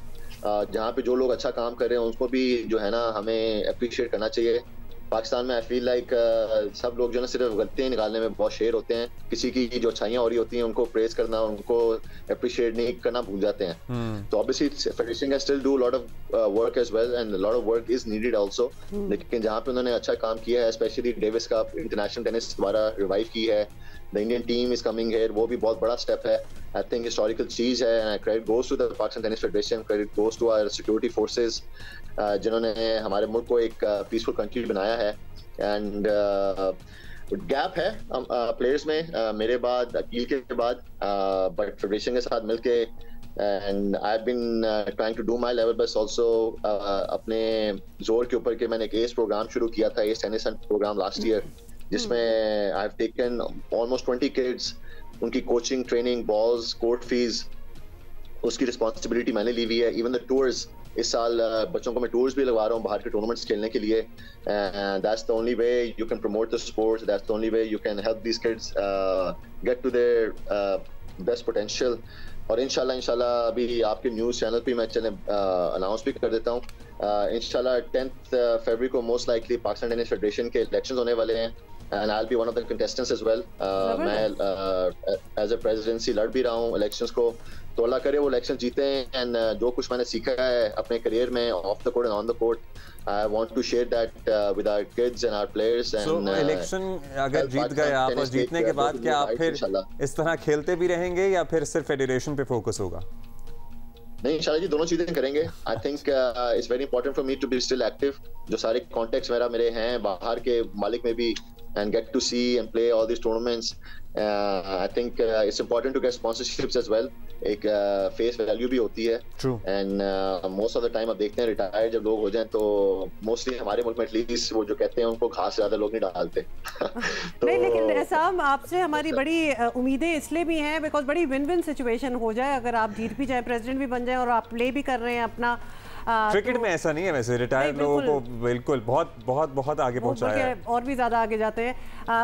[SPEAKER 13] जहाँ पे जो लोग अच्छा काम कर रहे हैं उनको भी जो है ना हमें अप्रिशिएट करना चाहिए। पाकिस्तान में आई फील लाइक सब लोग जो है ना सिर्फ गलतियां निकालने में बहुत शेर होते हैं, किसी की जो अच्छाइयां हो रही होती हैं उनको प्रेज करना, उनको अप्रिशिएट नहीं करना भूल जाते हैं। तो obviously federation can still do lot of work as well and lot of work is needed also, लेकिन जहाँ पे उन्होंने अच्छा काम किया है, specially Davis Cup international tennis दोबारा रिवाइव की है, the Indian team is coming here, वो भी बहुत बड़ा स्टेप है, आई थिंक हिस्टोरिकल चीज है। Credit goes to the Pakistan tennis federation, credit goes to our security forces जिन्होंने हमारे मुल्क को एक पीसफुल कंट्री बनाया है। एंड गैप है प्लेयर्स में, मेरे बाद, अकील के बाद, बट फेडरेशन के साथ मिलके and I have been trying to do my level best also, अपने जोर के ऊपर के मैंने एक एस प्रोग्राम शुरू किया था, as tennis program last year, जिसमें I have taken almost 20 kids, उनकी coaching, training, balls, court fees, उसकी रिस्पॉन्सिबिलिटी मैंने ली हुई है। इवन द टूर्स, इस साल बच्चों को मैं टूर्स भी लगवा रहा हूँ बाहर के टूर्नामेंट्स खेलने के लिए, that's the only way you can promote the sports, that's the only way you can help these kids get to their best potential. और इंशाल्लाह अभी आपके न्यूज़ चैनल पे मैं अनाउंस भी कर देता हूँ, इंशाल्लाह 10th फरवरी को most likely Pakistan tennis federation के इलेक्शंस होने वाले हैं, and I will be one of the contestants as well. मैं एज अ प्रेसिडेंसी लड़ भी रहा हूँ इलेक्शंस को, तो अल्लाह करे वो इलेक्शन जीते हैं, एंड जो कुछ मैंने सीखा है अपने करियर में off the court and on the court, I want to share that with our kids and our players. And
[SPEAKER 1] election अगर जीत गए आप, और जीतने के बाद क्या आप फिर इस तरह खेलते भी रहेंगे या फिर सिर्फ फेडरेशन पे फोकस होगा?
[SPEAKER 13] नहीं, इंशाल्लाह जी दोनों चीजें करेंगे। I think it's very important for me to be still active, जो सारे कॉन्टेक्ट्स मेरे हैं बाहर के मालिक में भी, and get to see and play all these tournaments. I think it's important to get sponsorships as well. एक फेस वैल्यू भी होती है, and most of the time अब देखते हैं रिटायर्ड जब लोग हो जाएं तो मोस्टली हमारे मुल्क में एटलीस्ट वो जो कहते हैं उनको घास ज्यादा लोग नहीं डालते।
[SPEAKER 2] तो नहीं, लेकिन एहसाम आपसे हमारी बड़ी उम्मीदें इसलिए भी हैं बिकॉज बड़ी विन विन सिचुएशन हो जाए, अगर आप जीत भी जाए, प्रेसिडेंट भी बन जाए और आप प्ले भी कर रहे हैं अपना।
[SPEAKER 1] क्रिकेट में ऐसा नहीं है वैसे, रिटायर्ड लोगों को बिल्कुल बहुत बहुत बहुत आगे पहुंचाया है,
[SPEAKER 2] और भी ज़्यादा आगे जाते हैं।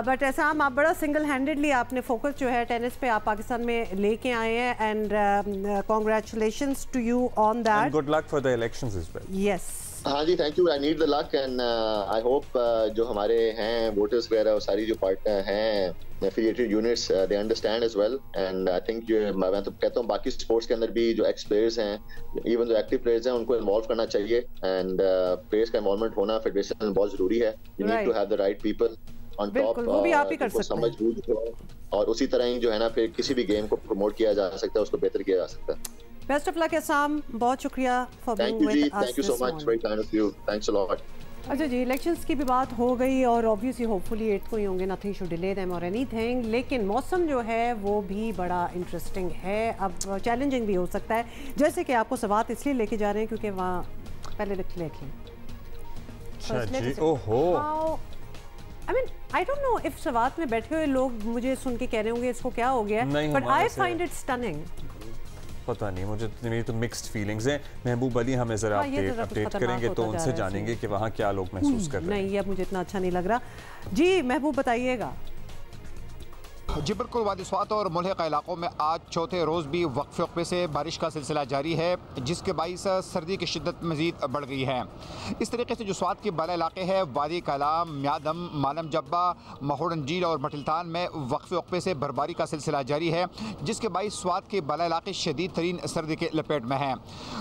[SPEAKER 2] बट ऐसा आप बड़ा सिंगल हैंडेडली आपने फोकस जो है टेनिस पे आप पाकिस्तान में लेके आए हैं, and congratulations to you on that,
[SPEAKER 1] good luck for the elections as well.
[SPEAKER 2] Yes.
[SPEAKER 13] हाँ जी, thank you. I need the luck and I hope जो हमारे हैं वोटर्स वगैरह और सारी जो पार्टनर हैं affiliated units they understand as well and I think मैं तो कहता हूँ बाकी स्पोर्ट्स के अंदर भी जो एक्स प्लेयर्स हैं, इवन जो एक्टिव प्लेयर्स हैं, उनको इन्वॉल्व करना चाहिए एंड प्लेयर्स का इन्वॉल्वमेंट होना फेडरेशन में बहुत जरूरी है। You need to have the right people on top,
[SPEAKER 2] वो भी आप ही कर सकते हैं
[SPEAKER 13] और उसी तरह ही जो है ना फिर किसी भी गेम को प्रमोट किया जा सकता है, उसको बेहतर किया जा सकता है।
[SPEAKER 2] बेस्ट ऑफ लक एसाम, बहुत शुक्रिया for being with us.
[SPEAKER 13] Thank you so much, very kind of you, thanks a lot.
[SPEAKER 2] अच्छा जी, इलेक्शंस की भी बात हो गई और ऑब्वियसली होपफुली 8 को ही होंगे, नथिंग शुड डिले देम और एनीथिंग, लेकिन मौसम जो है वो भी बड़ा इंटरेस्टिंग है, अब चैलेंजिंग भी हो सकता है। जैसे कि आपको सवात इसलिए लेके जा रहे हैं क्योंकि वहाँ पहले देख लें I mean, I don't know if Swat में बैठे हुए लोग मुझे सुन के कह रहे होंगे इसको क्या हो गया है, but I find it stunning।
[SPEAKER 1] पता नहीं, मुझे मेरी तो मिक्स्ड फीलिंग्स हैं। महबूब अली हमें जरा अपडेट करेंगे तो उनसे जानेंगे कि वहाँ क्या लोग महसूस कर रहे हैं।
[SPEAKER 2] नहीं, ये अब मुझे इतना अच्छा नहीं लग रहा जी। महबूब बताइएगा।
[SPEAKER 14] जी बिल्कुल, वादी स्वात और मुल्हिका इलाकों में आज चौथे रोज़ भी वक्फे वक्फे से बारिश का सिलसिला जारी है, जिसके बाइस सर्दी की शिद्दत मज़ीद बढ़ गई है। इस तरीके से जो स्वात के बाला इलाके हैं, वादी कलाम, म्यादम, मालम जब्बा, महोड़न झील और मटिलतान में वक्फे वक्फे से बर्फबारी का सिलसिला जारी है, जिसके बाइस स्वात के बाला इलाके शदीद तरीन सर्दी के लपेट में हैं।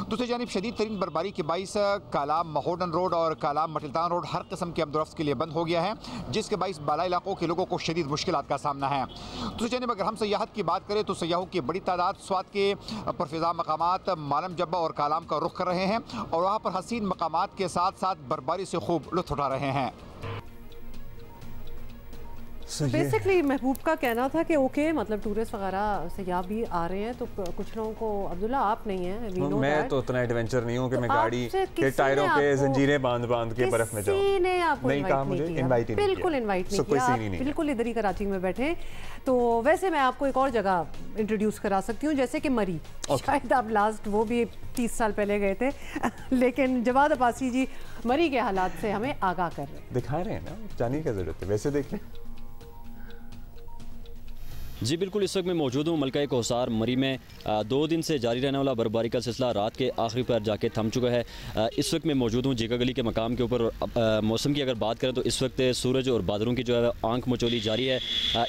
[SPEAKER 14] दूसरी जानिब शदीद तरीन बर्फबारी के बाइस कालाम महोड़न रोड और कालाम मटिलतान रोड हर किस्म के अमदोरफ्त के लिए बंद हो गया है, जिसके बाइस बाला इलाकों के लोगों को शदीद मुश्किलात का सामना है। दूसरी जानिब अगर हम सयाहत की बात करें तो सयाहों की बड़ी तादाद स्वात के परफिजा मकामात मालम जब्बा और कालाम का रुख कर रहे हैं और वहाँ पर हसीन मकामात के साथ साथ बर्फबारी से खूब लुत्फ उठा रहे हैं।
[SPEAKER 2] बेसिकली महबूब का कहना था कि ओके, मतलब टूरिस्ट वगैरह सयाह भी आ रहे हैं, तो कुछ लोगों को, अब्दुल्ला आप नहीं हैं,
[SPEAKER 1] मैं तो उतना एडवेंचर नहीं हूँ कि मैं गाड़ी के टायरों पे जंजीरें बांध के बर्फ में जाऊँ।
[SPEAKER 2] नहीं कहा मुझे, इनवाइट नहीं, बिल्कुल इनवाइट नहीं किया, बिल्कुल इधर ही कराची में बैठे। तो वैसे मैं आपको एक और जगह इंट्रोड्यूस करा सकती हूँ, जैसे कि मरी। शायद आप लास्ट वो भी 30 साल पहले गए थे लेकिन जवाद अब्बासी जी मरी के हालात से हमें आगाह कर रहे हैं,
[SPEAKER 1] दिखा रहे हैं ना, जाने की जरूरत है। वैसे देखिए
[SPEAKER 15] जी बिल्कुल, इस वक्त मैं मौजूद हूँ मलका कोहसार मरी में। 2 दिन से जारी रहने वाला बर्फबारी का सिलसिला रात के आखिरी पर जाके थम चुका है। इस वक्त मैं मौजूद हूँ जीका गली के मकाम के ऊपर। मौसम की अगर बात करें तो इस वक्त सूरज और बादलों की जो है आंख मचोली जारी है।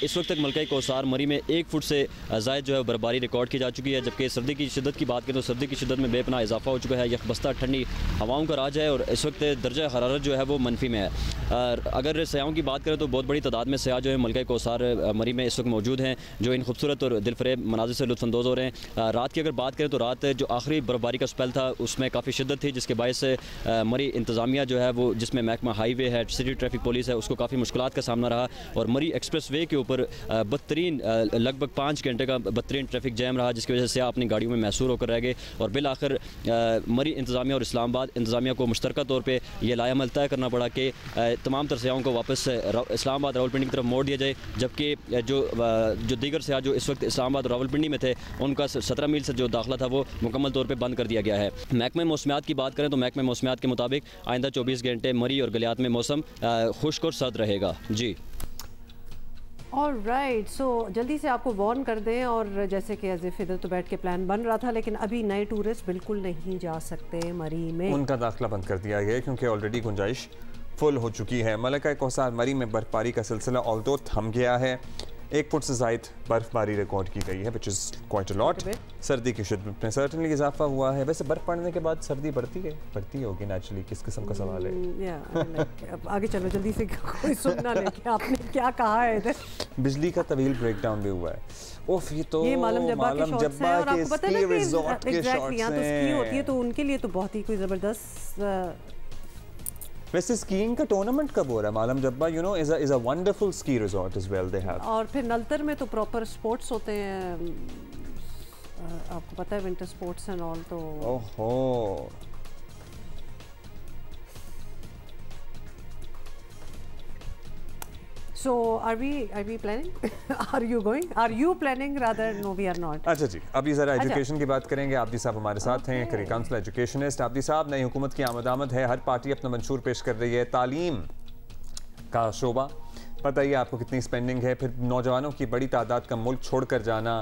[SPEAKER 15] इस वक्त तक मलका कोहसार मरी में 1 फुट से ज़ायद जो है बर्फबारी रिकॉर्ड की जा चुकी है, जबकि सर्दी की शिद्दत की बात करें तो सर्दी की शिद्दत में बेपनाह इजाफा हो चुका है। यकबस्ता ठंडी हवाओं का राज है और इस वक्त दर्जा हरारत जो है वो मनफी में है। अगर सयाहों की बात करें तो बहुत बड़ी तादाद में सयाह जो है मलका कोहसार मरी में इस वक्त मौजूद हैं, जो इन खूबसूरत और दिलफरेब मनाजिर से लुत्फ़अंदोज़ हो रहे हैं। रात की अगर बात करें तो रात जो आखिरी बर्फबारी का स्पेल था उसमें काफ़ी शिद्दत थी, जिसके बायस मरी इंतज़ामिया जो है वो, जिसमें महकमा हाईवे है, सिटी ट्रैफिक पुलिस है, उसको काफ़ी मुश्किलात का सामना रहा और मरी एक्सप्रेस वे के ऊपर बदतरीन लगभग 5 घंटे का बदतरीन ट्रैफिक जैम रहा, जिसकी वजह से आप अपनी गाड़ियों में महसूर होकर रह गए और बिल आखिर मरी इंतज़ामिया और इस्लामाबाद इंतज़ामिया को मुश्तरका तौर पर यह लायामल तय करना पड़ा कि तमाम तर सयाहों को वापस इस्लामाबाद रावलपिंडी की तरफ मोड़ दिया जाए, जबकि जो दीगर सयाह जो इस वक्त इस्लामाबाद और रावलपिंडी में थे उनका 17 मील से जो दाखिला था वो मुकम्मल तौर पे बंद कर दिया गया है। महकमे मौसमियात की बात करें तो महकमे मौसमियात के मुताबिक आइंदा 24 घंटे मरी और गलियात में मौसम खुश्क और सर्द रहेगा। जी
[SPEAKER 2] ऑलराइट, सो जल्दी से आपको वार्न कर दें, और जैसे कि एज इफ इधर तो बैठ के प्लान बन रहा था, लेकिन अभी नए टूरिस्ट बिल्कुल नहीं जा सकते मरी में, उनका
[SPEAKER 1] दाखिला बंद कर दिया गया क्योंकि ऑलरेडी गुंजाइश फुल हो चुकी है। मलका कोहसार मरी में बर्फबारी का सिलसिला ऑल्दो थम गया है, 1 फुट से ज़ायद बर्फबारी रिकॉर्ड की गई है, which is quite a lot. सर्दी की शिद्दत में सर्टनली इजाफा हुआ है। वैसे बर्फ पड़ने के बाद सर्दी बढ़ती होगी नेचुरली, किस किस्म का सवाल है।
[SPEAKER 2] अब आगे चलो जल्दी से, कोई सुनना नहीं कि आपने क्या कहा है इधर।
[SPEAKER 1] बिजली का तवील ब्रेकडाउन भी हुआ है। ओफ, ये
[SPEAKER 2] मालम जब्बा के शॉट्स हैं और आपको पता है ना कि एग्जैक्टली यहाँ तो स्की होती है, तो उनके लिए तो बहुत ही कोई ज़बरदस्त।
[SPEAKER 1] वैसे स्कीइंग का टूर्नामेंट कब हो रहा है Malam Jabba? You know is a wonderful ski resort as well they have.
[SPEAKER 2] और फिर नलतर में तो प्रॉपर स्पोर्ट्स होते हैं, आपको पता है, विंटर स्पोर्ट्स एंड ऑल। तो
[SPEAKER 1] ओहो,
[SPEAKER 2] So are we planning? Are you going? Are you planning? Rather, no, we are not.
[SPEAKER 1] अच्छा जी, अभी ज़रा एजुकेशन की बात करेंगे। आबदी साहब हमारे साथ हैं, करी काउंसिल एजुकेशनिस्ट। आबदी साहब, नई हुकूमत की आमद है, हर पार्टी अपना मंशूर पेश कर रही है। तालीम का शोबा, पता ही आपको कितनी स्पेंडिंग है, फिर नौजवानों की बड़ी तादाद का मुल्क छोड़ कर जाना,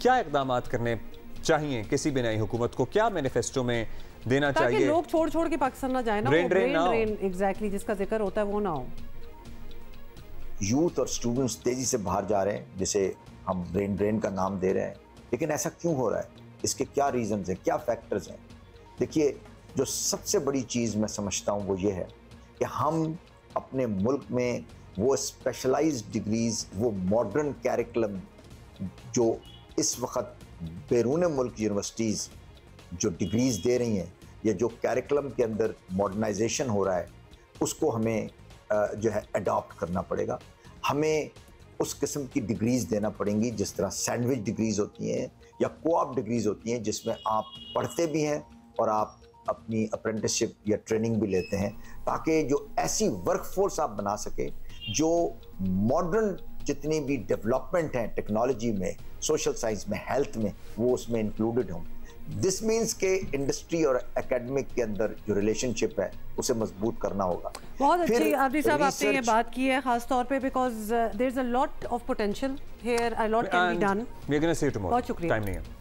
[SPEAKER 1] क्या इकदाम करने चाहिए किसी भी नई हुकूमत को? क्या मैनिफेस्टो में देना
[SPEAKER 2] ताकि
[SPEAKER 1] चाहिए?
[SPEAKER 2] लोग छोड़ छोड़ के पाकिस्तान ना जाए ना,
[SPEAKER 1] ब्रेन ड्रेन ना हो।
[SPEAKER 2] एग्जैक्टली जिसका जिक्र होता है वो ना हो।
[SPEAKER 16] यूथ और स्टूडेंट्स तेजी से बाहर जा रहे हैं, जिसे हम ब्रेन ड्रेन का नाम दे रहे हैं, लेकिन ऐसा क्यों हो रहा है? इसके क्या रीजंस हैं, क्या फैक्टर्स हैं? देखिए, जो सबसे बड़ी चीज़ मैं समझता हूँ वो ये है कि हम अपने मुल्क में वो स्पेशलाइज्ड डिग्रीज, वो मॉडर्न कैरिकुलम जो इस वक्त बैरून मुल्क यूनिवर्सिटीज़ जो डिग्रीज दे रही हैं या जो कैरिकुलम के अंदर मॉडर्नाइजेशन हो रहा है, उसको हमें जो है अडॉप्ट करना पड़ेगा। हमें उस किस्म की डिग्रीज देना पड़ेंगी जिस तरह सैंडविच डिग्रीज होती हैं या कोऑप डिग्रीज होती हैं, जिसमें आप पढ़ते भी हैं और आप अपनी अप्रेंटिसशिप या ट्रेनिंग भी लेते हैं, ताकि जो ऐसी वर्कफोर्स आप बना सके जो मॉडर्न जितनी भी डेवलपमेंट हैं टेक्नोलॉजी में, सोशल साइंस में, हेल्थ में, वो उसमें इंक्लूडेड हों। दिस मीन्स के इंडस्ट्री और एकेडमिक के अंदर जो रिलेशनशिप है उसे मजबूत करना होगा।
[SPEAKER 2] बहुत अच्छी आदिल साहब आपने ये बात की है, खास तौर पे because there is a lot of potential here, a lot can be done.
[SPEAKER 1] We are gonna see you tomorrow.
[SPEAKER 2] बहुत शुक्रिया।
[SPEAKER 1] टाइम नहीं है।